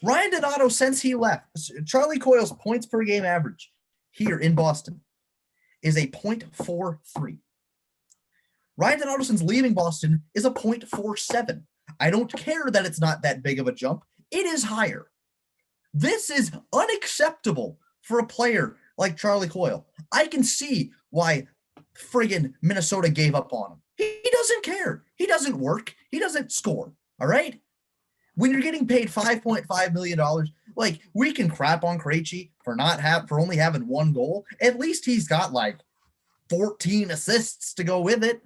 Ryan Donato, since he left, Charlie Coyle's points per game average here in Boston is a .43. Ryan Donato, since leaving Boston, is a .47. I don't care that it's not that big of a jump. It is higher. This is unacceptable for a player like Charlie Coyle. I can see why friggin' Minnesota gave up on him. He doesn't care. He doesn't work. He doesn't score. All right? When you're getting paid $5.5 million, like, we can crap on Krejci for only having 1 goal. At least he's got 14 assists to go with it.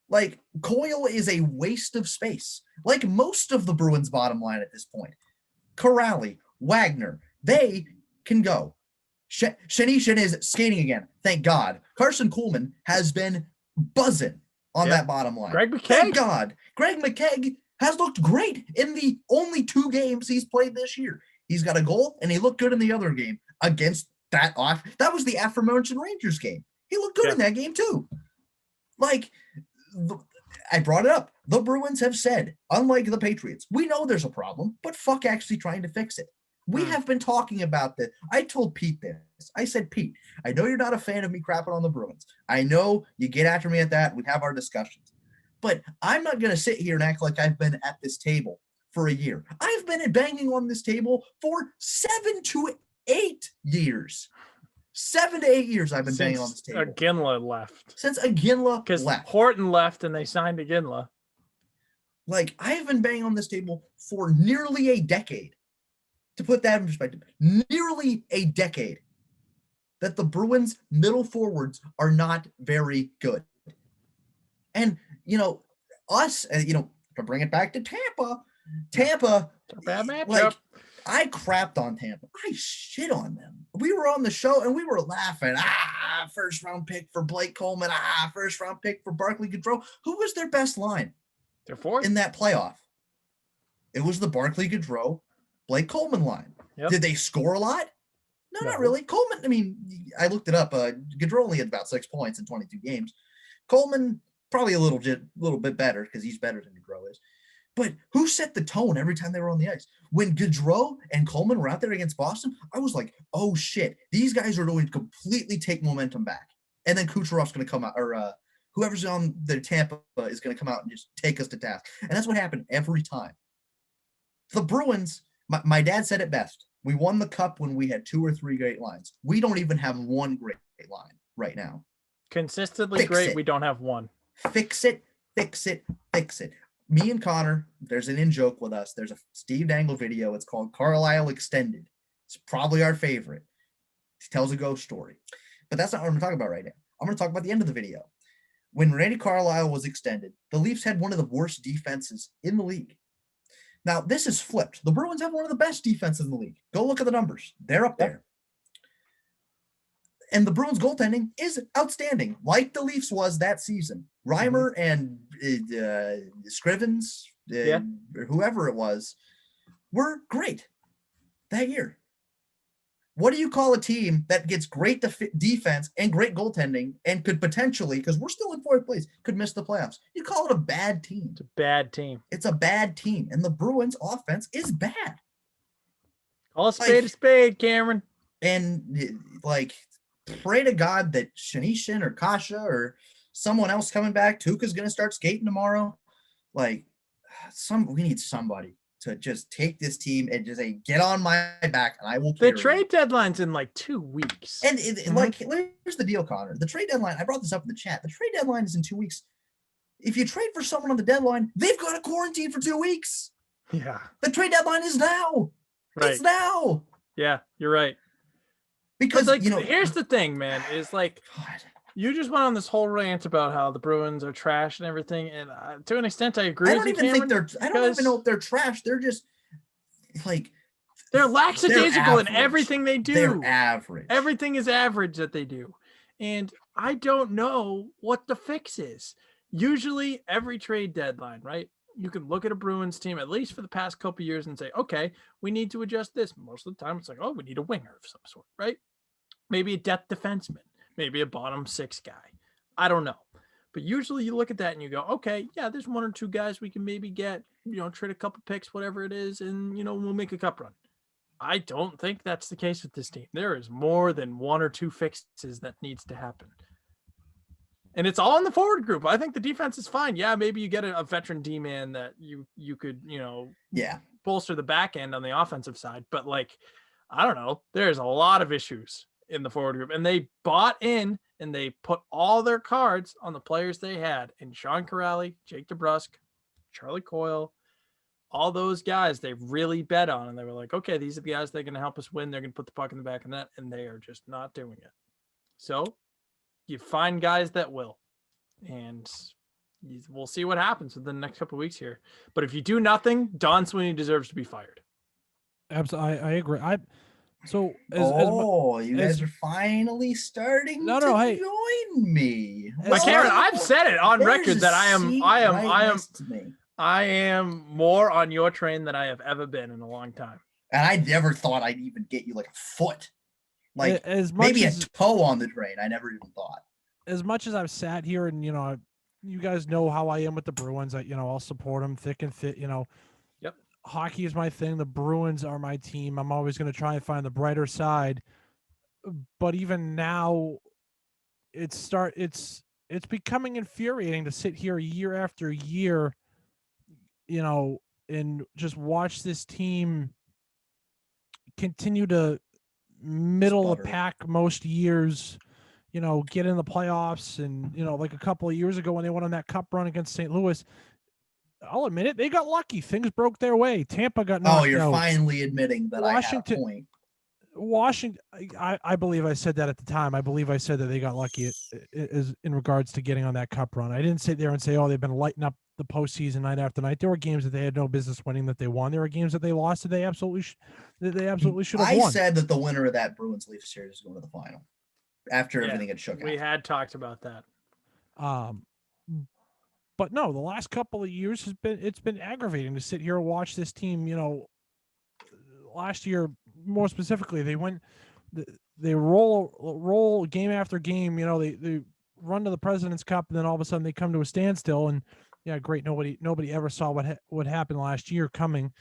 Like, Coyle is a waste of space. Like most of the Bruins' bottom line at this point. Corrali, Wagner, they can go. Shenishin is skating again. Thank God. Carson Kuhlman has been buzzing on that bottom line.
Greg McKegg.
Thank God. Greg McKegg has looked great in the only 2 games he's played this year. He's got a goal, and he looked good in the other game against that off. That was the aforementioned Rangers game. He looked good in that game too. I brought it up. The Bruins have said, unlike the Patriots, we know there's a problem, but fuck actually trying to fix it. We have been talking about this. I told Pete this. I said, Pete, I know you're not a fan of me crapping on the Bruins. I know you get after me at that. We have our discussions. But I'm not going to sit here and act like I've been at this table for a year. I've been banging on this table for 7 to 8 years. 7 to 8 years I've been banging on this
Since
table.
Ginla left.
Since Iginla
Because
left.
Horton left and they signed Ginla.
Like, I have been banging on this table for nearly a decade. To put that in perspective, nearly a decade. That the Bruins middle forwards are not very good. And, us, to bring it back to Tampa,
Bad matchup.
like, I crapped on Tampa. I shit on them. We were on the show and we were laughing. First round pick for Blake Coleman. First round pick for Barclay Goodrow. Who was their best line
They're fourth.
in that playoff? It was the Barclay Goodrow, Blake Coleman line.
Yep.
Did they score a lot? No,
No.
not really. Coleman, I mean, I looked it up. Goodrow only had about 6 points in 22 games. Coleman, probably a little bit better because he's better than Goodrow is. But who set the tone every time they were on the ice? When Goodrow and Coleman were out there against Boston, I was like, oh shit, these guys are going to completely take momentum back. And then Kucherov's going to come out, or whoever's on the Tampa is going to come out and just take us to task. And that's what happened every time. The Bruins, my dad said it best. We won the cup when we had 2 or 3 great lines. We don't even have one great line right now.
Consistently
Fix
great.
it.
We don't have one.
Fix it, fix it, fix it. Me and Connor, there's an in-joke with us. There's a Steve Dangle video. It's called Carlisle Extended. It's probably our favorite. It tells a ghost story. But that's not what I'm talking about right now. I'm going to talk about the end of the video. When Randy Carlisle was extended, the Leafs had one of the worst defenses in the league. Now, this is flipped. The Bruins have one of the best defenses in the league. Go look at the numbers. They're up there. And the Bruins goaltending is outstanding, like the Leafs was that season. Reimer and Scrivens, or whoever it was, were great that year. What do you call a team that gets great defense and great goaltending and could potentially, because we're still in 4th place, could miss the playoffs? You call it a bad team.
It's a bad team.
It's a bad team. And the Bruins offense is bad.
Call a spade, Cameron.
And pray to God that Shanishin or Kasha or someone else coming back. Tuukka's going to start skating tomorrow. We need somebody to just take this team and just say, get on my back and I will carry
The trade deadline's in 2 weeks.
And here's the deal, Connor. The trade deadline, I brought this up in the chat. The trade deadline is in 2 weeks. If you trade for someone on the deadline, they've got to quarantine for 2 weeks.
Yeah.
The trade deadline is now.
Right.
It's now.
Yeah, you're right.
Because,
here's the thing, man, is
God.
you just went on this whole rant about how the Bruins are trash and everything, and to an extent, I agree.
I don't even even know if they're trash. They're just
they're lackadaisical in everything they do.
They're average.
Everything is average that they do, and I don't know what the fix is. Usually, every trade deadline, right? You can look at a Bruins team, at least for the past couple of years, and say, okay, we need to adjust this. Most of the time, it's like, oh, we need a winger of some sort, right? Maybe a depth defenseman, maybe a bottom 6 guy. I don't know. But usually you look at that and you go, okay, yeah, there's 1 or 2 guys we can maybe get, trade a couple picks, whatever it is, and, we'll make a cup run. I don't think that's the case with this team. There is more than 1 or 2 fixes that needs to happen. And it's all in the forward group. I think the defense is fine. Yeah, maybe you get a veteran D-man that you could, bolster the back end on the offensive side. But I don't know. There's a lot of issues in the forward group. And they bought in and they put all their cards on the players they had. And Sean Corrali, Jake DeBrusk, Charlie Coyle, all those guys they really bet on. And they were like, okay, these are the guys that are going to help us win. They're going to put the puck in the back of that. And they are just not doing it. So you find guys that will. And we'll see what happens within the next couple of weeks here. But if you do nothing, Don Sweeney deserves to be fired.
Absolutely. I agree.
You guys are finally starting to join me.
But Karen, I've said it on record that I am more on your train than I have ever been in a long time.
And I never thought I'd even get you a foot.
Maybe
a toe on the train. I never even thought.
As much as I've sat here and, you guys know how I am with the Bruins. I'll support them thick and thin,
Yep.
Hockey is my thing. The Bruins are my team. I'm always going to try and find the brighter side. But even now, it's becoming infuriating to sit here year after year, and just watch this team continue to middle of the
Sputter.
pack most years, get in the playoffs. And, like a couple of years ago when they went on that cup run against St. Louis, I'll admit it, they got lucky. Things broke their way. Tampa got knocked out.
Oh, you're finally admitting that
Washington-
I had a point.
Washington, I believe I said that at the time. I believe I said that they got lucky as in regards to getting on that cup run. I didn't sit there and say, oh, they've been lighting up the postseason night after night. There were games that they had no business winning that they won. There were games that they lost that they absolutely should have won.
I said that the winner of that Bruins Leafs series is going to the final after everything had shook out.
We had talked about that.
But no, the last couple of years it's been aggravating to sit here and watch this team. Last year, more specifically, they roll game after game. They run to the President's Cup, and then all of a sudden they come to a standstill. And yeah, great. Nobody ever saw what happened last year coming,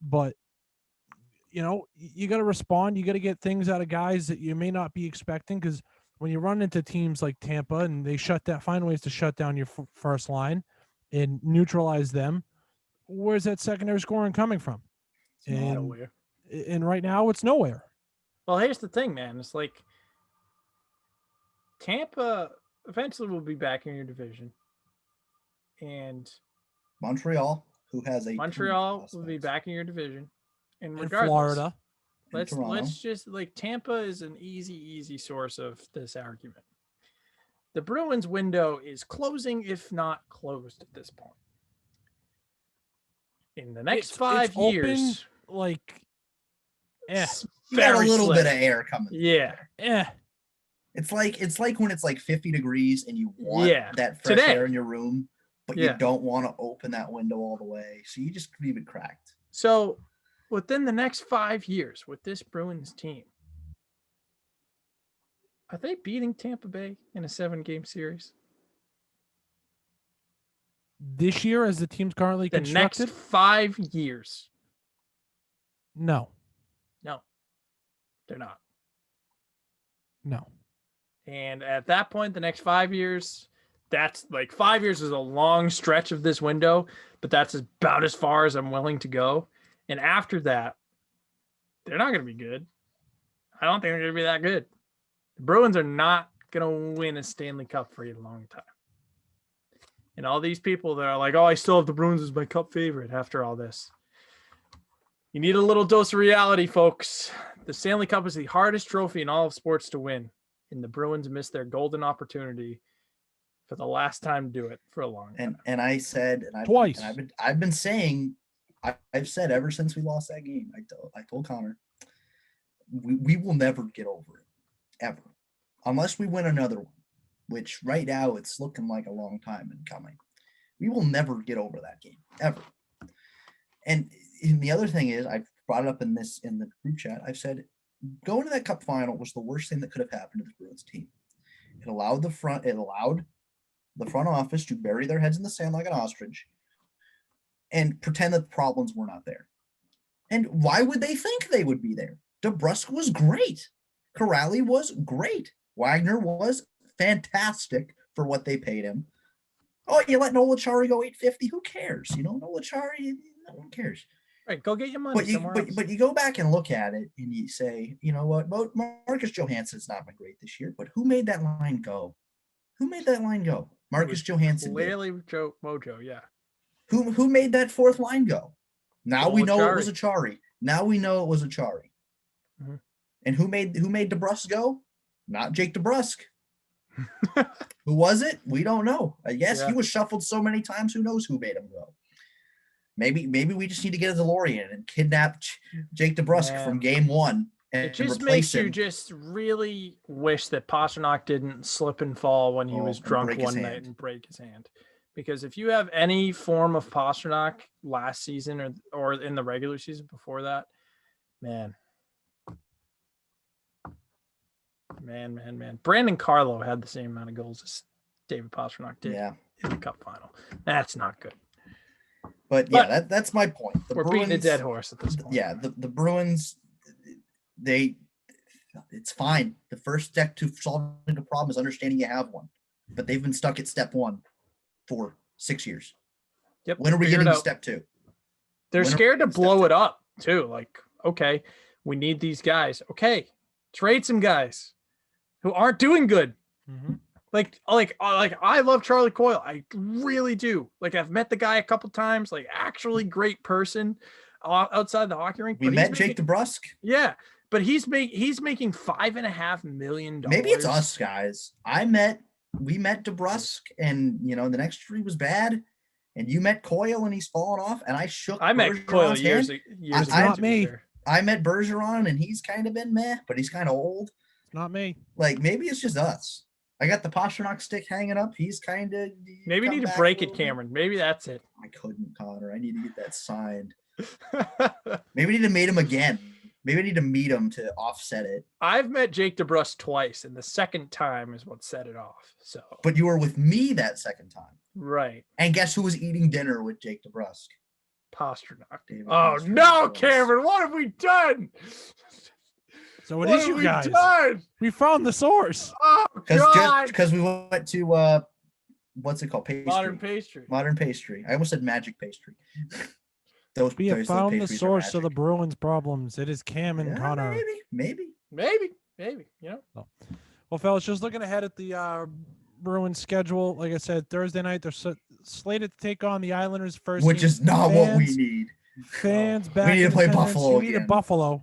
but you got to respond. You got to get things out of guys that you may not be expecting, because when you run into teams like Tampa and they find ways to shut down your first line and neutralize them, where's that secondary scoring coming from?
Nowhere.
And right now it's nowhere.
Well, here's the thing, man. It's like Tampa eventually will be back in your division. And
Montreal, who has a
Montreal will be back in your division. And
In
regardless,
Florida.
let's just Tampa is an easy source of this argument. The Bruins window is closing, if not closed at this point. In the next
It's
5 years,
open,
You got a
very
little
slim.
bit of air coming.
Yeah.
It's like when it's like 50 degrees and you want that fresh
Today.
air in your room, but you don't want to open that window all the way. So you just leave it cracked.
So within the next 5 years with this Bruins team, are they beating Tampa Bay in a 7-game series?
This year, as the team's currently
The
constructed,
next 5 years.
no,
They're not.
no.
And at that point, the next 5 years, that's like 5 years is a long stretch of this window, but that's about as far as I'm willing to go. And after that, they're not going to be good. I don't think they're going to be that good. The Bruins are not going to win a Stanley Cup for a long time. And all these people that are like, oh, I still have the Bruins as my cup favorite after all this. You need a little dose of reality, folks. The Stanley Cup is the hardest trophy in all of sports to win. And the Bruins missed their golden opportunity for the last time to do it for a long time.
And I said, and
Twice.
I've been saying, I've said ever since we lost that game, I told Connor, we will never get over it, ever, unless we win another one, which right now it's looking like a long time in coming. We will never get over that game, ever. And the other thing is, I brought it up in the group chat. I've said going to that cup final was the worst thing that could have happened to the Bruins team. It allowed the front office to bury their heads in the sand like an ostrich and pretend that the problems were not there. And why would they think they would be there? DeBrusk was great. Corrali was great. Wagner was fantastic for what they paid him. Oh, you let Nola Chari go $850? Who cares? Nola Chari, no one cares.
Right, go get your money somewhere else.
But you go back and look at it and you say, you know what? Marcus Johansson's not been great this year, but who made that line go? Marcus Johansson.
Clearly, Mojo, yeah.
Who made that fourth line go? Now we know it was
Chari.
a Chari.
Mm-hmm.
And who made DeBrusk go? Not Jake DeBrusk. Who was it? We don't know. I guess he was shuffled so many times. Who knows who made him go? Maybe we just need to get a DeLorean and kidnap Jake DeBrusk from game one. And
it just makes you just really wish that Pastrnak didn't slip and fall when he was drunk one night and break his hand. Because if you have any form of Pastrnak last season or in the regular season before that, man. Brandon Carlo had the same amount of goals as David Pastrnak did in the Cup final. That's not good.
But yeah, that's my point.
We're beating a dead horse at this point.
Yeah, the Bruins, it's fine. The first step to solving a problem is understanding you have one. But they've been stuck at step one for 6 years.
Yep.
When are we getting to step two?
They're scared to blow it up too. Like, okay, we need these guys. Okay, Trade some guys who aren't doing good.
Mm-hmm.
Like I love Charlie Coyle. I really do. Like I've met the guy a couple times. Like actually great person outside the hockey rink.
We met Jake DeBrusk.
Yeah, but he's making $5.5 million.
Maybe it's us guys. We met DeBrusk, and the next tree was bad. And you met Coyle, and he's fallen off. And I
met Coyle years ago.
Not me.
I met Bergeron, and he's kind of been meh, but he's kind of old.
It's not me.
Like maybe it's just us. I got the Pasternak stick hanging up. He's kind of.
Maybe need to break it, Cameron. Maybe that's it.
I couldn't, Connor. I need to get that signed. Maybe we need to meet him again. Maybe I need to meet him to offset it.
I've met Jake DeBrusk twice, and the second time is what set it off. So.
But you were with me that second time.
Right.
And guess who was eating dinner with Jake DeBrusk?
Pasternak.
David
Oh,
Pasternak
no,
was.
Cameron. What have we done?
So it is you guys.
Done?
We found the source.
Oh, God.
Because we went to, what's it called? Pastry.
Modern pastry.
I almost said magic pastry.
We have found the source of the Bruins' problems. It is Cam and Connor.
Maybe.
Well, fellas, just looking ahead at the Bruins schedule. Like I said, Thursday night they're slated to take on the Islanders first,
which is not what we need.
Fans back.
We need to play Buffalo
again. We need Buffalo.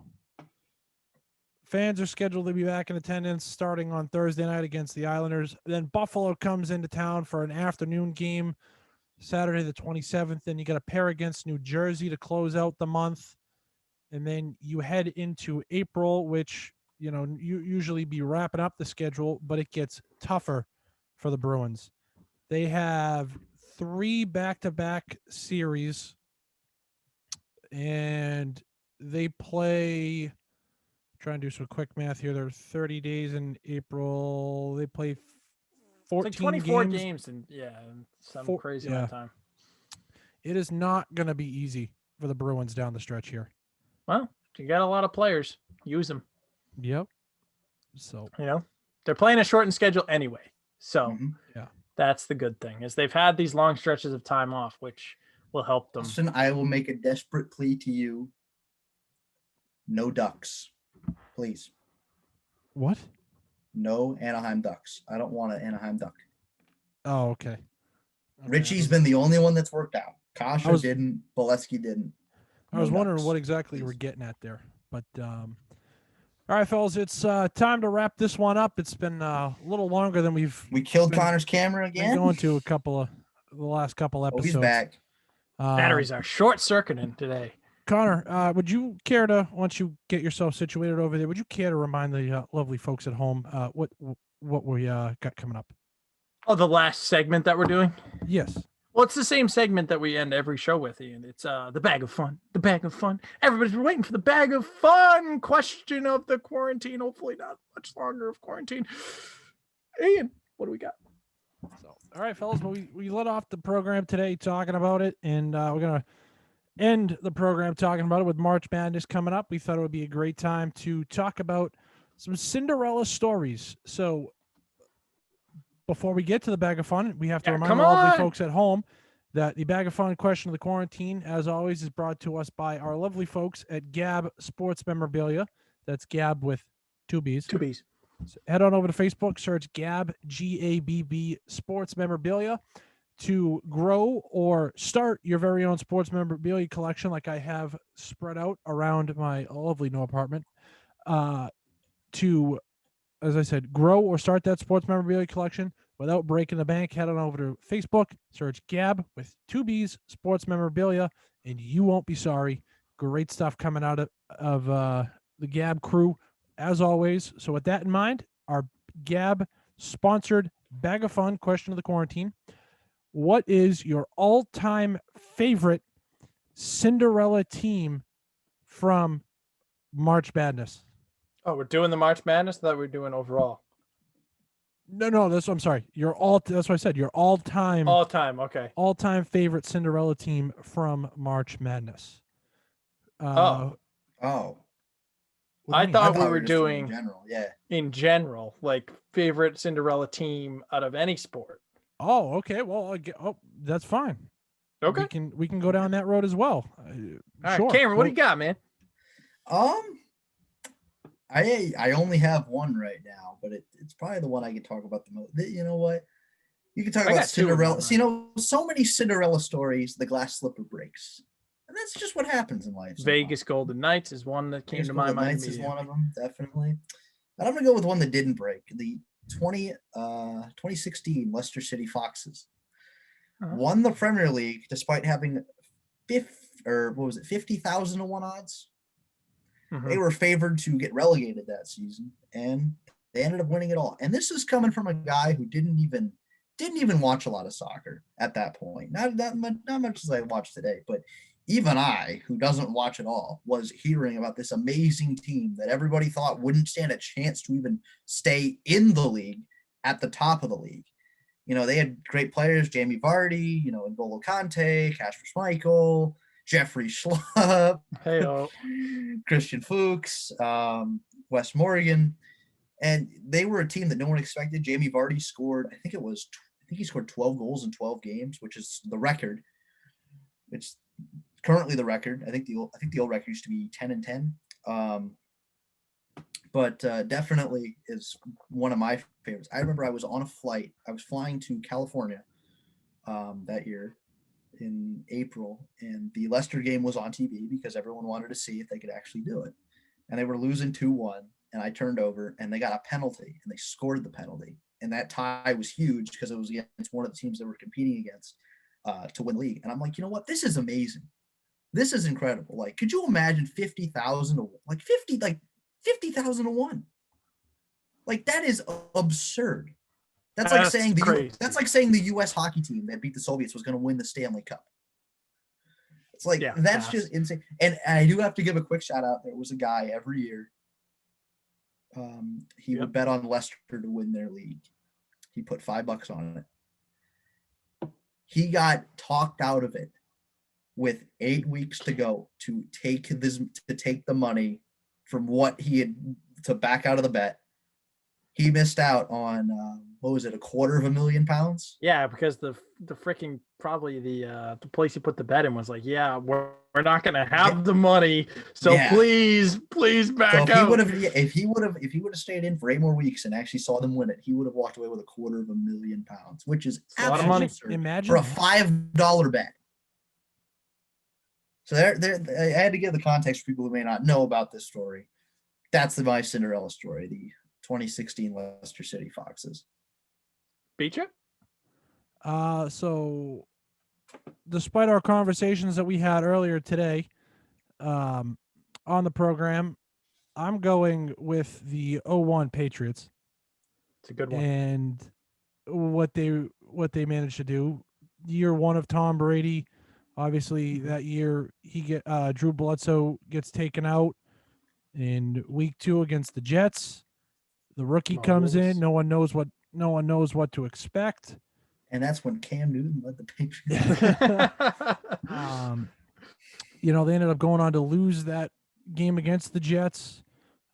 Fans are scheduled to be back in attendance starting on Thursday night against the Islanders. Then Buffalo comes into town for an afternoon game, Saturday the 27th. Then you got a pair against New Jersey to close out the month. And then you head into April, which, you usually be wrapping up the schedule, but it gets tougher for the Bruins. They have 3 back-to-back series, and they play... Trying to do some quick math here. There are 30 days in April. They play 14
it's like 24
games
and some crazy amount of time.
It is not going to be easy for the Bruins down the stretch here.
Well, you got a lot of players. Use them.
Yep. So,
they're playing a shortened schedule anyway. So,
yeah,
that's the good thing is they've had these long stretches of time off, which will help them.
Listen, I will make a desperate plea to you. No Ducks. Please.
What?
No Anaheim Ducks. I don't want an Anaheim Duck.
Oh, okay.
Richie's been the only one that's worked out. Kasha didn't. Bolesky didn't.
I was wondering what exactly you were getting at there. But, all right, fellas, it's time to wrap this one up. It's been a little longer than we
killed Connor's camera again.
Going to the last couple episodes.
He's back.
Batteries are short-circuiting today.
Connor, would you care to, once you get yourself situated over there, would you care to remind the lovely folks at home what we got coming up?
Oh, the last segment that we're doing?
Yes.
Well, it's the same segment that we end every show with, Ian. It's the bag of fun. The bag of fun. Everybody's been waiting for the bag of fun question of the quarantine. Hopefully not much longer of quarantine. Ian, what do we got?
So, all right, fellas, well, we let off the program today talking about it, and we're going to end the program talking about it with March Madness coming up. We thought it would be a great time to talk about some Cinderella stories. So before we get to the bag of fun, we have to remind all the folks at home that the bag of fun question of the quarantine, as always, is brought to us by our lovely folks at Gab Sports Memorabilia. That's Gab with 2 B's.
2 B's.
So head on over to Facebook, search Gab, G-A-B-B Sports Memorabilia, to grow or start your very own sports memorabilia collection like I have spread out around my lovely new apartment. To, as I said, grow or start that sports memorabilia collection without breaking the bank, head on over to Facebook, search Gab with 2 B's Sports Memorabilia, and you won't be sorry. Great stuff coming out of the Gab crew, as always. So with that in mind, our Gab-sponsored Bag of Fun question of the quarantine. What is your all-time favorite Cinderella team from March Madness?
Oh, we're doing the March Madness? I thought we were doing overall.
No, that's what I'm sorry. That's what I said. Your all-time,
okay.
All-time favorite Cinderella team from March Madness.
I thought we were doing in general, like favorite Cinderella team out of any sport.
Oh, okay. Well, that's fine.
Okay.
We can go down that road as well.
All right, Cameron, what do you got, man?
I I only have one right now, but it's probably the one I can talk about the most. You know what? You can talk about Cinderella. So, so many Cinderella stories, the glass slipper breaks. And that's just what happens in life.
Vegas Golden Knights is one that came to my mind.
Knights is one of them, definitely. And I'm going to go with one that didn't break. The 2016 Leicester City Foxes won the Premier League despite having 50,000 to 1 odds. They were favored to get relegated that season, and they ended up winning it all. And this is coming from a guy who didn't even watch a lot of soccer at that point. Not much as I watch today, but even I, who doesn't watch at all, was hearing about this amazing team that everybody thought wouldn't stand a chance to even stay in the league at the top of the league. You know, they had great players, Jamie Vardy, you know, N'Golo Kante, Kasper Schmeichel, Jeffrey Schlupp, Christian Fuchs, Wes Morgan, and they were a team that no one expected. Jamie Vardy scored, I think he scored 12 goals in 12 games, which is the record. It's currently the record. I think the old record used to be 10-10. But definitely is one of my favorites. I remember I was on a flight. I was flying to California that year in April, and the Leicester game was on TV because everyone wanted to see if they could actually do it. And they were losing 2-1, and I turned over, and they got a penalty, and they scored the penalty. And that tie was huge because it was against one of the teams they were competing against to win the league. And I'm like, you know what? This is amazing. This is incredible. Like, could you imagine 50,000 to 50,000 to 1? Like, that is absurd. That's like saying the U.S. hockey team that beat the Soviets was going to win the Stanley Cup. It's like, that's just insane. And I do have to give a quick shout out. There was a guy every year. He would bet on Leicester to win their league. He put $5 on it. He got talked out of it with 8 weeks to go to take the money from what he had to back out of the bet. He missed out on what was it, £250,000?
Yeah, because the freaking probably the place he put the bet in was like, yeah, we're not gonna have the money, so please back out.
If he would have stayed in for 8 more weeks and actually saw them win it, he would have walked away with £250,000, which is
a lot of money.
Imagine
for a $5 bet. So I had to give the context for people who may not know about this story. That's my Cinderella story, the 2016 Leicester City Foxes.
Beecher?
So despite our conversations that we had earlier today on the program, I'm going with the 01 Patriots.
It's a good one.
And what they managed to do. Year one of Tom Brady. Obviously, that year Drew Bledsoe gets taken out in week 2 against the Jets. The rookie comes in. No one knows what to expect.
And that's when Cam Newton led the Patriots.
They ended up going on to lose that game against the Jets.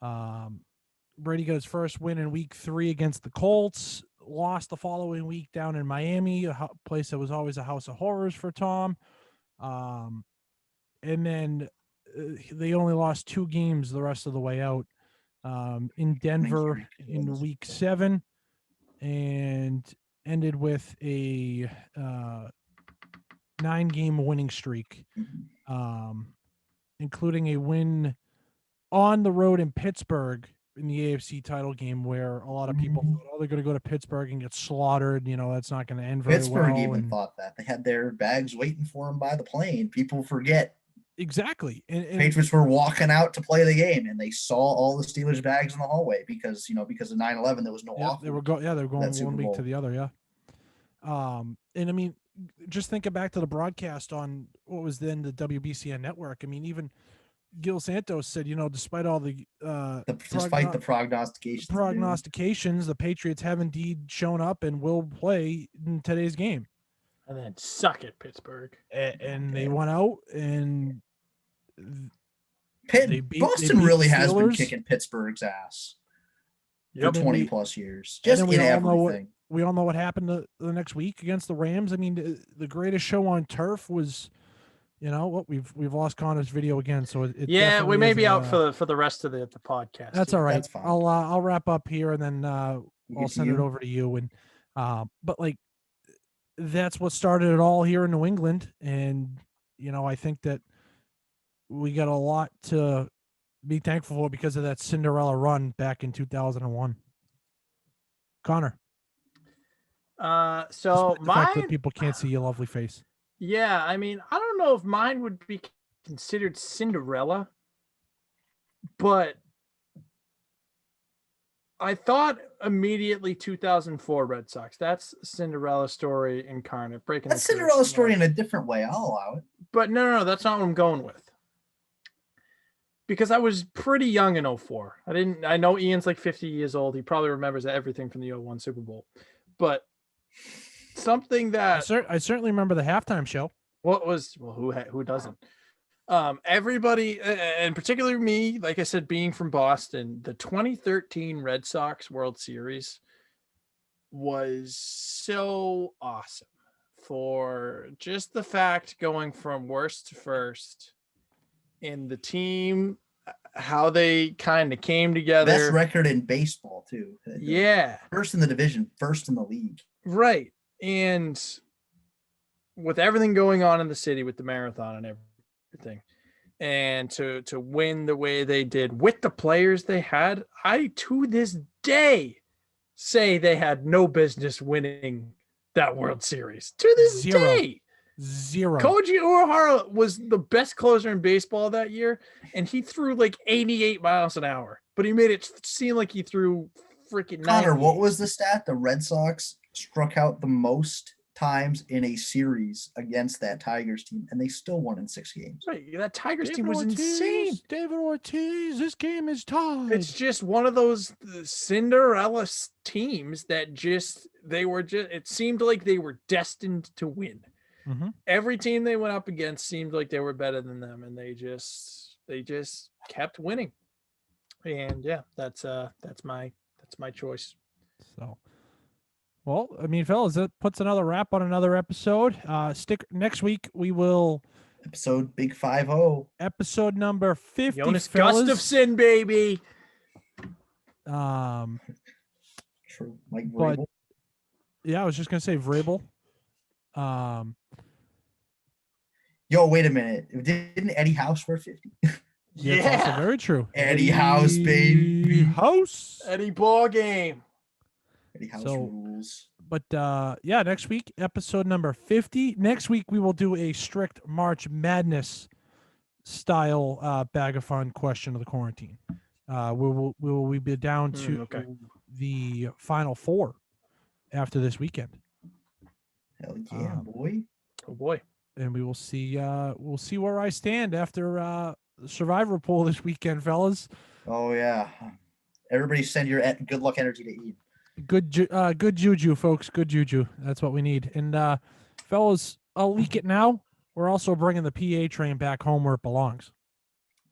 Brady got his first win in week 3 against the Colts. Lost the following week down in Miami, a place that was always a house of horrors for Tom. And then they only lost 2 games the rest of the way out. In Denver in week 7, and ended with a 9-game winning streak, including a win on the road in Pittsburgh in the AFC title game, where a lot of people thought, they're going to go to Pittsburgh and get slaughtered. That's not going to end very well.
Pittsburgh even thought that. They had their bags waiting for them by the plane. People forget.
Exactly. And
Patriots were walking out to play the game, and they saw all the Steelers bags in the hallway because of 9/11, there was no off.
They were going one week to the other. Yeah. And I mean, just thinking back to the broadcast on what was then the WBCN network. I mean, even Gil Santos said, despite all the prognostications, the Patriots have indeed shown up and will play in today's game.
And then suck it, Pittsburgh.
And they went out and
Boston really has been kicking Pittsburgh's ass for 20 plus years. Just in everything.
We all know what happened the next week against the Rams. I mean, the greatest show on turf was You know what? We've lost Connor's video again, so it
Yeah, we
definitely
may
is
be
a,
out for the rest of the podcast.
That's
here.
all right.
That's fine.
I'll wrap up here and then
We'll
I'll
get to
send it
you.
over to you. And but like that's what started it all here in New England, and you know I think that we got a lot to be thankful for because of that Cinderella run back in 2001. Connor,
So
despite the fact that
mine,
people can't see your lovely face.
yeah, I mean, I don't know if mine would be considered Cinderella, but I thought immediately 2004 Red Sox. That's Cinderella story incarnate. Breaking
That's
the curse,
Cinderella story
you know.
in a different way. I'll allow it.
But no, that's not what I'm going with. Because I was pretty young in 04. I know Ian's like 50 years old. He probably remembers everything from the 01 Super Bowl. But something that
I certainly remember the halftime show.
who doesn't? Everybody, and particularly me, like I said, being from Boston, the 2013 Red Sox World Series was so awesome for just the fact going from worst to first in the team, how they kind of came together.
Best record in baseball too.
Yeah.
First in the division, first in the league.
Right. And with everything going on in the city with the marathon and everything, and to win the way they did with the players they had, I to this day say they had no business winning that World Series. To this day.
Zero.
Koji Uehara was the best closer in baseball that year, and he threw like 88 miles an hour, but he made it seem like he threw freaking 90.
Connor, what was the stat? The Red Sox struck out the most times in a series against that Tigers team, and they still won in 6 games.
Right, that Tigers team was insane.
David Ortiz, this game is tied.
It's just one of those Cinderella teams that it seemed like they were destined to win.
Mm-hmm.
Every team they went up against seemed like they were better than them, and they just kept winning. And yeah, that's my choice.
So, well, I mean, fellas, that puts another wrap on another episode. Stick next week. We will
episode Big 5-0.
Episode number 50.
Jonas
fellas.
Gustafson, baby.
True, Mike Vrabel.
Yeah, I was just gonna say Vrabel.
Yo, wait a minute. Didn't Eddie House wear 50?
Yeah, that's also very true.
Eddie House, baby.
House.
Eddie ball game.
Eddie House
So-
rules.
But yeah, next week, episode number 50. Next week, we will do a strict March Madness style bag of fun question of the quarantine. We will be down to the final four after this weekend.
Hell yeah, boy.
Oh boy.
And we will see where I stand after the Survivor pool this weekend, fellas.
Oh yeah. Everybody send your good luck energy to Ian.
Good juju, folks. Good juju. That's what we need. And fellas, I'll leak it now. We're also bringing the PA train back home where it belongs.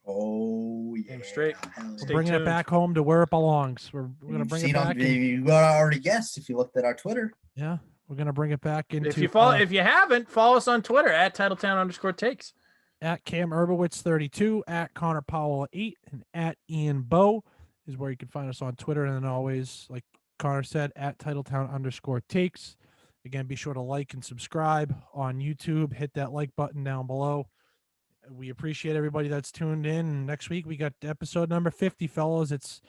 Oh yeah.
Damn straight.
Hell
Stay
yeah.
Bringing it
tuned.
back home to where it belongs. We're gonna
You've
bring
seen
it back.
you already guessed if you looked at our Twitter.
Yeah, we're gonna bring it back into.
If you haven't, follow us on Twitter at Titletown_takes.
At Cam Urbowicz 32, at Connor Powell 8, and at Ian Bow is where you can find us on Twitter. And then always, like Connor said, at Titletown_takes. Again, be sure to like and subscribe on YouTube. Hit that like button down below. We appreciate everybody that's tuned in. And next week we got episode number 50, fellows. It's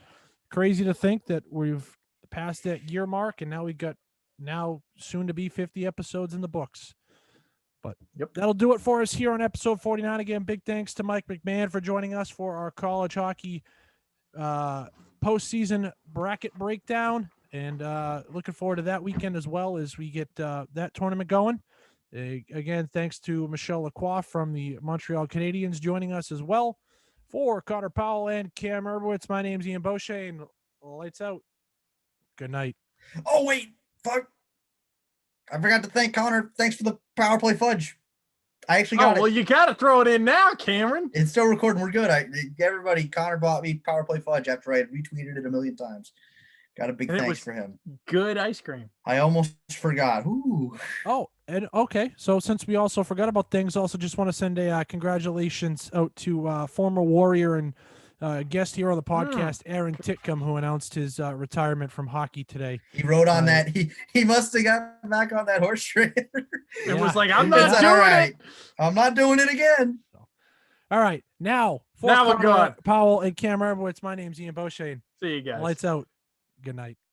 crazy to think that we've passed that year mark, and now we got soon to be 50 episodes in the books. But that'll do it for us here on episode 49. Again, big thanks to Mike McMahon for joining us for our college hockey postseason bracket breakdown. And looking forward to that weekend as well as we get that tournament going. Again, thanks to Michel Lacroix from the Montreal Canadiens joining us as well. For Connor Powell and Cam Urbowicz, my name's Ian Beauchesne. Lights out. Good night.
Oh wait, fuck. I forgot to thank Connor. Thanks for the power play fudge. I actually got it.
Well, you got to throw it in now, Cameron.
It's still recording. We're good. Everybody, Connor bought me power play fudge after I had retweeted it a million times. Got a big
And it
thanks
was
for him.
Good ice cream.
I almost forgot. Ooh.
Oh, And okay, so since we also forgot about things, also just want to send a congratulations out to former Warrior and guest here on the podcast, Aaron Titcomb, who announced his retirement from hockey today.
He wrote on that. He must have got back on that horse trailer.
It was like, I'm
He
not
said,
doing
all right,
it.
I'm not doing it again.
All right, now for
Now we're
Connor,
good.
Powell and Cameron Urbowicz, my name's Ian Beauchesne.
See you guys.
Lights out. Good night.